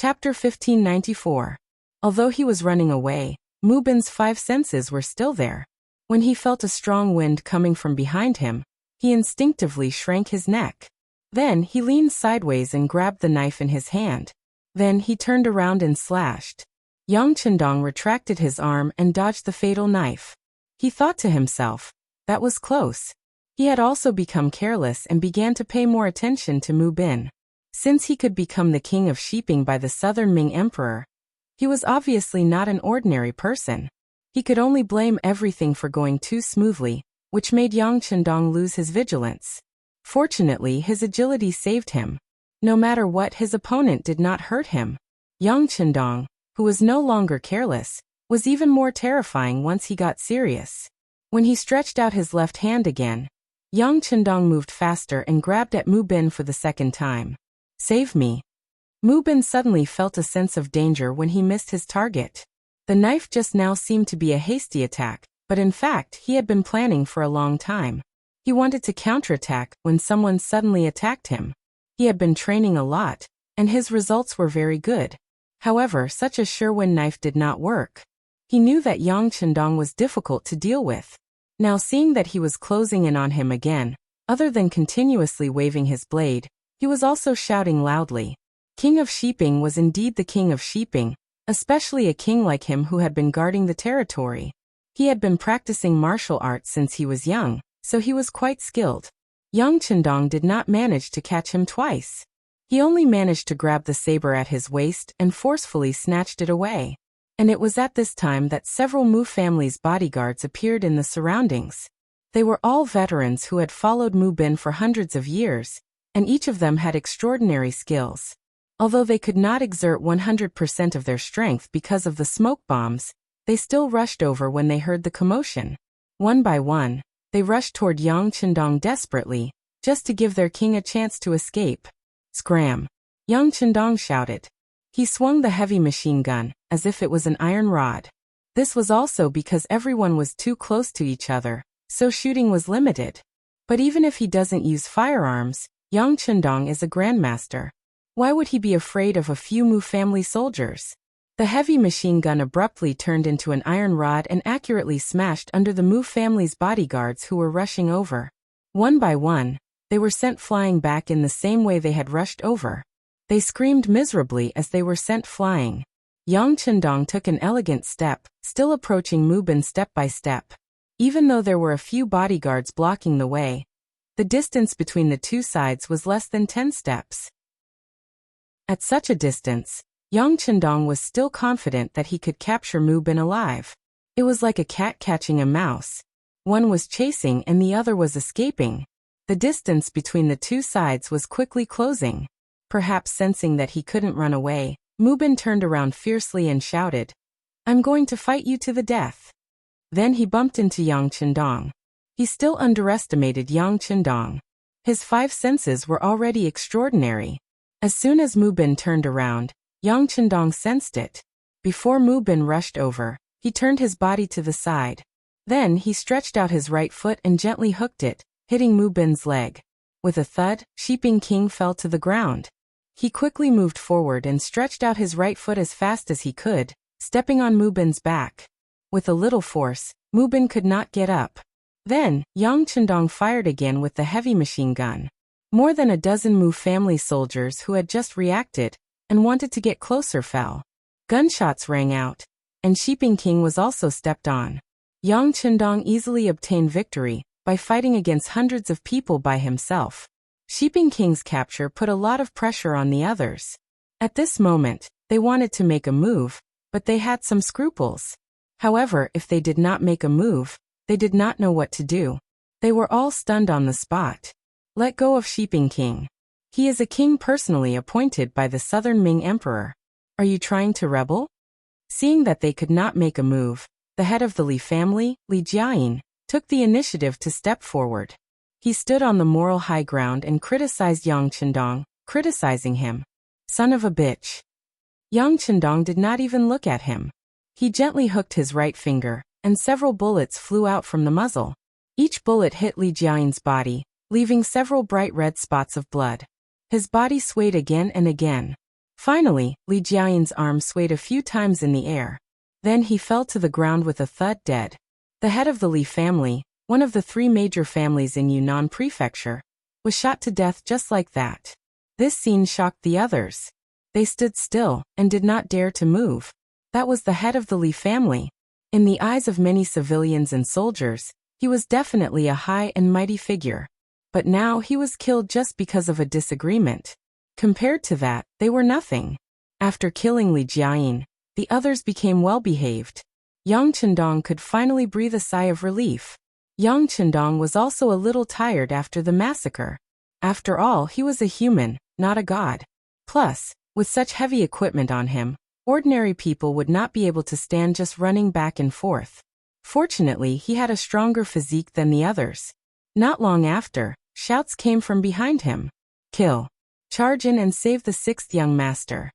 Chapter 1594. Although he was running away, Mu Bin's five senses were still there. When he felt a strong wind coming from behind him, he instinctively shrank his neck. Then he leaned sideways and grabbed the knife in his hand. Then he turned around and slashed. Yang Chendong retracted his arm and dodged the fatal knife. He thought to himself, that was close. He had also become careless and began to pay more attention to Mu Bin. Since he could become the king of Shiping by the Southern Ming Emperor, he was obviously not an ordinary person. He could only blame everything for going too smoothly, which made Yang Chendong lose his vigilance. Fortunately, his agility saved him. No matter what, his opponent did not hurt him. Yang Chendong, who was no longer careless, was even more terrifying once he got serious. When he stretched out his left hand again, Yang Chendong moved faster and grabbed at Mu Bin for the second time. Save me. Mu Bin suddenly felt a sense of danger when he missed his target. The knife just now seemed to be a hasty attack, but in fact he had been planning for a long time. He wanted to counterattack when someone suddenly attacked him. He had been training a lot, and his results were very good. However, such a sure-win knife did not work. He knew that Yang Chendong was difficult to deal with. Now seeing that he was closing in on him again, other than continuously waving his blade, he was also shouting loudly. King of Shiping was indeed the king of Shiping, especially a king like him who had been guarding the territory. He had been practicing martial arts since he was young, so he was quite skilled. Yang Chendong did not manage to catch him twice. He only managed to grab the saber at his waist and forcefully snatched it away. And it was at this time that several Mu family's bodyguards appeared in the surroundings. They were all veterans who had followed Mu Bin for hundreds of years, and each of them had extraordinary skills. Although they could not exert 100% of their strength because of the smoke bombs, they still rushed over when they heard the commotion. One by one, they rushed toward Yang Chendong desperately, just to give their king a chance to escape. Scram! Yang Chendong shouted. He swung the heavy machine gun, as if it was an iron rod. This was also because everyone was too close to each other, so shooting was limited. But even if he doesn't use firearms, Yang Chendong is a grandmaster. Why would he be afraid of a few Mu family soldiers? The heavy machine gun abruptly turned into an iron rod and accurately smashed under the Mu family's bodyguards who were rushing over. One by one, they were sent flying back in the same way they had rushed over. They screamed miserably as they were sent flying. Yang Chendong took an elegant step, still approaching Mu Bin step by step. Even though there were a few bodyguards blocking the way, the distance between the two sides was less than 10 steps. At such a distance, Yang Chendong was still confident that he could capture Mu Bin alive. It was like a cat catching a mouse. One was chasing and the other was escaping. The distance between the two sides was quickly closing. Perhaps sensing that he couldn't run away, Mu Bin turned around fiercely and shouted, "I'm going to fight you to the death." Then he bumped into Yang Chendong. He still underestimated Yang Chendong. His five senses were already extraordinary. As soon as Mu Bin turned around, Yang Chendong sensed it. Before Mu Bin rushed over, he turned his body to the side. Then he stretched out his right foot and gently hooked it, hitting Mu Bin's leg. With a thud, Shiping King fell to the ground. He quickly moved forward and stretched out his right foot as fast as he could, stepping on Mu Bin's back. With a little force, Mu Bin could not get up. Then, Yang Chendong fired again with the heavy machine gun. More than a dozen Mu family soldiers who had just reacted and wanted to get closer fell. Gunshots rang out, and Shiping King was also stepped on. Yang Chendong easily obtained victory by fighting against hundreds of people by himself. Shiping King's capture put a lot of pressure on the others. At this moment, they wanted to make a move, but they had some scruples. However, if they did not make a move, they did not know what to do. They were all stunned on the spot. Let go of Shiping King. He is a king personally appointed by the Southern Ming Emperor. Are you trying to rebel? Seeing that they could not make a move, the head of the Li family, Li Jiayin, took the initiative to step forward. He stood on the moral high ground and criticized Yang Chendong, criticizing him. Son of a bitch. Yang Chendong did not even look at him. He gently hooked his right finger, and several bullets flew out from the muzzle. Each bullet hit Li Jiayin's body, leaving several bright red spots of blood. His body swayed again and again. Finally, Li Jiayin's arm swayed a few times in the air. Then he fell to the ground with a thud, dead. The head of the Li family, one of the 3 major families in Yunnan Prefecture, was shot to death just like that. This scene shocked the others. They stood still and did not dare to move. That was the head of the Li family. In the eyes of many civilians and soldiers, he was definitely a high and mighty figure. But now he was killed just because of a disagreement. Compared to that, they were nothing. After killing Li Jiayin, the others became well-behaved. Yang Chendong could finally breathe a sigh of relief. Yang Chendong was also a little tired after the massacre. After all, he was a human, not a god. Plus, with such heavy equipment on him, ordinary people would not be able to stand just running back and forth. Fortunately, he had a stronger physique than the others. Not long after, shouts came from behind him. Kill. Charge in and save the 6th young master.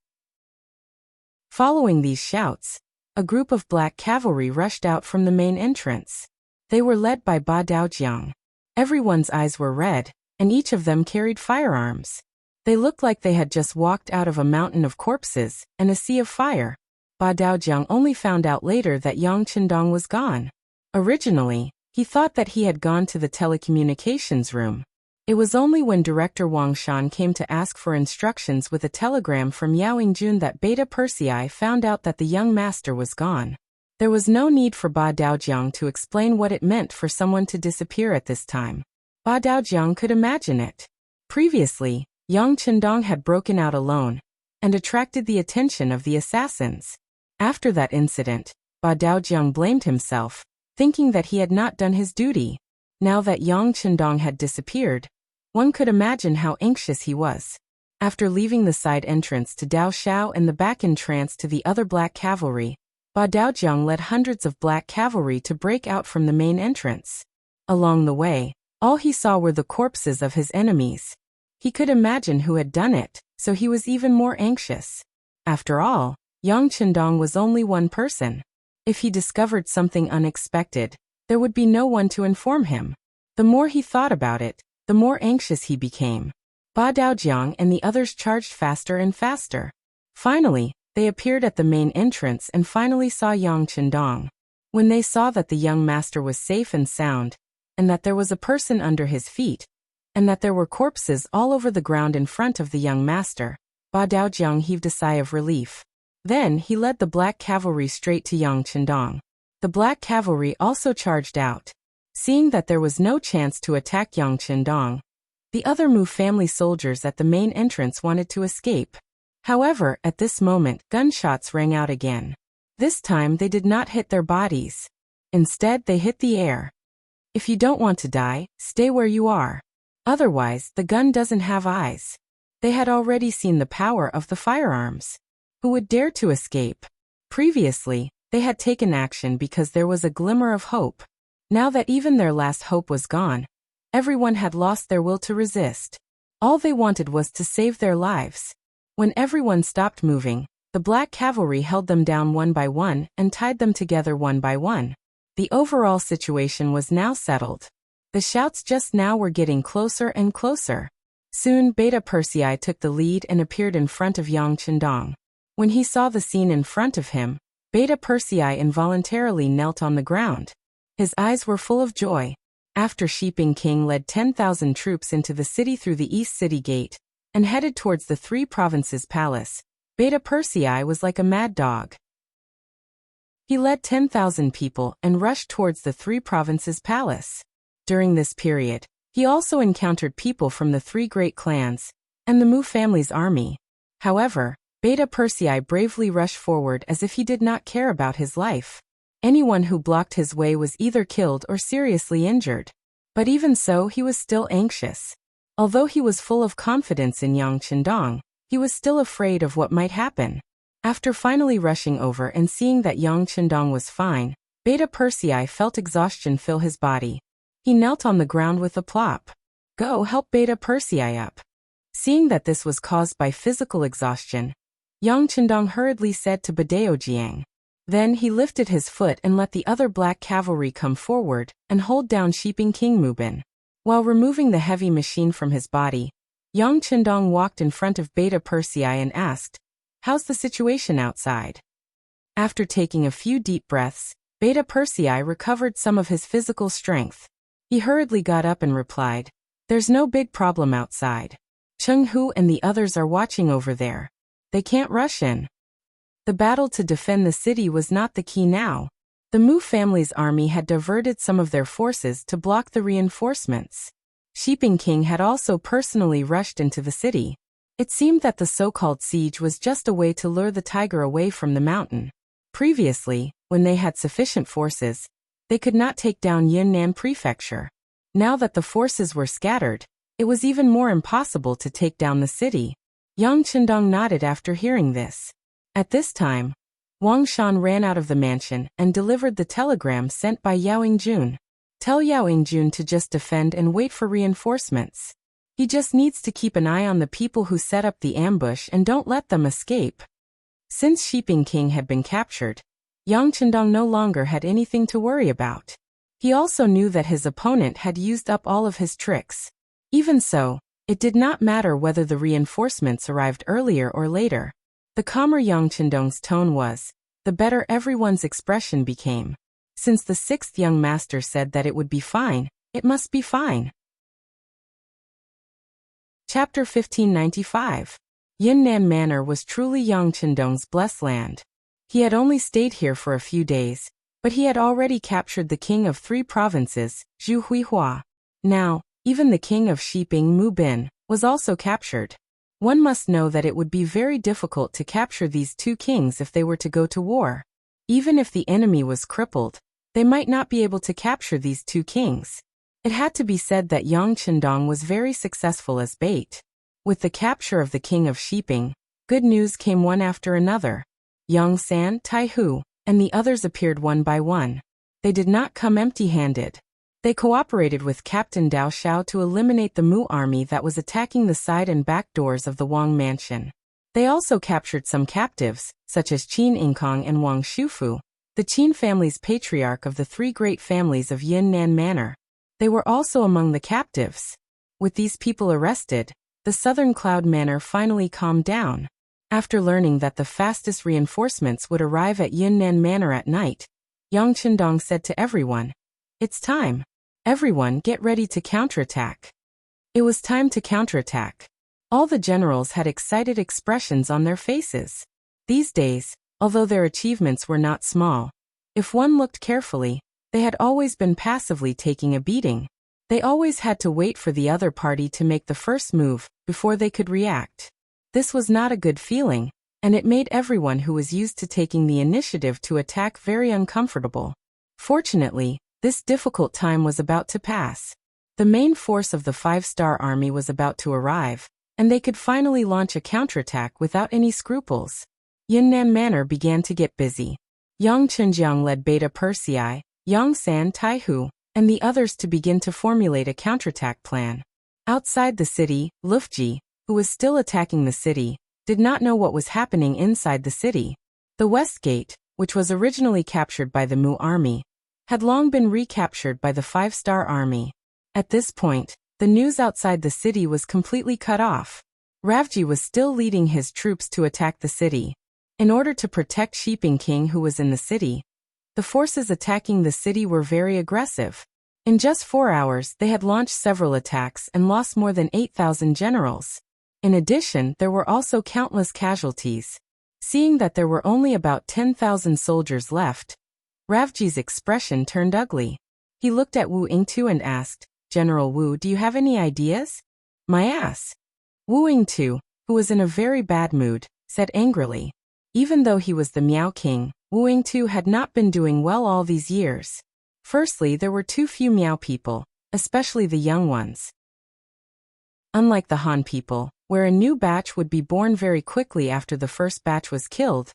Following these shouts, a group of black cavalry rushed out from the main entrance. They were led by Ba Daojiang. Everyone's eyes were red, and each of them carried firearms. They looked like they had just walked out of a mountain of corpses and a sea of fire. Ba Daojiang only found out later that Yang Chendong was gone. Originally, he thought that he had gone to the telecommunications room. It was only when Director Wang Shan came to ask for instructions with a telegram from Yao Yingjun that Beta Persei found out that the young master was gone. There was no need for Ba Daojiang to explain what it meant for someone to disappear at this time. Ba Daojiang could imagine it. Previously, Yang Chendong had broken out alone and attracted the attention of the assassins. After that incident, Ba Daojiang blamed himself, thinking that he had not done his duty. Now that Yang Chendong had disappeared, one could imagine how anxious he was. After leaving the side entrance to Dao Xiao and the back entrance to the other black cavalry, Ba Daojiang led hundreds of black cavalry to break out from the main entrance. Along the way, all he saw were the corpses of his enemies. He could imagine who had done it, so he was even more anxious. After all, Yang Chendong was only one person. If he discovered something unexpected, there would be no one to inform him. The more he thought about it, the more anxious he became. Ba Daojiang and the others charged faster and faster. Finally, they appeared at the main entrance and finally saw Yang Chendong. When they saw that the young master was safe and sound, and that there was a person under his feet, and that there were corpses all over the ground in front of the young master, Ba Daojiang heaved a sigh of relief. Then he led the black cavalry straight to Yang Chendong. The black cavalry also charged out. Seeing that there was no chance to attack Yang Chendong, the other Mu family soldiers at the main entrance wanted to escape. However, at this moment, gunshots rang out again. This time they did not hit their bodies. Instead, they hit the air. If you don't want to die, stay where you are. Otherwise, the gun doesn't have eyes. They had already seen the power of the firearms. Who would dare to escape? Previously, they had taken action because there was a glimmer of hope. Now that even their last hope was gone, everyone had lost their will to resist. All they wanted was to save their lives. When everyone stopped moving, the black cavalry held them down one by one and tied them together one by one. The overall situation was now settled. The shouts just now were getting closer and closer. Soon Beta Persei took the lead and appeared in front of Yang Chendong. When he saw the scene in front of him, Beta Persei involuntarily knelt on the ground. His eyes were full of joy. After Shiping King led 10,000 troops into the city through the East City Gate and headed towards the 3 provinces palace, Beta Persei was like a mad dog. He led 10,000 people and rushed towards the 3 provinces palace. During this period, he also encountered people from the 3 great clans and the Mu family's army. However, Beta Persei bravely rushed forward as if he did not care about his life. Anyone who blocked his way was either killed or seriously injured. But even so, he was still anxious. Although he was full of confidence in Yang Chendong, he was still afraid of what might happen. After finally rushing over and seeing that Yang Chendong was fine, Beta Persei felt exhaustion fill his body. He knelt on the ground with a plop. Go help Beta Persei up. Seeing that this was caused by physical exhaustion, Yang Chendong hurriedly said to Badaojiang. Then he lifted his foot and let the other black cavalry come forward and hold down Shiping King Mubin. While removing the heavy machine from his body, Yang Chendong walked in front of Beta Persei and asked, How's the situation outside? After taking a few deep breaths, Beta Persei recovered some of his physical strength. He hurriedly got up and replied, "There's no big problem outside. Cheng Hu and the others are watching over there. They can't rush in." The battle to defend the city was not the key now. The Mu family's army had diverted some of their forces to block the reinforcements. Sheeping King had also personally rushed into the city. It seemed that the so-called siege was just a way to lure the tiger away from the mountain. Previously, when they had sufficient forces, they could not take down Yunnan Prefecture. Now that the forces were scattered, it was even more impossible to take down the city. Yang Chendong nodded after hearing this. At this time, Wang Shan ran out of the mansion and delivered the telegram sent by Yao Yingjun. Tell Yao Yingjun to just defend and wait for reinforcements. He just needs to keep an eye on the people who set up the ambush and don't let them escape. Since Sheeping King had been captured, Yang Chendong no longer had anything to worry about. He also knew that his opponent had used up all of his tricks. Even so, it did not matter whether the reinforcements arrived earlier or later. The calmer Yang Chendong's tone was, the better everyone's expression became. Since the sixth young master said that it would be fine, it must be fine. Chapter 1595. Yunnan Manor was truly Yang Chendong's blessed land. He had only stayed here for a few days, but he had already captured the king of 3 provinces, Zhu Huihua. Now, even the king of Shiping Mu Bin was also captured. One must know that it would be very difficult to capture these 2 kings if they were to go to war. Even if the enemy was crippled, they might not be able to capture these 2 kings. It had to be said that Yang Chendong was very successful as bait. With the capture of the king of Shiping, good news came one after another. Yang San, Tai Hu, and the others appeared one by one. They did not come empty-handed. They cooperated with Captain Dao Xiao to eliminate the Mu army that was attacking the side and back doors of the Wang mansion. They also captured some captives, such as Qin Inkong and Wang Shufu, the Qin family's patriarch of the 3 great families of Yunnan Manor. They were also among the captives. With these people arrested, the Southern Cloud Manor finally calmed down. After learning that the fastest reinforcements would arrive at Yunnan Manor at night, Yang Chendong said to everyone, "It's time. Everyone get ready to counterattack." It was time to counterattack. All the generals had excited expressions on their faces. These days, although their achievements were not small, if one looked carefully, they had always been passively taking a beating. They always had to wait for the other party to make the first move before they could react. This was not a good feeling, and it made everyone who was used to taking the initiative to attack very uncomfortable. Fortunately, this difficult time was about to pass. The main force of the 5-star army was about to arrive, and they could finally launch a counterattack without any scruples. Yunnan Manor began to get busy. Yang Chenjiang led Beta Persei, Yang San, Tai Hu, and the others to begin to formulate a counterattack plan. Outside the city, Lufji, who was still attacking the city, did not know what was happening inside the city. The West Gate, which was originally captured by the Mu army, had long been recaptured by the 5-star army. At this point, the news outside the city was completely cut off. Ravji was still leading his troops to attack the city. In order to protect Sheeping King who was in the city, the forces attacking the city were very aggressive. In just 4 hours they had launched several attacks and lost more than 8,000 generals. In addition, there were also countless casualties. Seeing that there were only about 10,000 soldiers left, Ravji's expression turned ugly. He looked at Wu Yingtu and asked, "General Wu, do you have any ideas?" "My ass." Wu Yingtu, who was in a very bad mood, said angrily. Even though he was the Miao King, Wu Yingtu had not been doing well all these years. Firstly, there were too few Miao people, especially the young ones. Unlike the Han people, where a new batch would be born very quickly after the first batch was killed,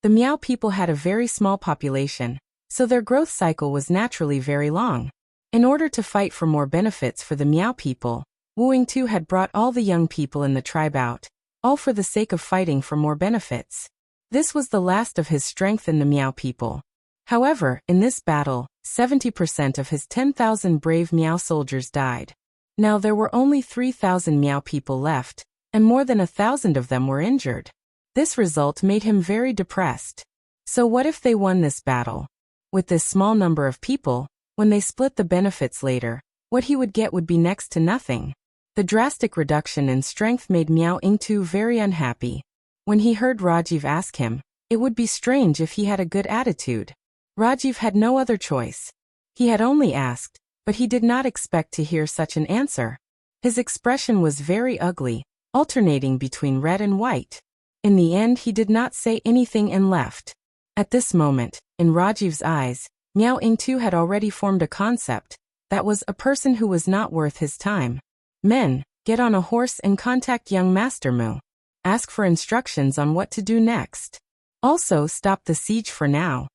the Miao people had a very small population, so their growth cycle was naturally very long. In order to fight for more benefits for the Miao people, Wu Yingtu had brought all the young people in the tribe out, all for the sake of fighting for more benefits. This was the last of his strength in the Miao people. However, in this battle, 70% of his 10,000 brave Miao soldiers died. Now there were only 3,000 Miao people left, and more than 1,000 of them were injured. This result made him very depressed. So what if they won this battle? With this small number of people, when they split the benefits later, what he would get would be next to nothing. The drastic reduction in strength made Miao Yingtu very unhappy. When he heard Rajiv ask him, it would be strange if he had a good attitude. Rajiv had no other choice. He had only asked, but he did not expect to hear such an answer. His expression was very ugly, alternating between red and white. In the end, he did not say anything and left. At this moment, in Rajiv's eyes, Miao Yingtu had already formed a concept, that was a person who was not worth his time. Men, get on a horse and contact young Master Mu. Ask for instructions on what to do next. Also, stop the siege for now.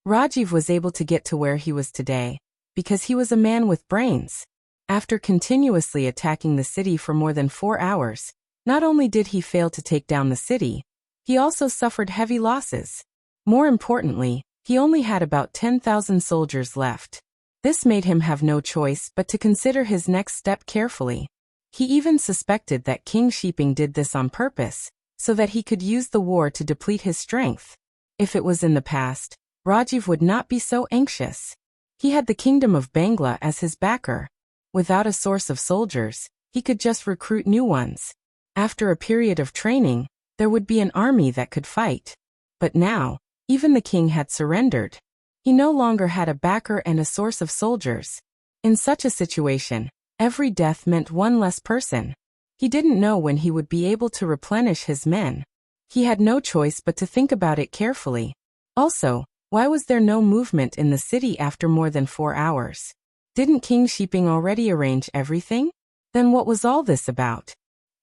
Rajiv was able to get to where he was today, because he was a man with brains. After continuously attacking the city for more than 4 hours, not only did he fail to take down the city, he also suffered heavy losses. More importantly, he only had about 10,000 soldiers left. This made him have no choice but to consider his next step carefully. He even suspected that King Shiping did this on purpose, so that he could use the war to deplete his strength. If it was in the past, Rajiv would not be so anxious. He had the kingdom of Bangla as his backer. Without a source of soldiers, he could just recruit new ones. After a period of training, there would be an army that could fight. But now, even the king had surrendered. He no longer had a backer and a source of soldiers. In such a situation, every death meant one less person. He didn't know when he would be able to replenish his men. He had no choice but to think about it carefully. Also, why was there no movement in the city after more than 4 hours? Didn't King Shiping already arrange everything? Then what was all this about?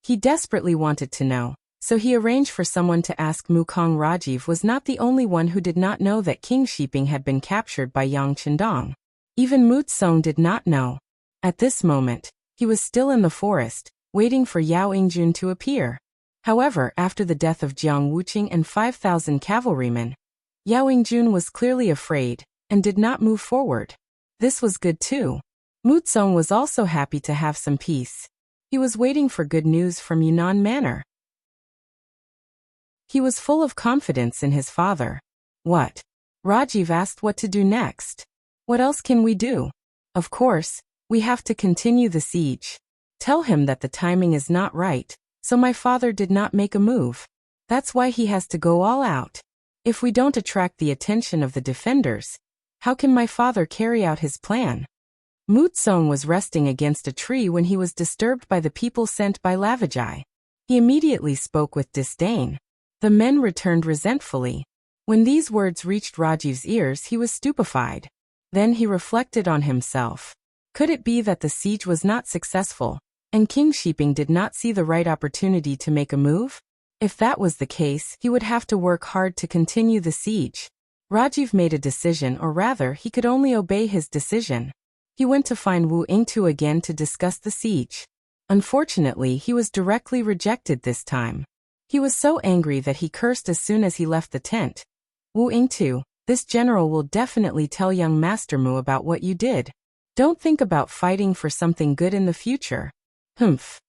He desperately wanted to know, so he arranged for someone to ask Mukong. Rajiv was not the only one who did not know that King Shiping had been captured by Yang Chendong. Even Mu Tsong did not know. At this moment, he was still in the forest, waiting for Yao Yingjun to appear. However, after the death of Jiang Wuqing and 5,000 cavalrymen, Yao Yingjun was clearly afraid, and did not move forward. This was good too. Mu Tsong was also happy to have some peace. He was waiting for good news from Yunnan Manor. He was full of confidence in his father. What? Rajiv asked what to do next. What else can we do? Of course, we have to continue the siege. Tell him that the timing is not right, so my father did not make a move. That's why he has to go all out. If we don't attract the attention of the defenders, how can my father carry out his plan? Mu Tsong was resting against a tree when he was disturbed by the people sent by Lavajai. He immediately spoke with disdain. The men returned resentfully. When these words reached Rajiv's ears, he was stupefied. Then he reflected on himself. Could it be that the siege was not successful, and King Shiping did not see the right opportunity to make a move? If that was the case, he would have to work hard to continue the siege. Rajiv made a decision, or rather, he could only obey his decision. He went to find Wu Yingtu again to discuss the siege. Unfortunately, he was directly rejected this time. He was so angry that he cursed as soon as he left the tent. Wu Yingtu, this general will definitely tell young Master Mu about what you did. Don't think about fighting for something good in the future. Humph.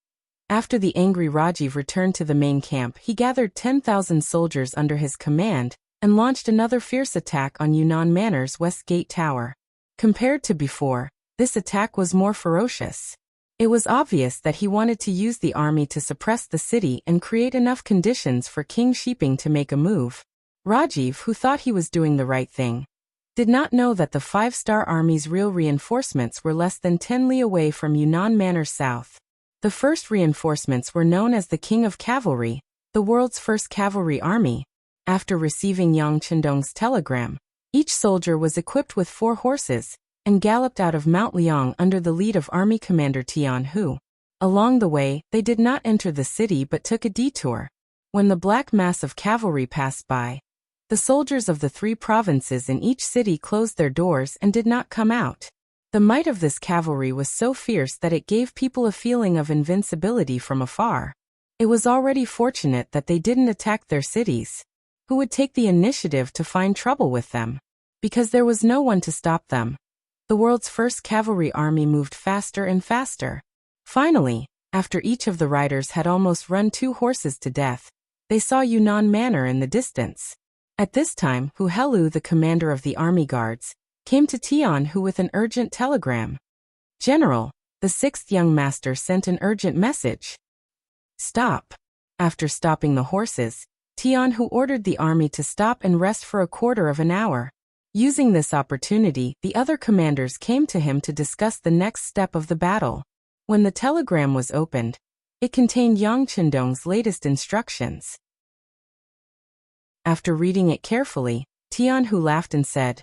After the angry Rajiv returned to the main camp, he gathered 10,000 soldiers under his command, and launched another fierce attack on Yunnan Manor's West Gate Tower. Compared to before, this attack was more ferocious. It was obvious that he wanted to use the army to suppress the city and create enough conditions for King Shiping to make a move. Rajiv, who thought he was doing the right thing, did not know that the 5-star army's real reinforcements were less than 10 li away from Yunnan Manor south. The first reinforcements were known as the King of Cavalry, the world's first cavalry army. After receiving Yang Chendong's telegram, each soldier was equipped with 4 horses, and galloped out of Mount Liang under the lead of Army Commander Tian Hu. Along the way, they did not enter the city but took a detour. When the black mass of cavalry passed by, the soldiers of the 3 provinces in each city closed their doors and did not come out. The might of this cavalry was so fierce that it gave people a feeling of invincibility from afar. It was already fortunate that they didn't attack their cities. Who would take the initiative to find trouble with them? Because there was no one to stop them. The world's first cavalry army moved faster and faster. Finally, after each of the riders had almost run 2 horses to death, they saw Yunnan Manor in the distance. At this time, Hu Helu, the commander of the army guards, came to Tian Hu with an urgent telegram. General, the 6th young master sent an urgent message. Stop. After stopping the horses, Tian Hu ordered the army to stop and rest for a quarter of an hour. Using this opportunity, the other commanders came to him to discuss the next step of the battle. When the telegram was opened, it contained Yang Chendong's latest instructions. After reading it carefully, Tian Hu laughed and said,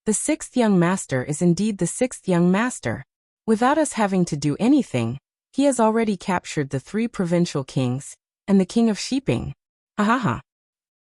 "The 6th young master is indeed the 6th young master. Without us having to do anything, he has already captured the 3 provincial kings and the king of Shiping. Ha.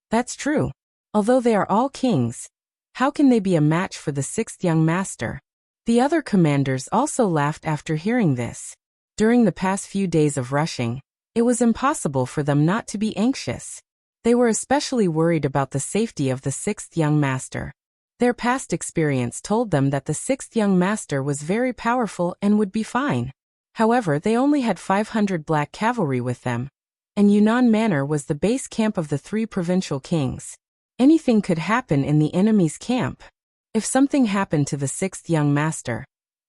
That's true. Although they are all kings, how can they be a match for the 6th young master?" The other commanders also laughed after hearing this. During the past few days of rushing, it was impossible for them not to be anxious. They were especially worried about the safety of the 6th young master. Their past experience told them that the 6th young master was very powerful and would be fine. However, they only had 500 black cavalry with them, and Yunnan Manor was the base camp of the 3 provincial kings. Anything could happen in the enemy's camp. If something happened to the 6th young master,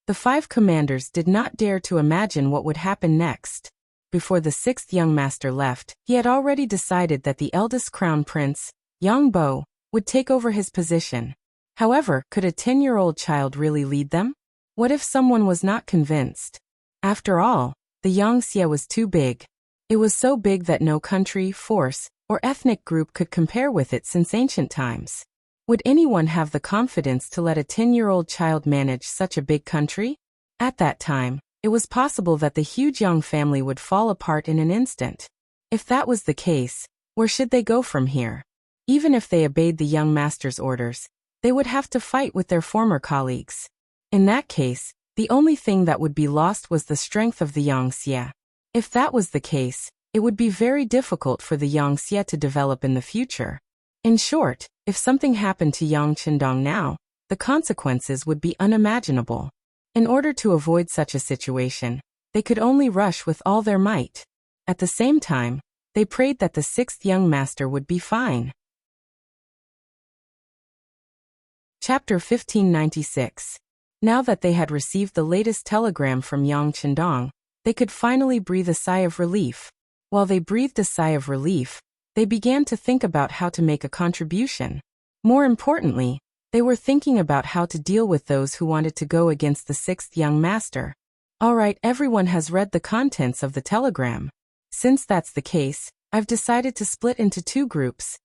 the 5 commanders did not dare to imagine what would happen next. Before the 6th young master left, he had already decided that the eldest crown prince, Yang Bo, would take over his position. However, could a 10-year-old child really lead them? What if someone was not convinced? After all, the Yangtze was too big. It was so big that no country, force, or ethnic group could compare with it since ancient times. Would anyone have the confidence to let a 10-year-old child manage such a big country? At that time, it was possible that the huge Yang family would fall apart in an instant. If that was the case, where should they go from here? Even if they obeyed the young master's orders, they would have to fight with their former colleagues. In that case, the only thing that would be lost was the strength of the Yangtze. If that was the case, it would be very difficult for the Yangtze to develop in the future. In short, if something happened to Yang Chendong now, the consequences would be unimaginable. In order to avoid such a situation, they could only rush with all their might. At the same time, they prayed that the 6th young master would be fine. Chapter 1596. Now that they had received the latest telegram from Yang Chendong, they could finally breathe a sigh of relief. While they breathed a sigh of relief, they began to think about how to make a contribution. More importantly, they were thinking about how to deal with those who wanted to go against the 6th young master. Alright, everyone has read the contents of the telegram. Since that's the case, I've decided to split into 2 groups.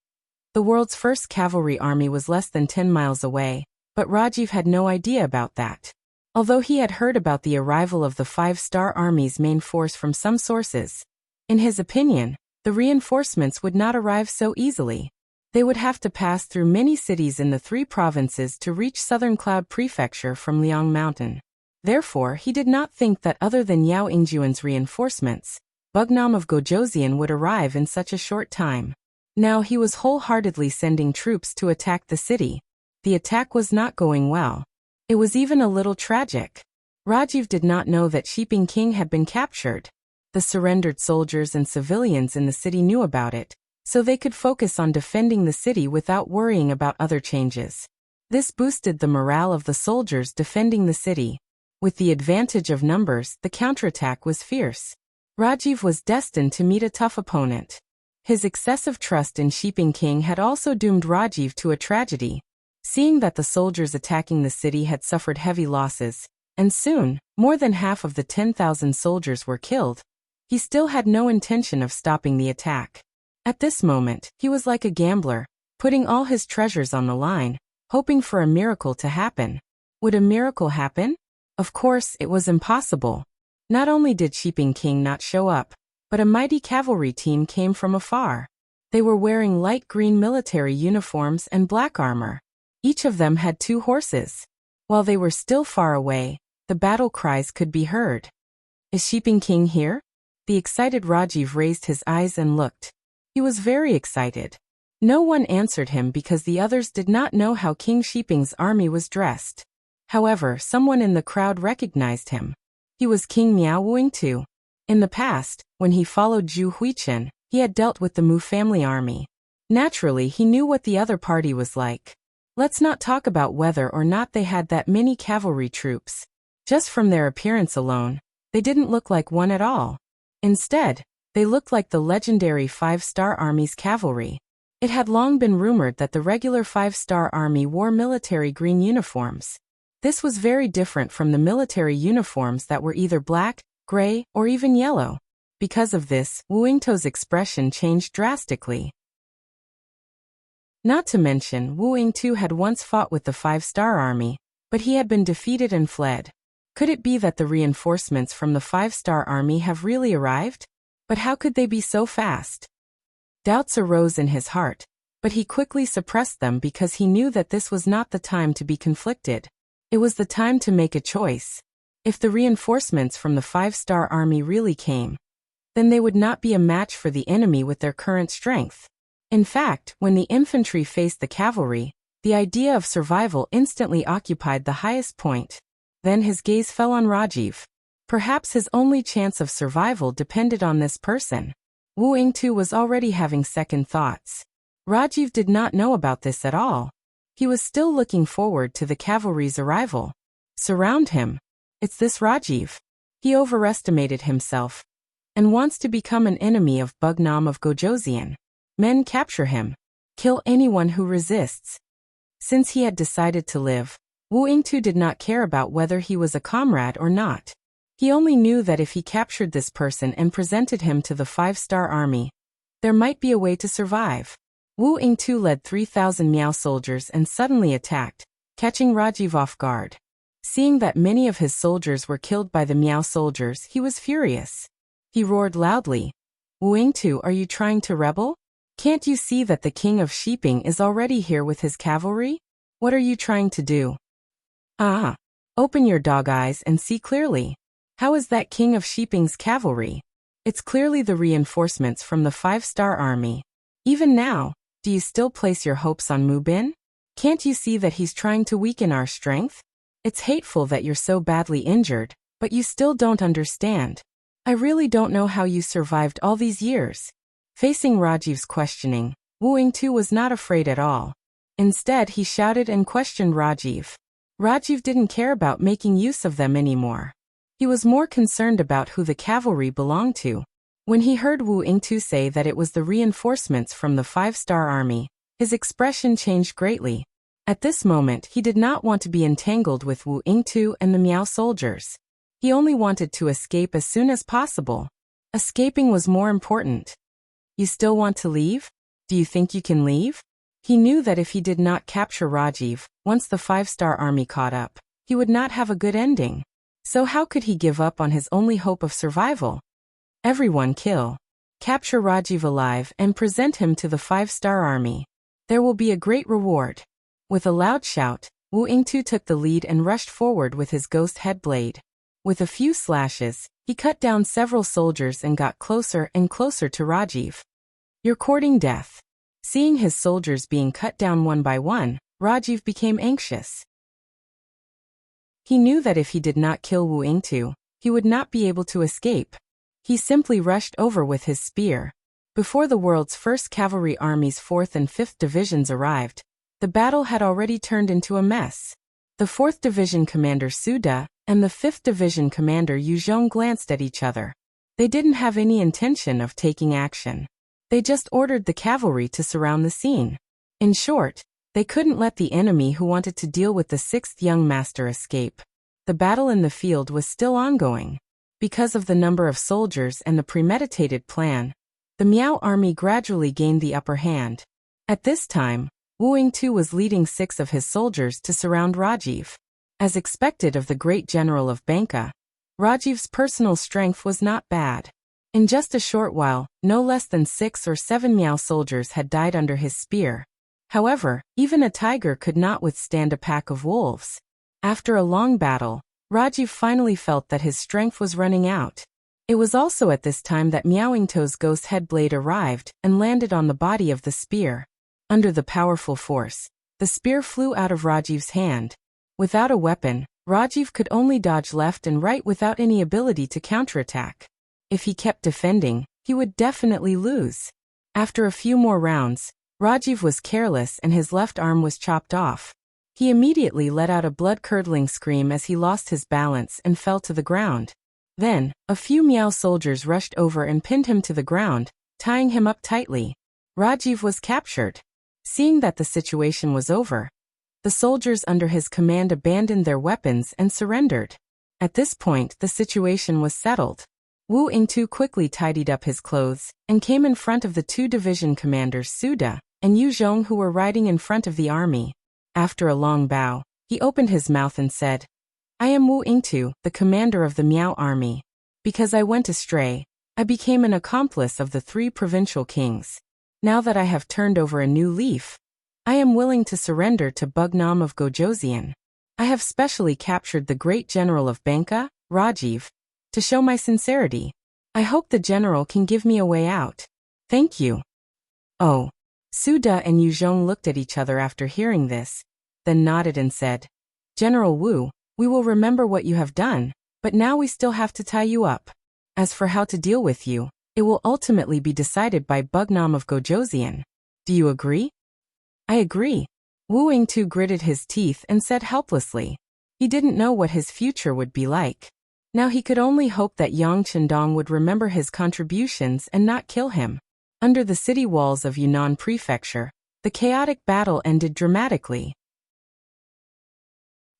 The world's first cavalry army was less than 10 miles away, but Rajiv had no idea about that. Although he had heard about the arrival of the 5-star army's main force from some sources, in his opinion, the reinforcements would not arrive so easily. They would have to pass through many cities in the 3 provinces to reach Southern Cloud Prefecture from Liang Mountain. Therefore, he did not think that other than Yao Ingjuan's reinforcements, Bugnam of Gojoseon would arrive in such a short time. Now he was wholeheartedly sending troops to attack the city. The attack was not going well. It was even a little tragic. Rajiv did not know that Shiping King had been captured. The surrendered soldiers and civilians in the city knew about it, so they could focus on defending the city without worrying about other changes. This boosted the morale of the soldiers defending the city. With the advantage of numbers, the counterattack was fierce. Rajiv was destined to meet a tough opponent. His excessive trust in Shiping King had also doomed Rajiv to a tragedy. Seeing that the soldiers attacking the city had suffered heavy losses, and soon, more than half of the 10,000 soldiers were killed, he still had no intention of stopping the attack. At this moment, he was like a gambler, putting all his treasures on the line, hoping for a miracle to happen. Would a miracle happen? Of course, it was impossible. Not only did Shiping King not show up, but a mighty cavalry team came from afar. They were wearing light green military uniforms and black armor. Each of them had 2 horses. While they were still far away, the battle cries could be heard. Is Shiping King here? The excited Rajiv raised his eyes and looked. He was very excited. No one answered him because the others did not know how King Shiping's army was dressed. However, someone in the crowd recognized him. He was King Miao Wuing too. In the past, when he followed Zhu Huichen, He had dealt with the Mu family army. Naturally, he knew what the other party was like. Let's not talk about whether or not they had that many cavalry troops. Just from their appearance alone, they didn't look like one at all. Instead, they looked like the legendary 5-Star Army's cavalry. It had long been rumored that the regular 5-Star Army wore military green uniforms. This was very different from the military uniforms that were either black, gray, or even yellow. Because of this, Wu Yingtu's expression changed drastically. Not to mention, Wu Yingtu had once fought with the 5-Star Army, but he had been defeated and fled. Could it be that the reinforcements from the 5-Star Army have really arrived? But how could they be so fast? Doubts arose in his heart, but he quickly suppressed them because he knew that this was not the time to be conflicted. It was the time to make a choice. If the reinforcements from the 5-Star Army really came, then they would not be a match for the enemy with their current strength. In fact, when the infantry faced the cavalry, the idea of survival instantly occupied the highest point. Then his gaze fell on Rajiv. Perhaps his only chance of survival depended on this person. Wu Yingtu was already having second thoughts. Rajiv did not know about this at all. He was still looking forward to the cavalry's arrival. Surround him. It's this Rajiv. He overestimated himself and wants to become an enemy of Bugnam of Gojoseon. Men capture him. Kill anyone who resists. Since he had decided to live, Wu Yingtu did not care about whether he was a comrade or not. He only knew that if he captured this person and presented him to the 5-Star Army, there might be a way to survive. Wu Yingtu led 3,000 Miao soldiers and suddenly attacked, catching Rajiv off guard. Seeing that many of his soldiers were killed by the Miao soldiers, he was furious. He roared loudly, "Wu Yingtu, are you trying to rebel? Can't you see that the king of Shiping is already here with his cavalry? What are you trying to do? Open your dog eyes and see clearly. How is that king of Shiping's cavalry? It's clearly the reinforcements from the 5-Star Army. Even now, do you still place your hopes on Mu Bin? Can't you see that he's trying to weaken our strength? It's hateful that you're so badly injured, but you still don't understand. I really don't know how you survived all these years." Facing Rajiv's questioning, Wu Yingtu was not afraid at all. Instead, he shouted and questioned Rajiv. Rajiv didn't care about making use of them anymore. He was more concerned about who the cavalry belonged to. When he heard Wu Yingtu say that it was the reinforcements from the 5-Star Army, his expression changed greatly. At this moment, he did not want to be entangled with Wu Yingtu and the Miao soldiers. He only wanted to escape as soon as possible. Escaping was more important. You still want to leave? Do you think you can leave? He knew that if he did not capture Rajiv, once the 5-Star Army caught up, he would not have a good ending. So how could he give up on his only hope of survival? Everyone kill. Capture Rajiv alive and present him to the 5-Star Army. There will be a great reward. With a loud shout, Wu Yingtu took the lead and rushed forward with his ghost head blade. With a few slashes, he cut down several soldiers and got closer and closer to Rajiv. "You're courting death." Seeing his soldiers being cut down one by one, Rajiv became anxious. He knew that if he did not kill Wu Yingtu, he would not be able to escape. He simply rushed over with his spear. Before the world's first cavalry army's 4th and 5th divisions arrived, the battle had already turned into a mess. The 4th Division Commander Su De and the 5th Division Commander Yu Zhong glanced at each other. They didn't have any intention of taking action. They just ordered the cavalry to surround the scene. In short, they couldn't let the enemy who wanted to deal with the 6th young master escape. The battle in the field was still ongoing. Because of the number of soldiers and the premeditated plan, the Miao army gradually gained the upper hand. At this time, Wu Yingtu was leading 6 of his soldiers to surround Rajiv. As expected of the great general of Banka, Rajiv's personal strength was not bad. In just a short while, no less than 6 or 7 Miao soldiers had died under his spear. However, even a tiger could not withstand a pack of wolves. After a long battle, Rajiv finally felt that his strength was running out. It was also at this time that Miao Yingtu's ghost head blade arrived and landed on the body of the spear. Under the powerful force, the spear flew out of Rajiv's hand. Without a weapon, Rajiv could only dodge left and right without any ability to counterattack. If he kept defending, he would definitely lose. After a few more rounds, Rajiv was careless and his left arm was chopped off. He immediately let out a blood-curdling scream as he lost his balance and fell to the ground. Then, a few Miao soldiers rushed over and pinned him to the ground, tying him up tightly. Rajiv was captured. Seeing that the situation was over, the soldiers under his command abandoned their weapons and surrendered. At this point, the situation was settled. Wu Yingtu quickly tidied up his clothes and came in front of the two division commanders Su De and Yu Zhong, who were riding in front of the army. After a long bow, he opened his mouth and said, "I am Wu Yingtu, the commander of the Miao army. Because I went astray, I became an accomplice of the 3 provincial kings. Now that I have turned over a new leaf, I am willing to surrender to Bugnam of Gojoseon. I have specially captured the great general of Banka, Rajiv, to show my sincerity. I hope the general can give me a way out. Thank you." Oh. Su De and Yu Zhong looked at each other after hearing this, then nodded and said, "General Wu, we will remember what you have done, but now we still have to tie you up. As for how to deal with you, it will ultimately be decided by Bugnam of Gojoseon. Do you agree?" "I agree." Wu Yingtu gritted his teeth and said helplessly. He didn't know what his future would be like. Now he could only hope that Yang Chendong would remember his contributions and not kill him. Under the city walls of Yunnan Prefecture, the chaotic battle ended dramatically.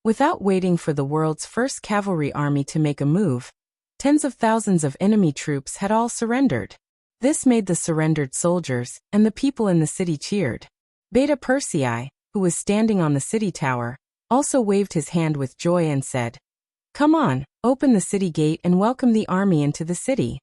Without waiting for the world's first cavalry army to make a move, tens of thousands of enemy troops had all surrendered. This made the surrendered soldiers and the people in the city cheered. Beta Persei, who was standing on the city tower, also waved his hand with joy and said, "Come on, open the city gate and welcome the army into the city."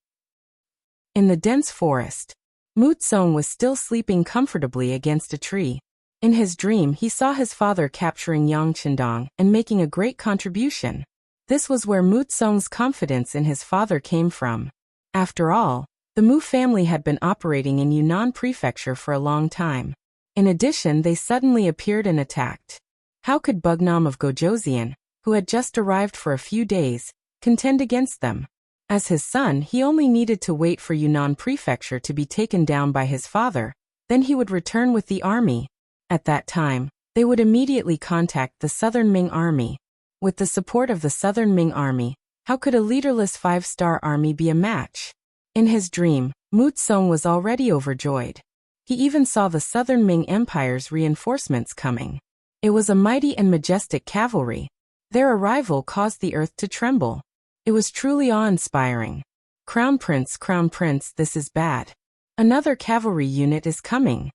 In the dense forest, Mu Tsong was still sleeping comfortably against a tree. In his dream, he saw his father capturing Yang Chendong and making a great contribution. This was where Mu Tsong's confidence in his father came from. After all, the Mu family had been operating in Yunnan Prefecture for a long time. In addition, they suddenly appeared and attacked. How could Bugnam of Gojoseon, who had just arrived for a few days, contend against them? As his son, he only needed to wait for Yunnan Prefecture to be taken down by his father, then he would return with the army. At that time, they would immediately contact the Southern Ming Army. With the support of the Southern Ming Army, how could a leaderless 5-star army be a match? In his dream, Mu Tsong was already overjoyed. He even saw the Southern Ming Empire's reinforcements coming. It was a mighty and majestic cavalry. Their arrival caused the earth to tremble. It was truly awe-inspiring. Crown Prince, this is bad. Another cavalry unit is coming."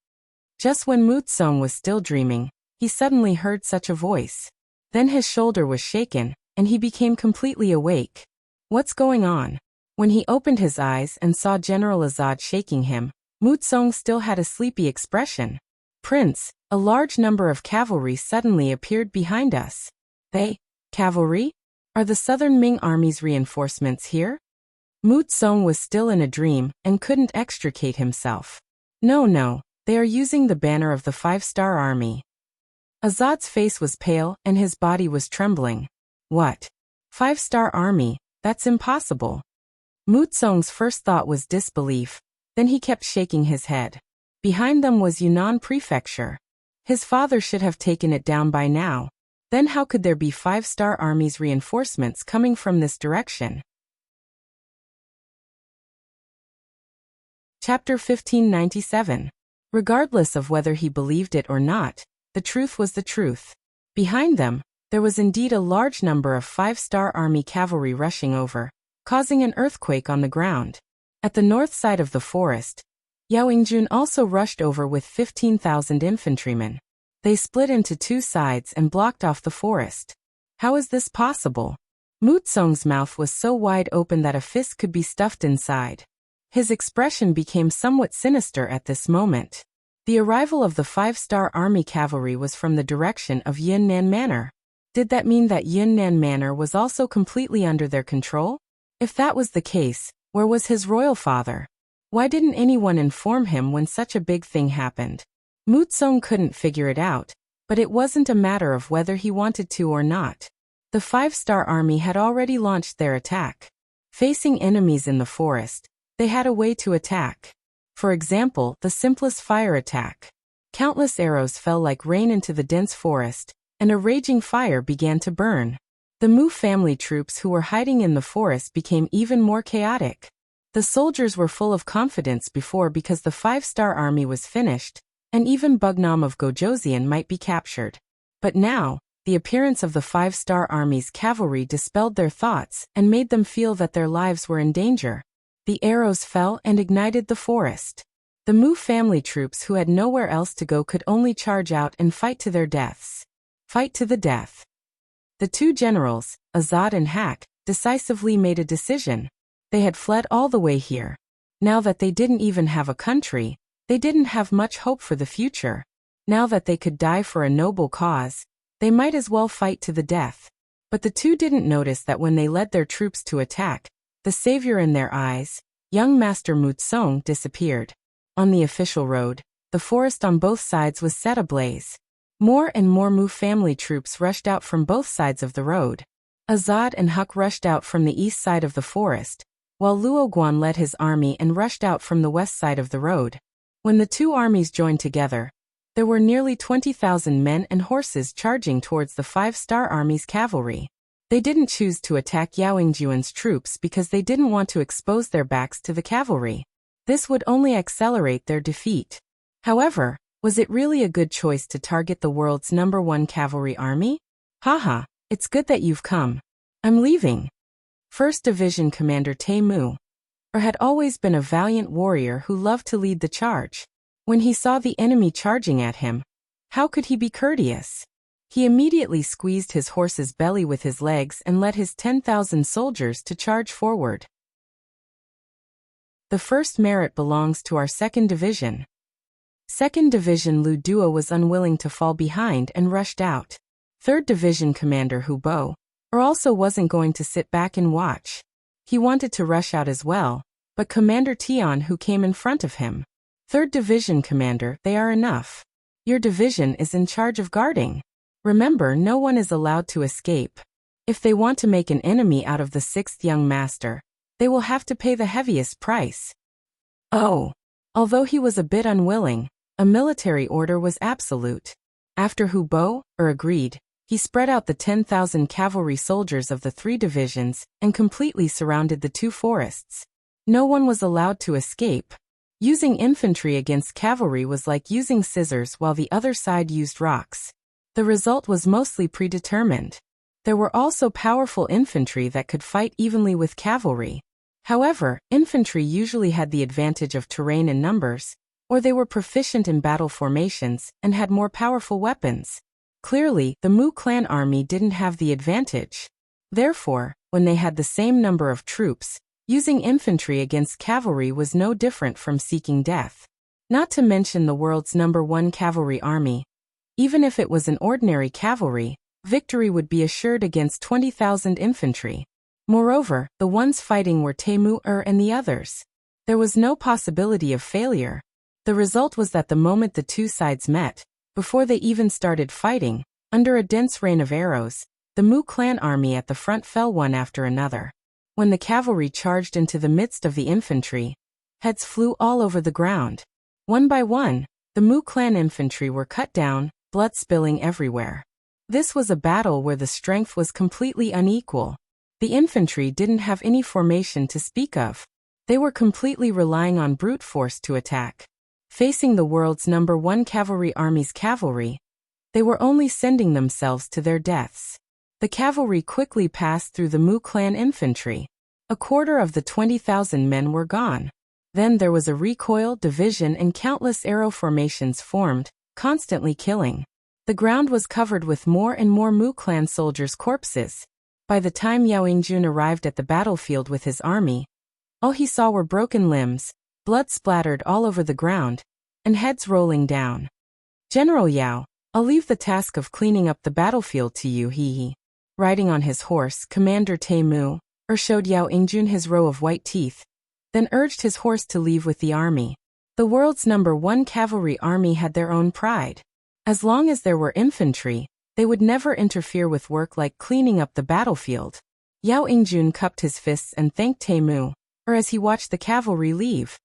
Just when Mu Tsong was still dreaming, he suddenly heard such a voice. Then his shoulder was shaken, and he became completely awake. What's going on? When he opened his eyes and saw General Azad shaking him, Mu Tsong still had a sleepy expression. "Prince, a large number of cavalry suddenly appeared behind us." Cavalry? Are the Southern Ming Army's reinforcements here?" Mu Tsong was still in a dream and couldn't extricate himself. No, they are using the banner of the 5-star army." Azad's face was pale and his body was trembling. "What? 5-star army? That's impossible." Mu Tsong's first thought was disbelief, then he kept shaking his head. Behind them was Yunnan Prefecture. His father should have taken it down by now. Then how could there be 5-star army's reinforcements coming from this direction? Chapter 1597. Regardless of whether he believed it or not, the truth was the truth. Behind them, there was indeed a large number of 5-star army cavalry rushing over, causing an earthquake on the ground. At the north side of the forest, Yao Yingjun also rushed over with 15,000 infantrymen. They split into 2 sides and blocked off the forest. How is this possible? Mu Tsong's mouth was so wide open that a fist could be stuffed inside. His expression became somewhat sinister at this moment. The arrival of the 5-star army cavalry was from the direction of Yunnan Manor. Did that mean that Yunnan Manor was also completely under their control? If that was the case, where was his royal father? Why didn't anyone inform him when such a big thing happened? Mu Tsong couldn't figure it out, but it wasn't a matter of whether he wanted to or not. The 5-star army had already launched their attack. Facing enemies in the forest, They had a way to attack. For example, the simplest fire attack. Countless arrows fell like rain into the dense forest, and a raging fire began to burn. The Mu family troops who were hiding in the forest became even more chaotic. The soldiers were full of confidence before because the 5-star army was finished, and even Bugnam of Gojoseon might be captured. But now, the appearance of the 5-star army's cavalry dispelled their thoughts and made them feel that their lives were in danger. The arrows fell and ignited the forest. The Mu family troops who had nowhere else to go could only charge out and fight to their deaths. Fight to the death. The two generals, Azad and Hak, decisively made a decision. They had fled all the way here. Now that they didn't even have a country, they didn't have much hope for the future. Now that they could die for a noble cause, they might as well fight to the death. But the two didn't notice that when they led their troops to attack, the savior in their eyes, young Master Mutsong, disappeared. On the official road, the forest on both sides was set ablaze. More and more Mu family troops rushed out from both sides of the road. Azad and Huk rushed out from the east side of the forest, while Luoguan led his army and rushed out from the west side of the road. When the two armies joined together, there were nearly 20,000 men and horses charging towards the 5-star army's cavalry. They didn't choose to attack Yao Yingjuan's troops because they didn't want to expose their backs to the cavalry. This would only accelerate their defeat. However, was it really a good choice to target the world's #1 cavalry army? Haha, it's good that you've come. I'm leaving. 1st Division Commander Tae-mu had always been a valiant warrior who loved to lead the charge. When he saw the enemy charging at him, how could he be courteous? He immediately squeezed his horse's belly with his legs and led his 10,000 soldiers to charge forward. The first merit belongs to our 2nd Division. 2nd Division Lu Duo was unwilling to fall behind and rushed out. 3rd Division Commander Hu Bo also wasn't going to sit back and watch. He wanted to rush out as well, but Commander Tian who came in front of him. 3rd Division Commander, they are enough. Your division is in charge of guarding. Remember, no one is allowed to escape. If they want to make an enemy out of the 6th young master, they will have to pay the heaviest price. Oh. Although he was a bit unwilling, a military order was absolute. After Hu Bo agreed, he spread out the 10,000 cavalry soldiers of the 3 divisions and completely surrounded the 2 forests. No one was allowed to escape. Using infantry against cavalry was like using scissors while the other side used rocks. The result was mostly predetermined. There were also powerful infantry that could fight evenly with cavalry. However, infantry usually had the advantage of terrain and numbers, or they were proficient in battle formations and had more powerful weapons. Clearly, the Mu clan army didn't have the advantage. Therefore, when they had the same number of troops, using infantry against cavalry was no different from seeking death. Not to mention the world's #1 cavalry army. Even if it was an ordinary cavalry, victory would be assured against 20,000 infantry. Moreover, the ones fighting were Tae-mu and the others. There was no possibility of failure. The result was that the moment the two sides met, before they even started fighting, under a dense rain of arrows, the Mu clan army at the front fell one after another. When the cavalry charged into the midst of the infantry, heads flew all over the ground. One by one, the Mu clan infantry were cut down, blood spilling everywhere. This was a battle where the strength was completely unequal. The infantry didn't have any formation to speak of. They were completely relying on brute force to attack. Facing the world's #1 cavalry army's cavalry, they were only sending themselves to their deaths. The cavalry quickly passed through the Mu clan infantry. A quarter of the 20,000 men were gone. Then there was a recoil, division, and countless arrow formations formed, constantly killing. The ground was covered with more and more Mu clan soldiers' corpses. By the time Yao Yingjun arrived at the battlefield with his army, all he saw were broken limbs, blood splattered all over the ground, and heads rolling down. General Yao, I'll leave the task of cleaning up the battlefield to you, he. Riding on his horse, Commander Tae-mu showed Yao Yingjun his row of white teeth, then urged his horse to leave with the army. The world's #1 cavalry army had their own pride. As long as there were infantry, they would never interfere with work like cleaning up the battlefield. Yao Yingjun cupped his fists and thanked Tae-mu or as he watched the cavalry leave.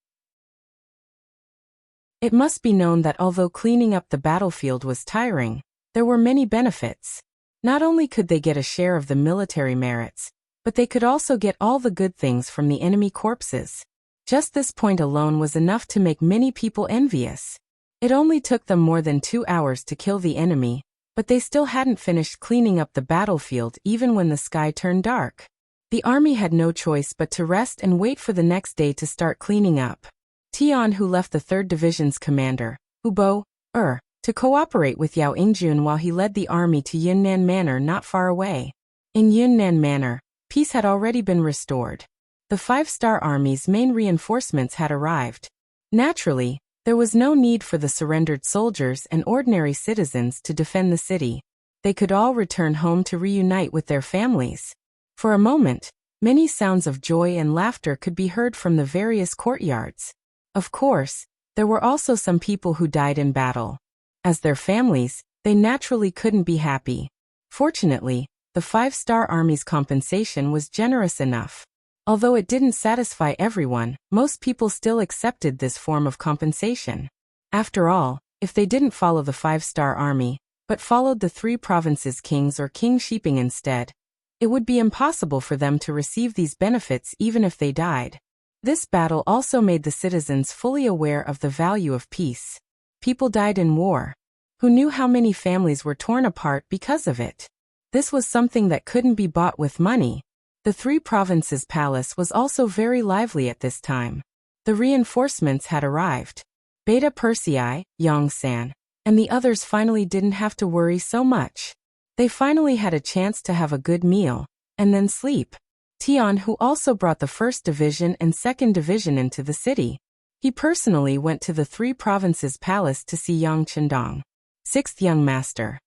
It must be known that although cleaning up the battlefield was tiring, there were many benefits. Not only could they get a share of the military merits, but they could also get all the good things from the enemy corpses. Just this point alone was enough to make many people envious. It only took them more than 2 hours to kill the enemy, but they still hadn't finished cleaning up the battlefield even when the sky turned dark. The army had no choice but to rest and wait for the next day to start cleaning up. Tian, who left the 3rd Division's commander, Hubo, to cooperate with Yao Ingjun while he led the army to Yunnan Manor not far away. In Yunnan Manor, peace had already been restored. The 5-star army's main reinforcements had arrived. Naturally, there was no need for the surrendered soldiers and ordinary citizens to defend the city. They could all return home to reunite with their families. For a moment, many sounds of joy and laughter could be heard from the various courtyards. Of course, there were also some people who died in battle. As their families, they naturally couldn't be happy. Fortunately, the 5-star army's compensation was generous enough. Although it didn't satisfy everyone, most people still accepted this form of compensation. After all, if they didn't follow the 5-star army, but followed the 3 provinces' kings or king sheeping instead, it would be impossible for them to receive these benefits even if they died. This battle also made the citizens fully aware of the value of peace. People died in war. Who knew how many families were torn apart because of it? This was something that couldn't be bought with money. The 3 provinces' palace was also very lively at this time. The reinforcements had arrived. Beta Persei, Yongsan, and the others finally didn't have to worry so much. They finally had a chance to have a good meal, and then sleep. Tian, who also brought the 1st Division and 2nd Division into the city. He personally went to the 3 provinces' palace to see Yang Chendong, 6th young master.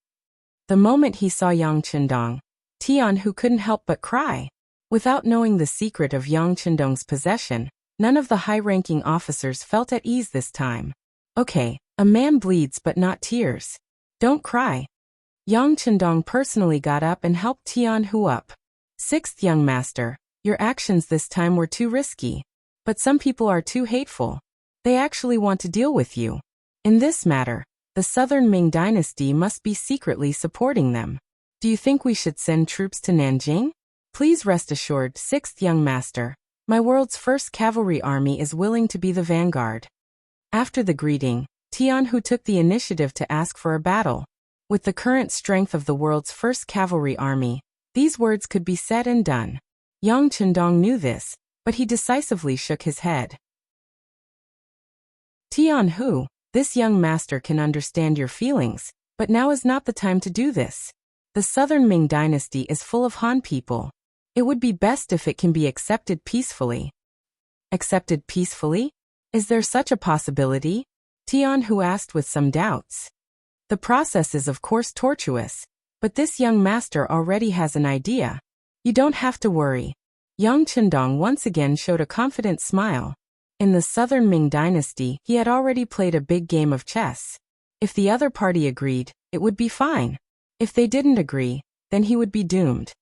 The moment he saw Yang Chendong, Tian, who couldn't help but cry. Without knowing the secret of Yang Chendong's possession, none of the high-ranking officers felt at ease this time. Okay, a man bleeds but not tears. Don't cry. Yang Chendong personally got up and helped Tian Hu up. 6th young master, your actions this time were too risky. But some people are too hateful. They actually want to deal with you. In this matter, the Southern Ming Dynasty must be secretly supporting them. Do you think we should send troops to Nanjing? Please rest assured, 6th young master, my world's 1st cavalry army is willing to be the vanguard. After the greeting, Tian Hu took the initiative to ask for a battle. With the current strength of the world's 1st cavalry army, these words could be said and done. Yang Chendong knew this, but he decisively shook his head. Tian Hu, this young master can understand your feelings, but now is not the time to do this. The Southern Ming Dynasty is full of Han people. It would be best if it can be accepted peacefully. Accepted peacefully? Is there such a possibility? Tian Hu asked with some doubts. The process is of course tortuous, but this young master already has an idea. You don't have to worry. Yang Chendong once again showed a confident smile. In the Southern Ming Dynasty, he had already played a big game of chess. If the other party agreed, it would be fine. If they didn't agree, then he would be doomed.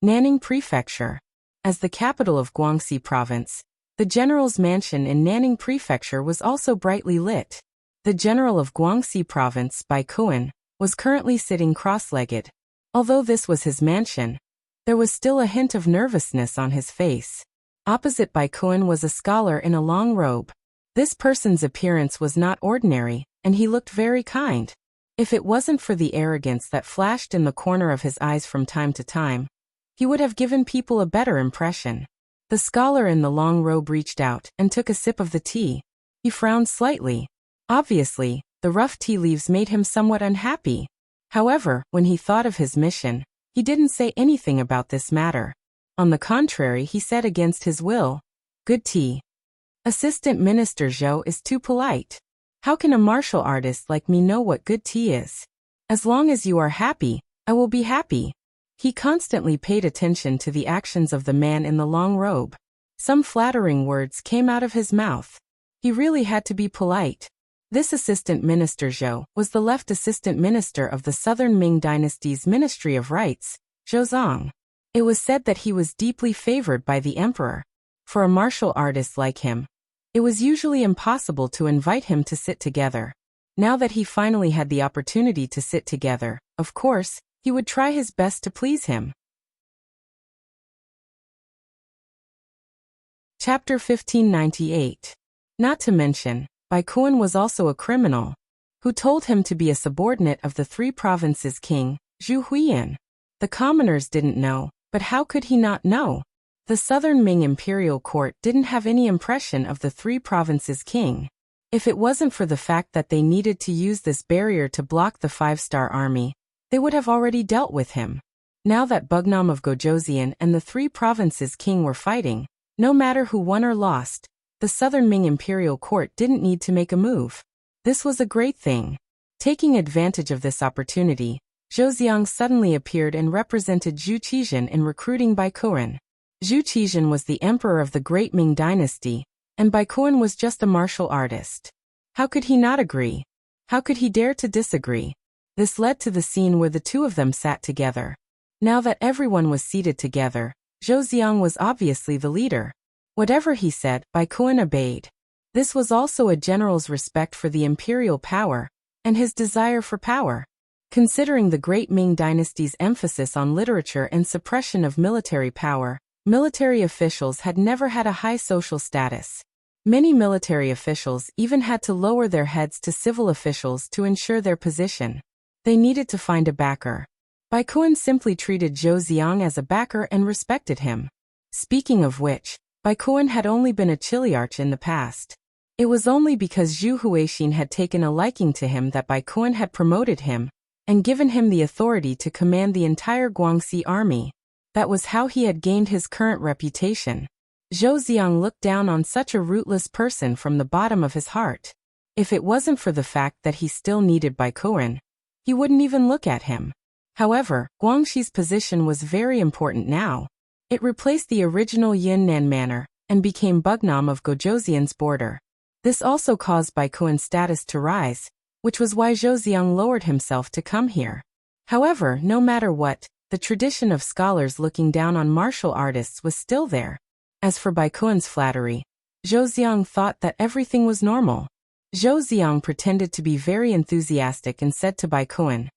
Nanning Prefecture. As the capital of Guangxi Province, the general's mansion in Nanning Prefecture was also brightly lit. The general of Guangxi Province, Bai Kuan, was currently sitting cross-legged. Although this was his mansion, there was still a hint of nervousness on his face. Opposite Bai Kuan was a scholar in a long robe. This person's appearance was not ordinary, and he looked very kind. If it wasn't for the arrogance that flashed in the corner of his eyes from time to time, he would have given people a better impression. The scholar in the long robe reached out and took a sip of the tea. He frowned slightly. Obviously, the rough tea leaves made him somewhat unhappy. However, when he thought of his mission, he didn't say anything about this matter. On the contrary, he said against his will, "Good tea. Assistant Minister Zhou is too polite. How can a martial artist like me know what good tea is? As long as you are happy, I will be happy." He constantly paid attention to the actions of the man in the long robe. Some flattering words came out of his mouth. He really had to be polite. This Assistant Minister Zhou was the left Assistant Minister of the Southern Ming Dynasty's Ministry of Rights, Zhouzong. It was said that he was deeply favored by the emperor. For a martial artist like him, it was usually impossible to invite him to sit together. Now that he finally had the opportunity to sit together, of course, he would try his best to please him. Chapter 1598. Not to mention, Baikuan was also a criminal, who told him to be a subordinate of the three provinces' king, Zhu Huiyan. The commoners didn't know, but how could he not know? The southern Ming imperial court didn't have any impression of the three provinces' king. If it wasn't for the fact that they needed to use this barrier to block the five-star army, they would have already dealt with him. Now that Bugnam of Gojoseon and the three provinces' king were fighting, no matter who won or lost, the southern Ming imperial court didn't need to make a move. This was a great thing. Taking advantage of this opportunity, Zhou Xiang suddenly appeared and represented Zhu Qizhen in recruiting Baikuan. Zhu Qizhen was the emperor of the Great Ming Dynasty, and Baikuan was just a martial artist. How could he not agree? How could he dare to disagree? This led to the scene where the two of them sat together. Now that everyone was seated together, Zhou Xiang was obviously the leader. Whatever he said, Baikuan obeyed. This was also a general's respect for the imperial power, and his desire for power. Considering the Great Ming Dynasty's emphasis on literature and suppression of military power, military officials had never had a high social status. Many military officials even had to lower their heads to civil officials to ensure their position. They needed to find a backer. Baikuan simply treated Zhou Xiang as a backer and respected him. Speaking of which, Baikuan had only been a chiliarch in the past. It was only because Zhu Huixin had taken a liking to him that Baikuan had promoted him and given him the authority to command the entire Guangxi army. That was how he had gained his current reputation. Zhou Xiang looked down on such a rootless person from the bottom of his heart. If it wasn't for the fact that he still needed Baikuan, he wouldn't even look at him. However, Guangxi's position was very important now. It replaced the original Yunnan manor and became Bugnam of Gojoseon's border. This also caused Baikuan's status to rise, which was why Zhou Xiang lowered himself to come here. However, no matter what, the tradition of scholars looking down on martial artists was still there. As for Baikuan's flattery, Zhou Xiang thought that everything was normal. Zhou Xiang pretended to be very enthusiastic and said to Baikuan,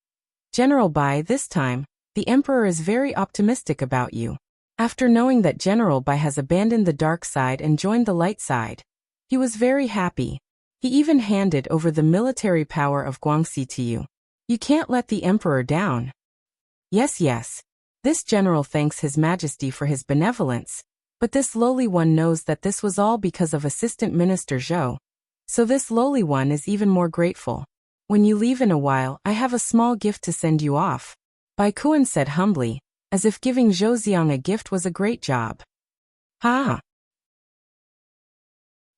"General Bai, this time, the emperor is very optimistic about you." After knowing that General Bai has abandoned the dark side and joined the light side, he was very happy. He even handed over the military power of Guangxi to you. You can't let the emperor down. Yes. This general thanks His Majesty for his benevolence, but this lowly one knows that this was all because of Assistant Minister Zhou. So this lowly one is even more grateful. When you leave in a while, I have a small gift to send you off. Baikuan said humbly, as if giving Zhou Xiang a gift was a great job. Ha!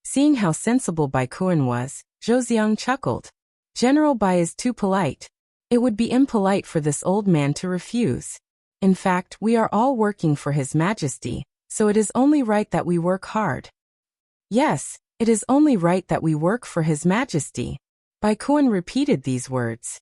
Seeing how sensible Baikuan was, Zhou Xiang chuckled. General Bai is too polite. It would be impolite for this old man to refuse. In fact, we are all working for His Majesty, so it is only right that we work hard. Yes, it is only right that we work for His Majesty. Baikuan repeated these words.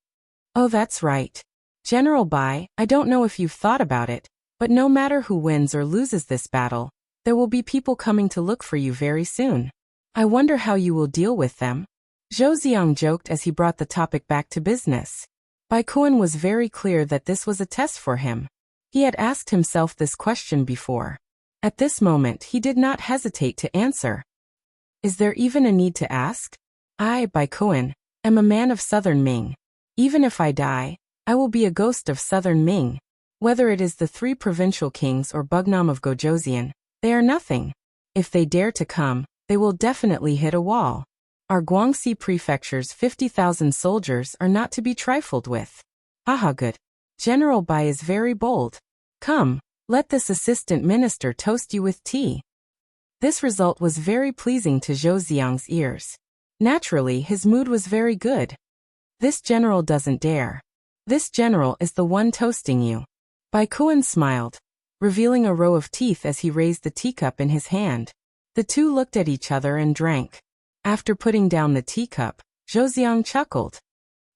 Oh, that's right. General Bai, I don't know if you've thought about it, but no matter who wins or loses this battle, there will be people coming to look for you very soon. I wonder how you will deal with them. Zhou Xiang joked as he brought the topic back to business. Baikuan was very clear that this was a test for him. He had asked himself this question before. At this moment he did not hesitate to answer. Is there even a need to ask? I, Baikuan, am a man of Southern Ming. Even if I die, I will be a ghost of Southern Ming. Whether it is the three provincial kings or Bugnam of Gojoseon, they are nothing. If they dare to come, they will definitely hit a wall. Our Guangxi prefecture's 50,000 soldiers are not to be trifled with. Haha, good. General Bai is very bold. Come, let this assistant minister toast you with tea. This result was very pleasing to Zhou Xiang's ears. Naturally, his mood was very good. This general doesn't dare. This general is the one toasting you. Baikuan smiled, revealing a row of teeth as he raised the teacup in his hand. The two looked at each other and drank. After putting down the teacup, Zhou Xiang chuckled.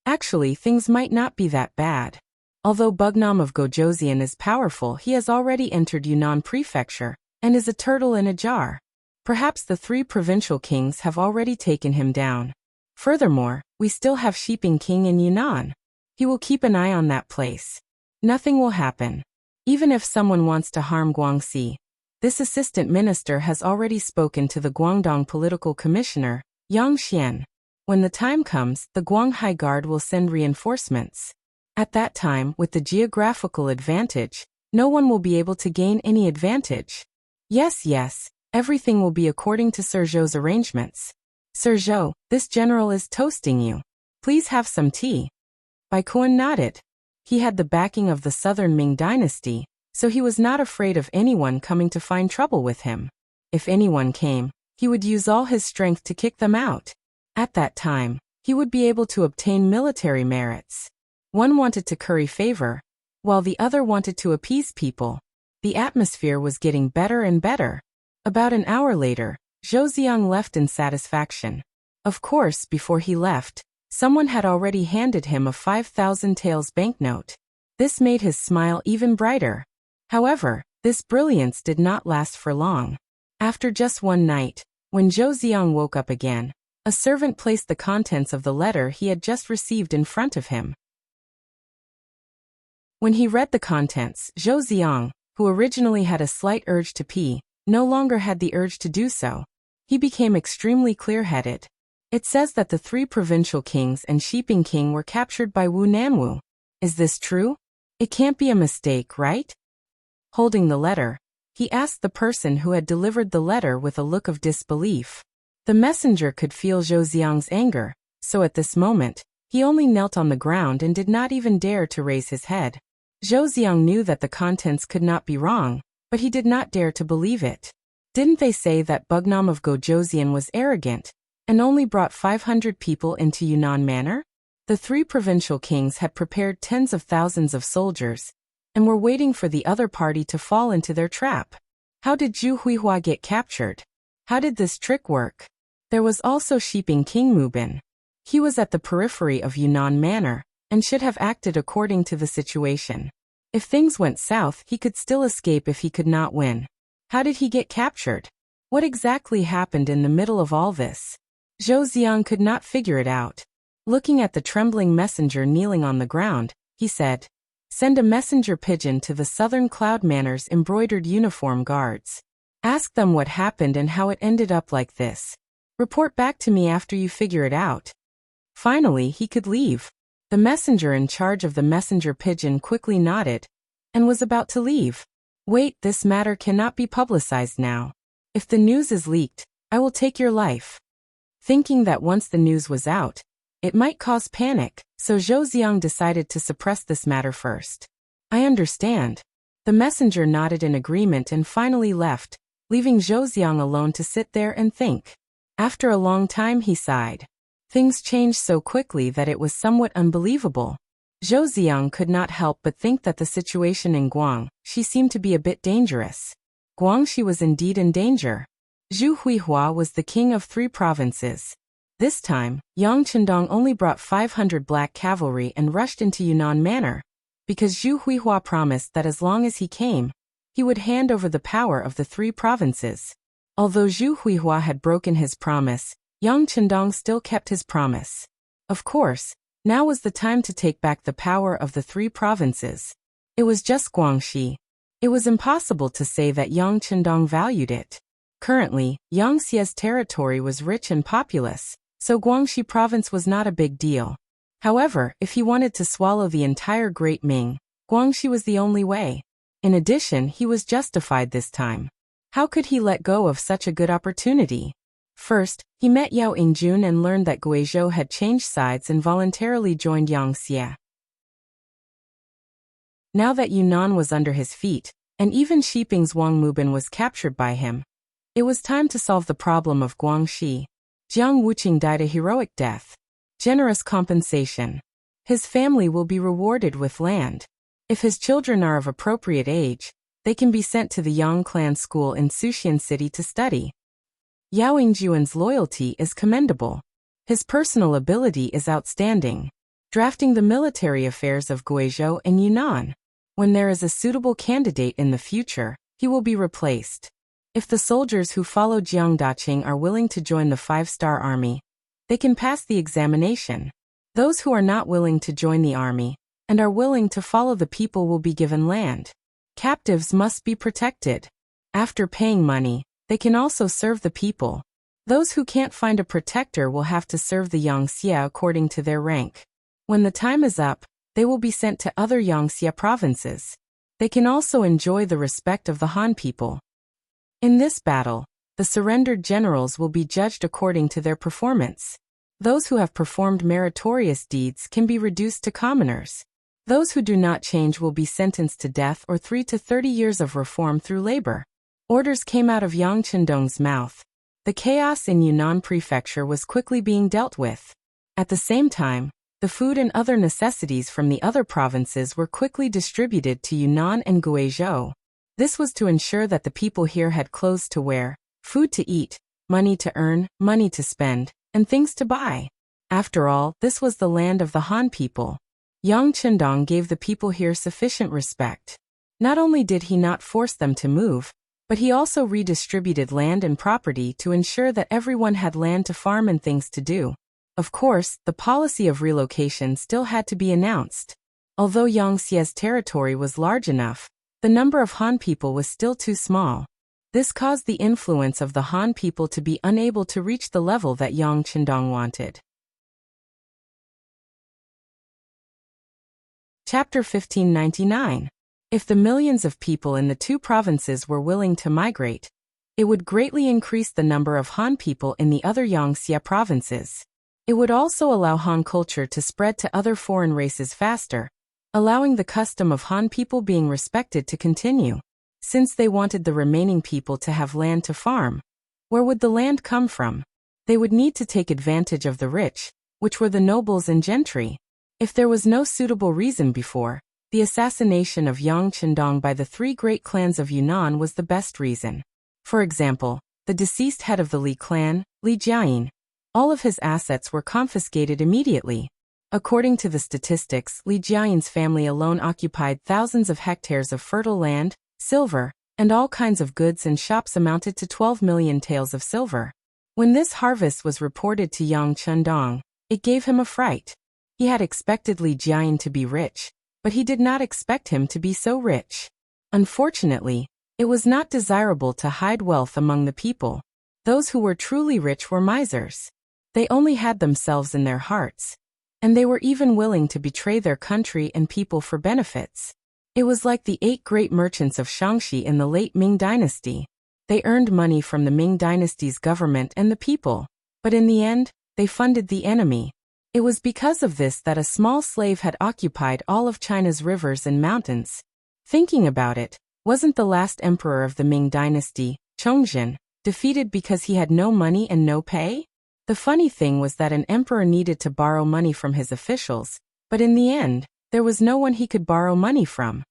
Actually, things might not be that bad. Although Bugnam of Gojoseon is powerful, he has already entered Yunnan Prefecture, and is a turtle in a jar. Perhaps the 3 provincial kings have already taken him down. Furthermore, we still have Shiping King in Yunnan. He will keep an eye on that place. Nothing will happen. Even if someone wants to harm Guangxi, this assistant minister has already spoken to the Guangdong political commissioner, Yang Xian. When the time comes, the Guanghai Guard will send reinforcements. At that time, with the geographical advantage, no one will be able to gain any advantage. Yes, everything will be according to Sir Zhou's arrangements. Sir Zhou, this general is toasting you. Please have some tea. Bai Kuan nodded. He had the backing of the Southern Ming Dynasty, so he was not afraid of anyone coming to find trouble with him. If anyone came, he would use all his strength to kick them out. At that time, he would be able to obtain military merits. One wanted to curry favor, while the other wanted to appease people. The atmosphere was getting better and better. About an hour later, Zhou Ziang left in satisfaction. Of course, before he left, someone had already handed him a 5,000 taels banknote. This made his smile even brighter. However, this brilliance did not last for long. After just one night, when Zhou Ziang woke up again, a servant placed the contents of the letter he had just received in front of him. When he read the contents, Zhou Ziang, who originally had a slight urge to pee, no longer had the urge to do so. He became extremely clear-headed. It says that the 3 provincial kings and Shiping King were captured by Wu Nanwu. Is this true? It can't be a mistake, right? Holding the letter, he asked the person who had delivered the letter with a look of disbelief. The messenger could feel Zhou Ziang's anger, so at this moment, he only knelt on the ground and did not even dare to raise his head. Zhou Ziang knew that the contents could not be wrong, but he did not dare to believe it. Didn't they say that Bugnam of Gojoseon was arrogant, and only brought 500 people into Yunnan Manor? The 3 provincial kings had prepared tens of thousands of soldiers, and were waiting for the other party to fall into their trap. How did Zhu Huihua get captured? How did this trick work? There was also Shiping King Mubin. He was at the periphery of Yunnan Manor, and should have acted according to the situation. If things went south, he could still escape if he could not win. How did he get captured? What exactly happened in the middle of all this? Zhou Ziang could not figure it out. Looking at the trembling messenger kneeling on the ground, he said, "Send a messenger pigeon to the Southern Cloud Manor's embroidered uniform guards. Ask them what happened and how it ended up like this. Report back to me after you figure it out." Finally, he could leave. The messenger in charge of the messenger pigeon quickly nodded, and was about to leave. "Wait, this matter cannot be publicized now. If the news is leaked, I will take your life." Thinking that once the news was out, it might cause panic, so Zhou Ziang decided to suppress this matter first. "I understand." The messenger nodded in agreement and finally left, leaving Zhou Ziang alone to sit there and think. After a long time he sighed. Things changed so quickly that it was somewhat unbelievable. Zhou Ziang could not help but think that the situation in Guangxi seemed to be a bit dangerous. Guangxi was indeed in danger. Zhu Huihua was the king of 3 provinces. This time, Yang Chendong only brought 500 black cavalry and rushed into Yunnan Manor, because Zhu Huihua promised that as long as he came, he would hand over the power of the 3 provinces. Although Zhu Huihua had broken his promise, Yang Chendong still kept his promise. Of course, now was the time to take back the power of the 3 provinces. It was just Guangxi. It was impossible to say that Yang Chendong valued it. Currently, Yangxia's territory was rich and populous, so Guangxi province was not a big deal. However, if he wanted to swallow the entire Great Ming, Guangxi was the only way. In addition, he was justified this time. How could he let go of such a good opportunity? First, he met Yao Ingjun and learned that Guizhou had changed sides and voluntarily joined Yangxia. Now that Yunnan was under his feet, and even Shiping's Wang Mubin was captured by him, it was time to solve the problem of Guangxi. Jiang Wuqing died a heroic death. Generous compensation. His family will be rewarded with land. If his children are of appropriate age, they can be sent to the Yang clan school in Suxian City to study. Yao Ingjuan's loyalty is commendable. His personal ability is outstanding. Drafting the military affairs of Guizhou and Yunnan. When there is a suitable candidate in the future, he will be replaced. If the soldiers who follow Jiang Daqing are willing to join the 5-star army, they can pass the examination. Those who are not willing to join the army and are willing to follow the people will be given land. Captives must be protected. After paying money, they can also serve the people. Those who can't find a protector will have to serve the Yangxia according to their rank. When the time is up, they will be sent to other Yangxia provinces. They can also enjoy the respect of the Han people. In this battle, the surrendered generals will be judged according to their performance. Those who have performed meritorious deeds can be reduced to commoners. Those who do not change will be sentenced to death or 3 to 30 years of reform through labor. Orders came out of Yang Chendong's mouth. The chaos in Yunnan Prefecture was quickly being dealt with. At the same time, the food and other necessities from the other provinces were quickly distributed to Yunnan and Guizhou. This was to ensure that the people here had clothes to wear, food to eat, money to earn, money to spend, and things to buy. After all, this was the land of the Han people. Yang Chendong gave the people here sufficient respect. Not only did he not force them to move, but he also redistributed land and property to ensure that everyone had land to farm and things to do. Of course, the policy of relocation still had to be announced. Although Yangxia's territory was large enough, the number of Han people was still too small. This caused the influence of the Han people to be unable to reach the level that Yang Chendong wanted. Chapter 1599. If the millions of people in the two provinces were willing to migrate, it would greatly increase the number of Han people in the other Yangxia provinces. It would also allow Han culture to spread to other foreign races faster, allowing the custom of Han people being respected to continue. Since they wanted the remaining people to have land to farm, where would the land come from? They would need to take advantage of the rich, which were the nobles and gentry. If there was no suitable reason before, the assassination of Yang Chendong by the 3 great clans of Yunnan was the best reason. For example, the deceased head of the Li clan, Li Jiayin, all of his assets were confiscated immediately. According to the statistics, Li Jiayin's family alone occupied thousands of hectares of fertile land, silver, and all kinds of goods, and shops amounted to 12 million taels of silver. When this harvest was reported to Yang Chendong, it gave him a fright. He had expected Li Jiayin to be rich, but he did not expect him to be so rich. Unfortunately, it was not desirable to hide wealth among the people. Those who were truly rich were misers. They only had themselves in their hearts, and they were even willing to betray their country and people for benefits. It was like the 8 great merchants of Shangxi in the late Ming Dynasty. They earned money from the Ming Dynasty's government and the people, but in the end, they funded the enemy. It was because of this that a small slave had occupied all of China's rivers and mountains. Thinking about it, wasn't the last emperor of the Ming Dynasty, Chongzhen, defeated because he had no money and no pay? The funny thing was that an emperor needed to borrow money from his officials, but in the end, there was no one he could borrow money from.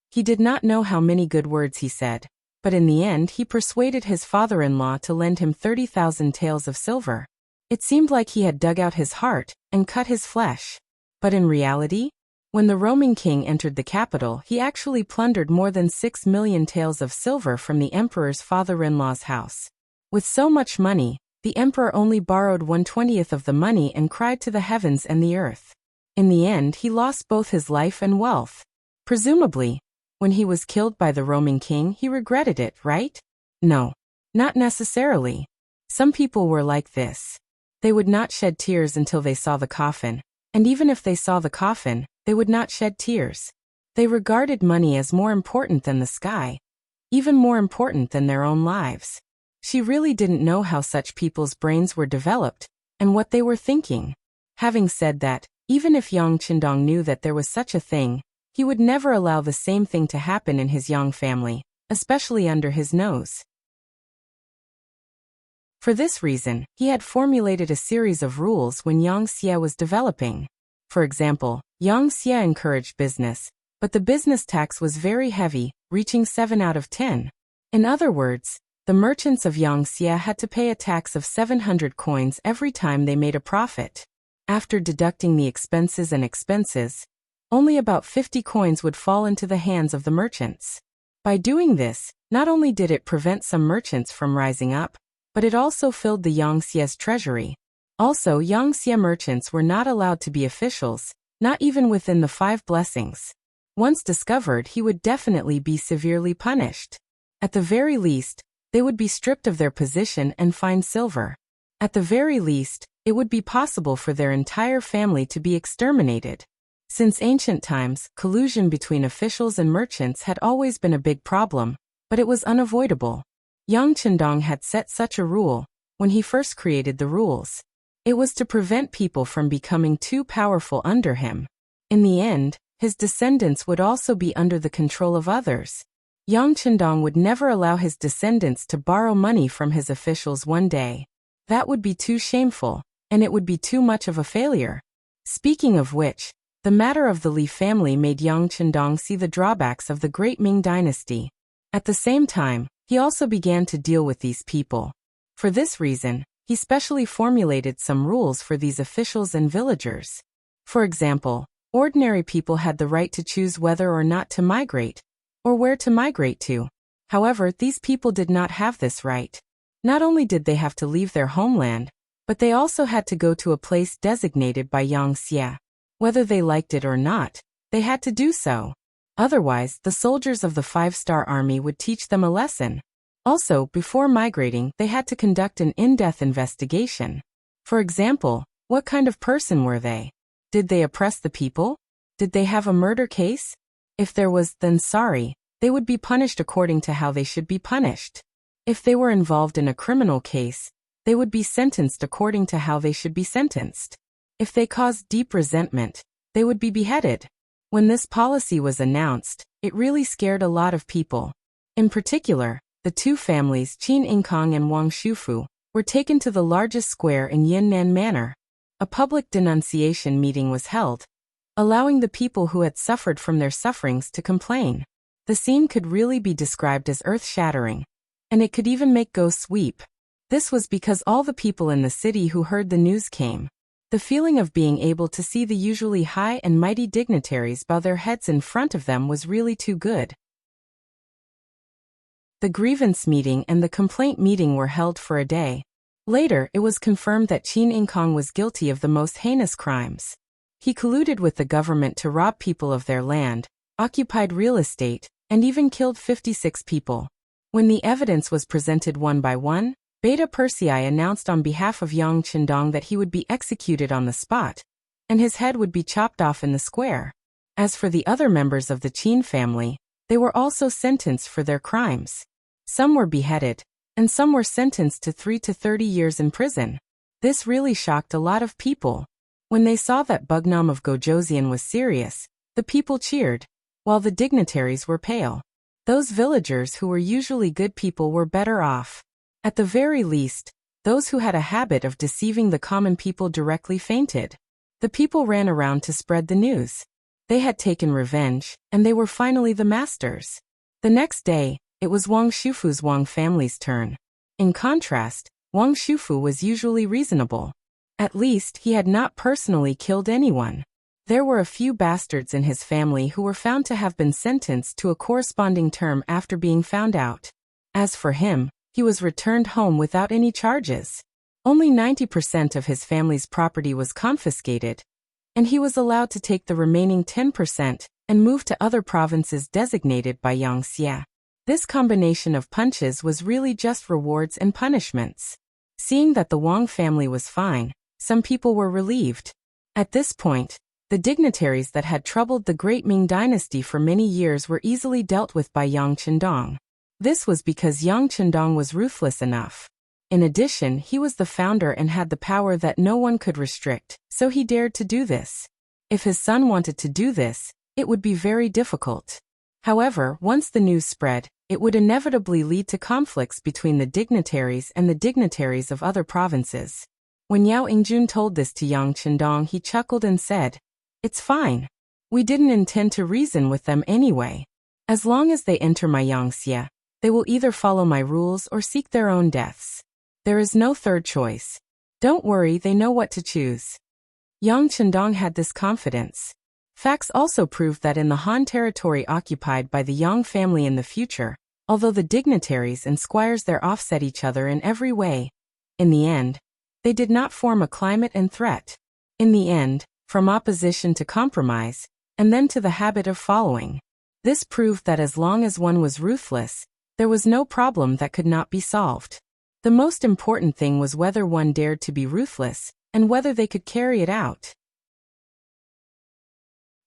He did not know how many good words he said, but in the end he persuaded his father-in-law to lend him 30,000 taels of silver. It seemed like he had dug out his heart and cut his flesh. But in reality, when the roaming king entered the capital, he actually plundered more than 6 million taels of silver from the emperor's father-in-law's house. With so much money, the emperor only borrowed 1/20th of the money and cried to the heavens and the earth. In the end, he lost both his life and wealth. Presumably, when he was killed by the roaming king, he regretted it, right? No, not necessarily. Some people were like this. They would not shed tears until they saw the coffin, and even if they saw the coffin, they would not shed tears. They regarded money as more important than the sky, even more important than their own lives. She really didn't know how such people's brains were developed, and what they were thinking. Having said that, even if Yang Chendong knew that there was such a thing, he would never allow the same thing to happen in his Yang family, especially under his nose. For this reason, he had formulated a series of rules when Yangxia was developing. For example, Yangxia encouraged business, but the business tax was very heavy, reaching 7 out of 10. In other words, the merchants of Yangxia had to pay a tax of 700 coins every time they made a profit. After deducting the expenses, only about 50 coins would fall into the hands of the merchants. By doing this, not only did it prevent some merchants from rising up, but it also filled the Yangxie's treasury. Also, Yangxie merchants were not allowed to be officials, not even within the 5 blessings. Once discovered, he would definitely be severely punished. At the very least, they would be stripped of their position and fined silver. At the very least, it would be possible for their entire family to be exterminated. Since ancient times, collusion between officials and merchants had always been a big problem, but it was unavoidable. Yang Chendong had set such a rule when he first created the rules. It was to prevent people from becoming too powerful under him. In the end, his descendants would also be under the control of others. Yang Chendong would never allow his descendants to borrow money from his officials one day. That would be too shameful, and it would be too much of a failure. Speaking of which, the matter of the Li family made Yang Chendong see the drawbacks of the great Ming dynasty. At the same time, he also began to deal with these people. For this reason, he specially formulated some rules for these officials and villagers. For example, ordinary people had the right to choose whether or not to migrate, or where to migrate to. However, these people did not have this right. Not only did they have to leave their homeland, but they also had to go to a place designated by Yangxie. Whether they liked it or not, they had to do so. Otherwise, the soldiers of the 5-star army would teach them a lesson. Also, before migrating, they had to conduct an in-depth investigation. For example, what kind of person were they? Did they oppress the people? Did they have a murder case? If there was, then sorry, they would be punished according to how they should be punished. If they were involved in a criminal case, they would be sentenced according to how they should be sentenced. If they caused deep resentment, they would be beheaded. When this policy was announced, it really scared a lot of people. In particular, the 2 families Qin Yingkang and Wang Shufu were taken to the largest square in Yunnan Manor. A public denunciation meeting was held, allowing the people who had suffered from their sufferings to complain. The scene could really be described as earth-shattering, and it could even make ghosts weep. This was because all the people in the city who heard the news came. The feeling of being able to see the usually high and mighty dignitaries bow their heads in front of them was really too good. The grievance meeting and the complaint meeting were held for a day. Later, it was confirmed that Qin Yingkang was guilty of the most heinous crimes. He colluded with the government to rob people of their land, occupied real estate, and even killed 56 people. When the evidence was presented one by one, Beta Persei announced on behalf of Yang Chendong that he would be executed on the spot, and his head would be chopped off in the square. As for the other members of the Qin family, they were also sentenced for their crimes. Some were beheaded, and some were sentenced to 3 to 30 years in prison. This really shocked a lot of people. When they saw that Bugnam of Gojoseon was serious, the people cheered, while the dignitaries were pale. Those villagers who were usually good people were better off. At the very least, those who had a habit of deceiving the common people directly fainted. The people ran around to spread the news. They had taken revenge, and they were finally the masters. The next day, it was Wang Shufu's Wang family's turn. In contrast, Wang Shufu was usually reasonable. At least, he had not personally killed anyone. There were a few bastards in his family who were found to have been sentenced to a corresponding term after being found out. As for him, he was returned home without any charges. Only 90% of his family's property was confiscated, and he was allowed to take the remaining 10% and move to other provinces designated by Yangxie. This combination of punches was really just rewards and punishments. Seeing that the Wang family was fine, some people were relieved. At this point, the dignitaries that had troubled the great Ming dynasty for many years were easily dealt with by Yang Chendong. This was because Yang Chendong was ruthless enough. In addition, he was the founder and had the power that no one could restrict, so he dared to do this. If his son wanted to do this, it would be very difficult. However, once the news spread, it would inevitably lead to conflicts between the dignitaries and the dignitaries of other provinces. When Yao Yingjun told this to Yang Chendong, he chuckled and said, "It's fine. We didn't intend to reason with them anyway. As long as they enter my Yangxie, they will either follow my rules or seek their own deaths. There is no third choice. Don't worry, they know what to choose." Yang Chendong had this confidence. Facts also proved that in the Han territory occupied by the Yang family in the future, although the dignitaries and squires there offset each other in every way, in the end, they did not form a climate and threat. In the end, from opposition to compromise, and then to the habit of following. This proved that as long as one was ruthless, there was no problem that could not be solved. The most important thing was whether one dared to be ruthless, and whether they could carry it out.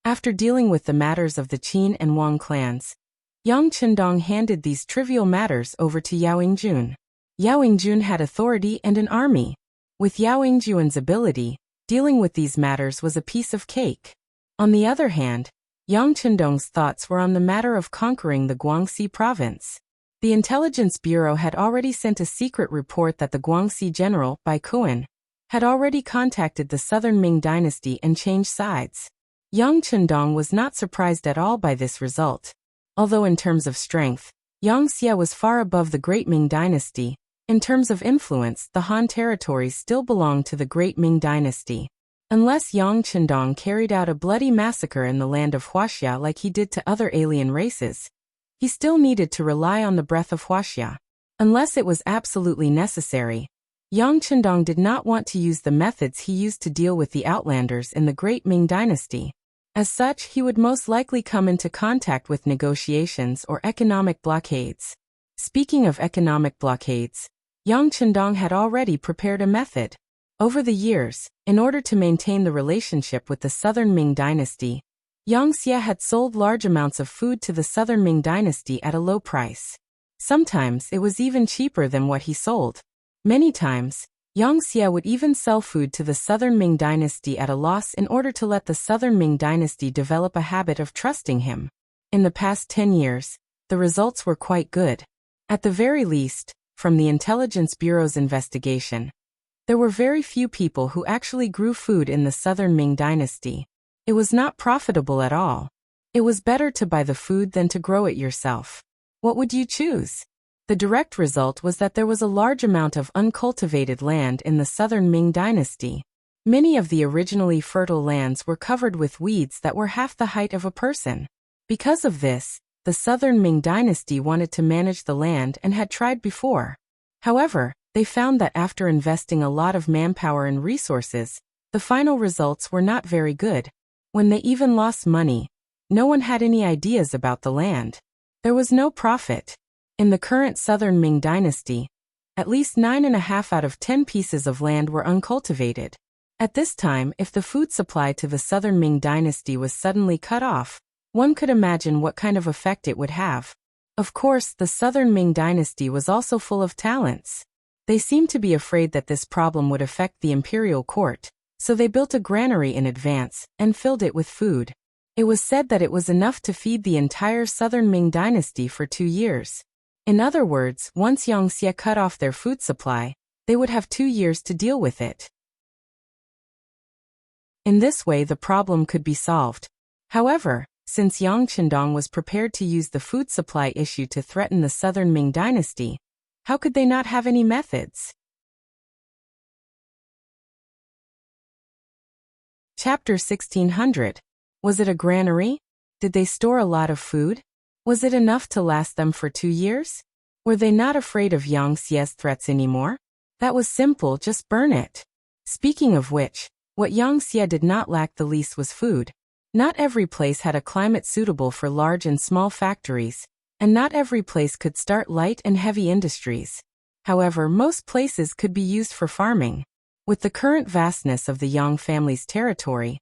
After dealing with the matters of the Qin and Wang clans, Yang Chendong handed these trivial matters over to Yao Yingjun. Yao Yingjun had authority and an army. With Yao Yingjun's ability, dealing with these matters was a piece of cake. On the other hand, Yang Chendong's thoughts were on the matter of conquering the Guangxi province. The intelligence bureau had already sent a secret report that the Guangxi general, Bai Kuan, had already contacted the southern Ming dynasty and changed sides. Yang Chendong was not surprised at all by this result. Although in terms of strength, Yang Xie was far above the Great Ming dynasty, in terms of influence, the Han territories still belonged to the Great Ming dynasty. Unless Yang Chendong carried out a bloody massacre in the land of Huaxia like he did to other alien races, he still needed to rely on the breath of Huaxia. Unless it was absolutely necessary, Yang Chendong did not want to use the methods he used to deal with the outlanders in the Great Ming dynasty. As such, he would most likely come into contact with negotiations or economic blockades. Speaking of economic blockades, Yang Chendong had already prepared a method. Over the years, in order to maintain the relationship with the southern Ming dynasty, Yang Xie had sold large amounts of food to the southern Ming dynasty at a low price. Sometimes it was even cheaper than what he sold. Many times, Yang Xie would even sell food to the southern Ming dynasty at a loss in order to let the southern Ming dynasty develop a habit of trusting him. In the past 10 years, the results were quite good. At the very least, from the Intelligence Bureau's investigation, there were very few people who actually grew food in the southern Ming dynasty. It was not profitable at all. It was better to buy the food than to grow it yourself. What would you choose? The direct result was that there was a large amount of uncultivated land in the southern Ming dynasty. Many of the originally fertile lands were covered with weeds that were half the height of a person. Because of this, the southern Ming dynasty wanted to manage the land and had tried before. However, they found that after investing a lot of manpower and resources, the final results were not very good. When they even lost money, no one had any ideas about the land. There was no profit. In the current southern Ming dynasty, at least 9.5 out of 10 pieces of land were uncultivated. At this time, if the food supply to the southern Ming dynasty was suddenly cut off, one could imagine what kind of effect it would have. Of course, the southern Ming dynasty was also full of talents. They seemed to be afraid that this problem would affect the imperial court, so they built a granary in advance and filled it with food. It was said that it was enough to feed the entire southern Ming dynasty for 2 years. In other words, once Yang Xie cut off their food supply, they would have 2 years to deal with it. In this way the problem could be solved. However, since Yang Chendong was prepared to use the food supply issue to threaten the southern Ming dynasty, how could they not have any methods? Chapter 1600. Was it a granary? Did they store a lot of food? Was it enough to last them for 2 years? Were they not afraid of Yang Xie's threats anymore? That was simple, just burn it. Speaking of which, what Yang Xie did not lack the least was food. Not every place had a climate suitable for large and small factories, and not every place could start light and heavy industries. However, most places could be used for farming. With the current vastness of the Yang family's territory,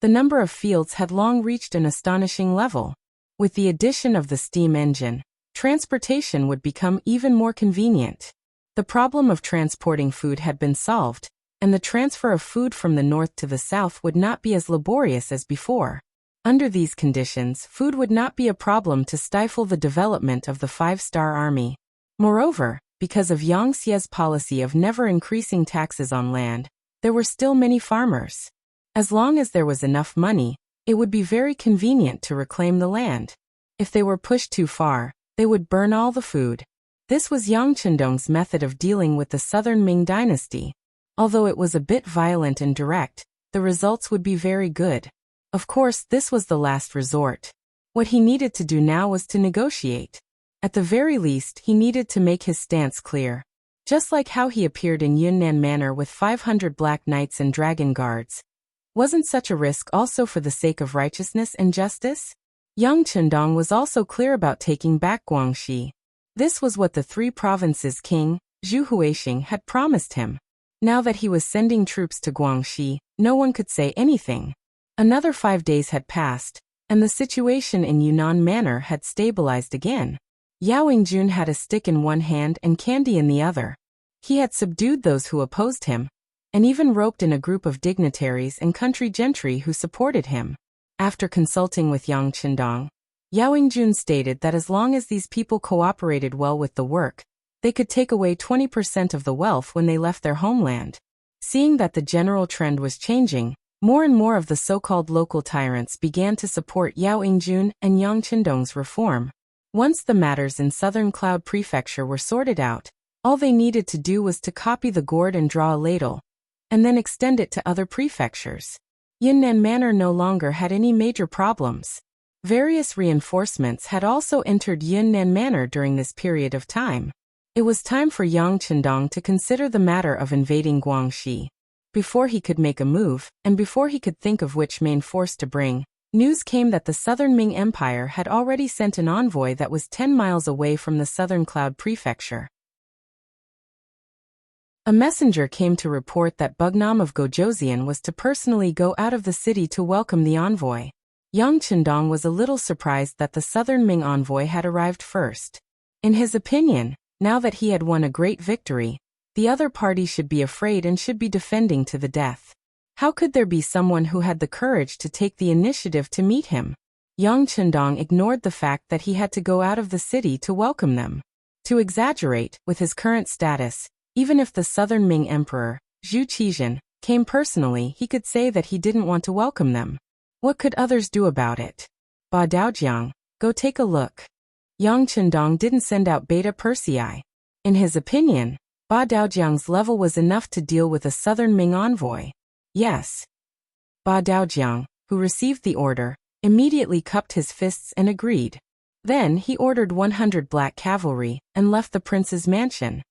the number of fields had long reached an astonishing level. With the addition of the steam engine, transportation would become even more convenient. The problem of transporting food had been solved, and the transfer of food from the north to the south would not be as laborious as before. Under these conditions, food would not be a problem to stifle the development of the 5-star army. Moreover, because of Yang Xie's policy of never increasing taxes on land, there were still many farmers. As long as there was enough money, it would be very convenient to reclaim the land. If they were pushed too far, they would burn all the food. This was Yang Chendong's method of dealing with the southern Ming dynasty. Although it was a bit violent and direct, the results would be very good. Of course, this was the last resort. What he needed to do now was to negotiate. At the very least, he needed to make his stance clear. Just like how he appeared in Yunnan Manor with 500 black knights and dragon guards. Wasn't such a risk also for the sake of righteousness and justice? Yang Chendong was also clear about taking back Guangxi. This was what the three provinces' king, Zhu Huixing, had promised him. Now that he was sending troops to Guangxi, no one could say anything. Another 5 days had passed, and the situation in Yunnan Manor had stabilized again. Yao Yingjun had a stick in one hand and candy in the other. He had subdued those who opposed him, and even roped in a group of dignitaries and country gentry who supported him. After consulting with Yang Chendong, Yao Yingjun stated that as long as these people cooperated well with the work, they could take away 20% of the wealth when they left their homeland. Seeing that the general trend was changing, more and more of the so-called local tyrants began to support Yao Yingjun and Yang Chendong's reform. Once the matters in Southern Cloud Prefecture were sorted out, all they needed to do was to copy the gourd and draw a ladle, and then extend it to other prefectures. Yunnan Manor no longer had any major problems. Various reinforcements had also entered Yunnan Manor during this period of time. It was time for Yang Chendong to consider the matter of invading Guangxi. Before he could make a move, and before he could think of which main force to bring, news came that the Southern Ming Empire had already sent an envoy that was 10 miles away from the Southern Cloud Prefecture. A messenger came to report that Bugnam of Gojoseon was to personally go out of the city to welcome the envoy. Yang Chendong was a little surprised that the Southern Ming envoy had arrived first. In his opinion, now that he had won a great victory, the other party should be afraid and should be defending to the death. How could there be someone who had the courage to take the initiative to meet him? Yang Chendong ignored the fact that he had to go out of the city to welcome them. To exaggerate, with his current status, even if the Southern Ming Emperor, Zhu Qizhen, came personally, he could say that he didn't want to welcome them. What could others do about it? Ba Daojiang, go take a look. Yang Chendong didn't send out Beta Persei. In his opinion, Ba Daojiang's level was enough to deal with a Southern Ming envoy. Yes. Ba Daojiang, who received the order, immediately cupped his fists and agreed. Then he ordered 100 black cavalry and left the prince's mansion.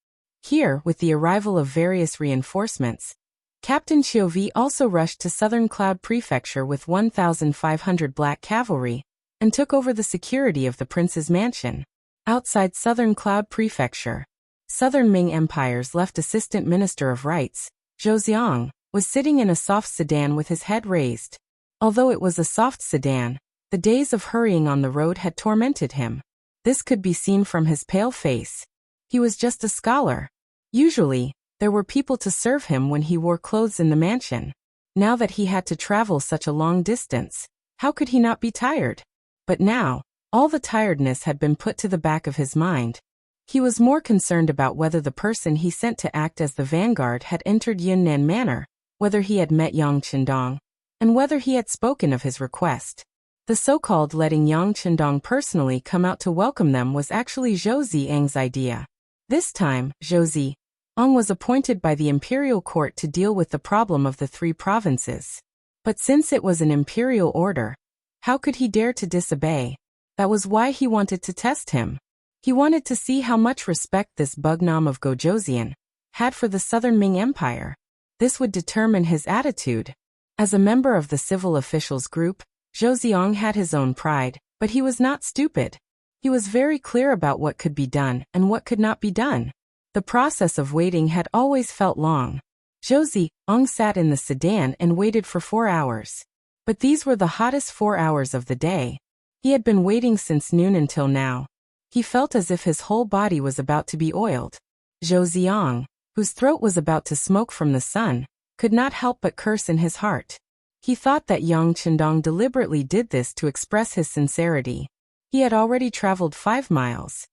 Here, with the arrival of various reinforcements, Captain Chiovi also rushed to Southern Cloud Prefecture with 1,500 black cavalry and took over the security of the prince's mansion. Outside Southern Cloud Prefecture, Southern Ming Empire's left Assistant Minister of Rights, Zhou Xiang, was sitting in a soft sedan with his head raised. Although it was a soft sedan, the days of hurrying on the road had tormented him. This could be seen from his pale face. He was just a scholar. Usually, there were people to serve him when he wore clothes in the mansion. Now that he had to travel such a long distance, how could he not be tired? But now, all the tiredness had been put to the back of his mind. He was more concerned about whether the person he sent to act as the vanguard had entered Yunnan Manor, whether he had met Yang Chendong, and whether he had spoken of his request. The so-called letting Yang Chendong personally come out to welcome them was actually Zhou Ziang's idea. This time, Zhou Ziang was appointed by the imperial court to deal with the problem of the three provinces. But since it was an imperial order, how could he dare to disobey? That was why he wanted to test him. He wanted to see how much respect this Bugnam of Gojoseon had for the Southern Ming Empire. This would determine his attitude. As a member of the civil officials group, Zhou Ziang had his own pride, but he was not stupid. He was very clear about what could be done and what could not be done. The process of waiting had always felt long. Zhou Ziang sat in the sedan and waited for 4 hours. But these were the hottest 4 hours of the day. He had been waiting since noon until now. He felt as if his whole body was about to be oiled. Zhou Ziang, whose throat was about to smoke from the sun, could not help but curse in his heart. He thought that Yang Chendong deliberately did this to express his sincerity. He had already traveled 5 miles.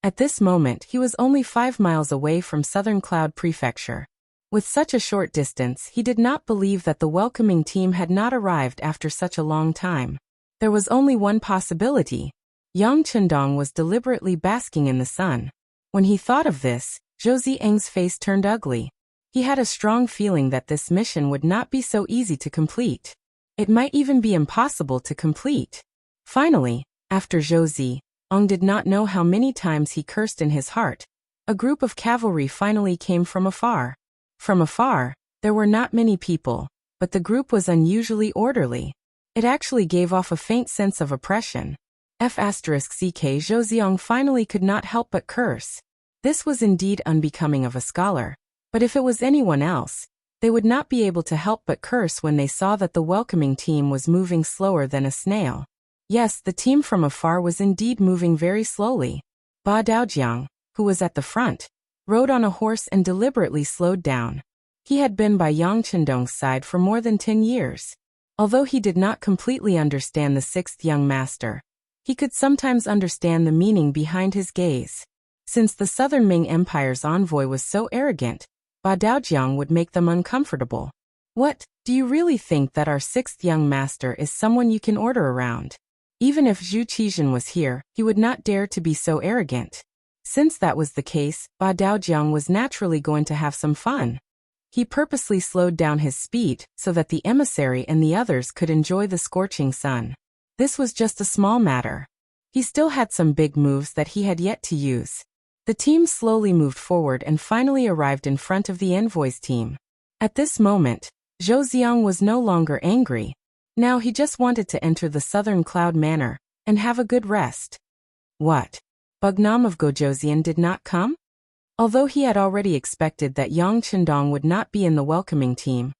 At this moment, he was only 5 miles away from Southern Cloud Prefecture. With such a short distance, he did not believe that the welcoming team had not arrived after such a long time. There was only one possibility. Yang Chendong was deliberately basking in the sun. When he thought of this, Zhou Ziang's face turned ugly. He had a strong feeling that this mission would not be so easy to complete. It might even be impossible to complete. Finally, after Zhou Ziong did not know how many times he cursed in his heart, a group of cavalry finally came from afar. From afar, there were not many people, but the group was unusually orderly. It actually gave off a faint sense of oppression. F***ck Zhou Ziong finally could not help but curse. This was indeed unbecoming of a scholar. But if it was anyone else, they would not be able to help but curse when they saw that the welcoming team was moving slower than a snail. Yes, the team from afar was indeed moving very slowly. Ba Daojiang, who was at the front, rode on a horse and deliberately slowed down. He had been by Yang Chendong's side for more than 10 years. Although he did not completely understand the sixth young master, he could sometimes understand the meaning behind his gaze. Since the Southern Ming Empire's envoy was so arrogant, Ba Daojiang would make them uncomfortable. What, do you really think that our sixth young master is someone you can order around? Even if Zhu Qizhen was here, he would not dare to be so arrogant. Since that was the case, Ba Daojiang was naturally going to have some fun. He purposely slowed down his speed so that the emissary and the others could enjoy the scorching sun. This was just a small matter. He still had some big moves that he had yet to use. The team slowly moved forward and finally arrived in front of the envoy's team. At this moment, Zhou Ziong was no longer angry. Now he just wanted to enter the Southern Cloud Manor and have a good rest. What? Bugnam of Gojoseon did not come? Although he had already expected that Yang Chendong would not be in the welcoming team,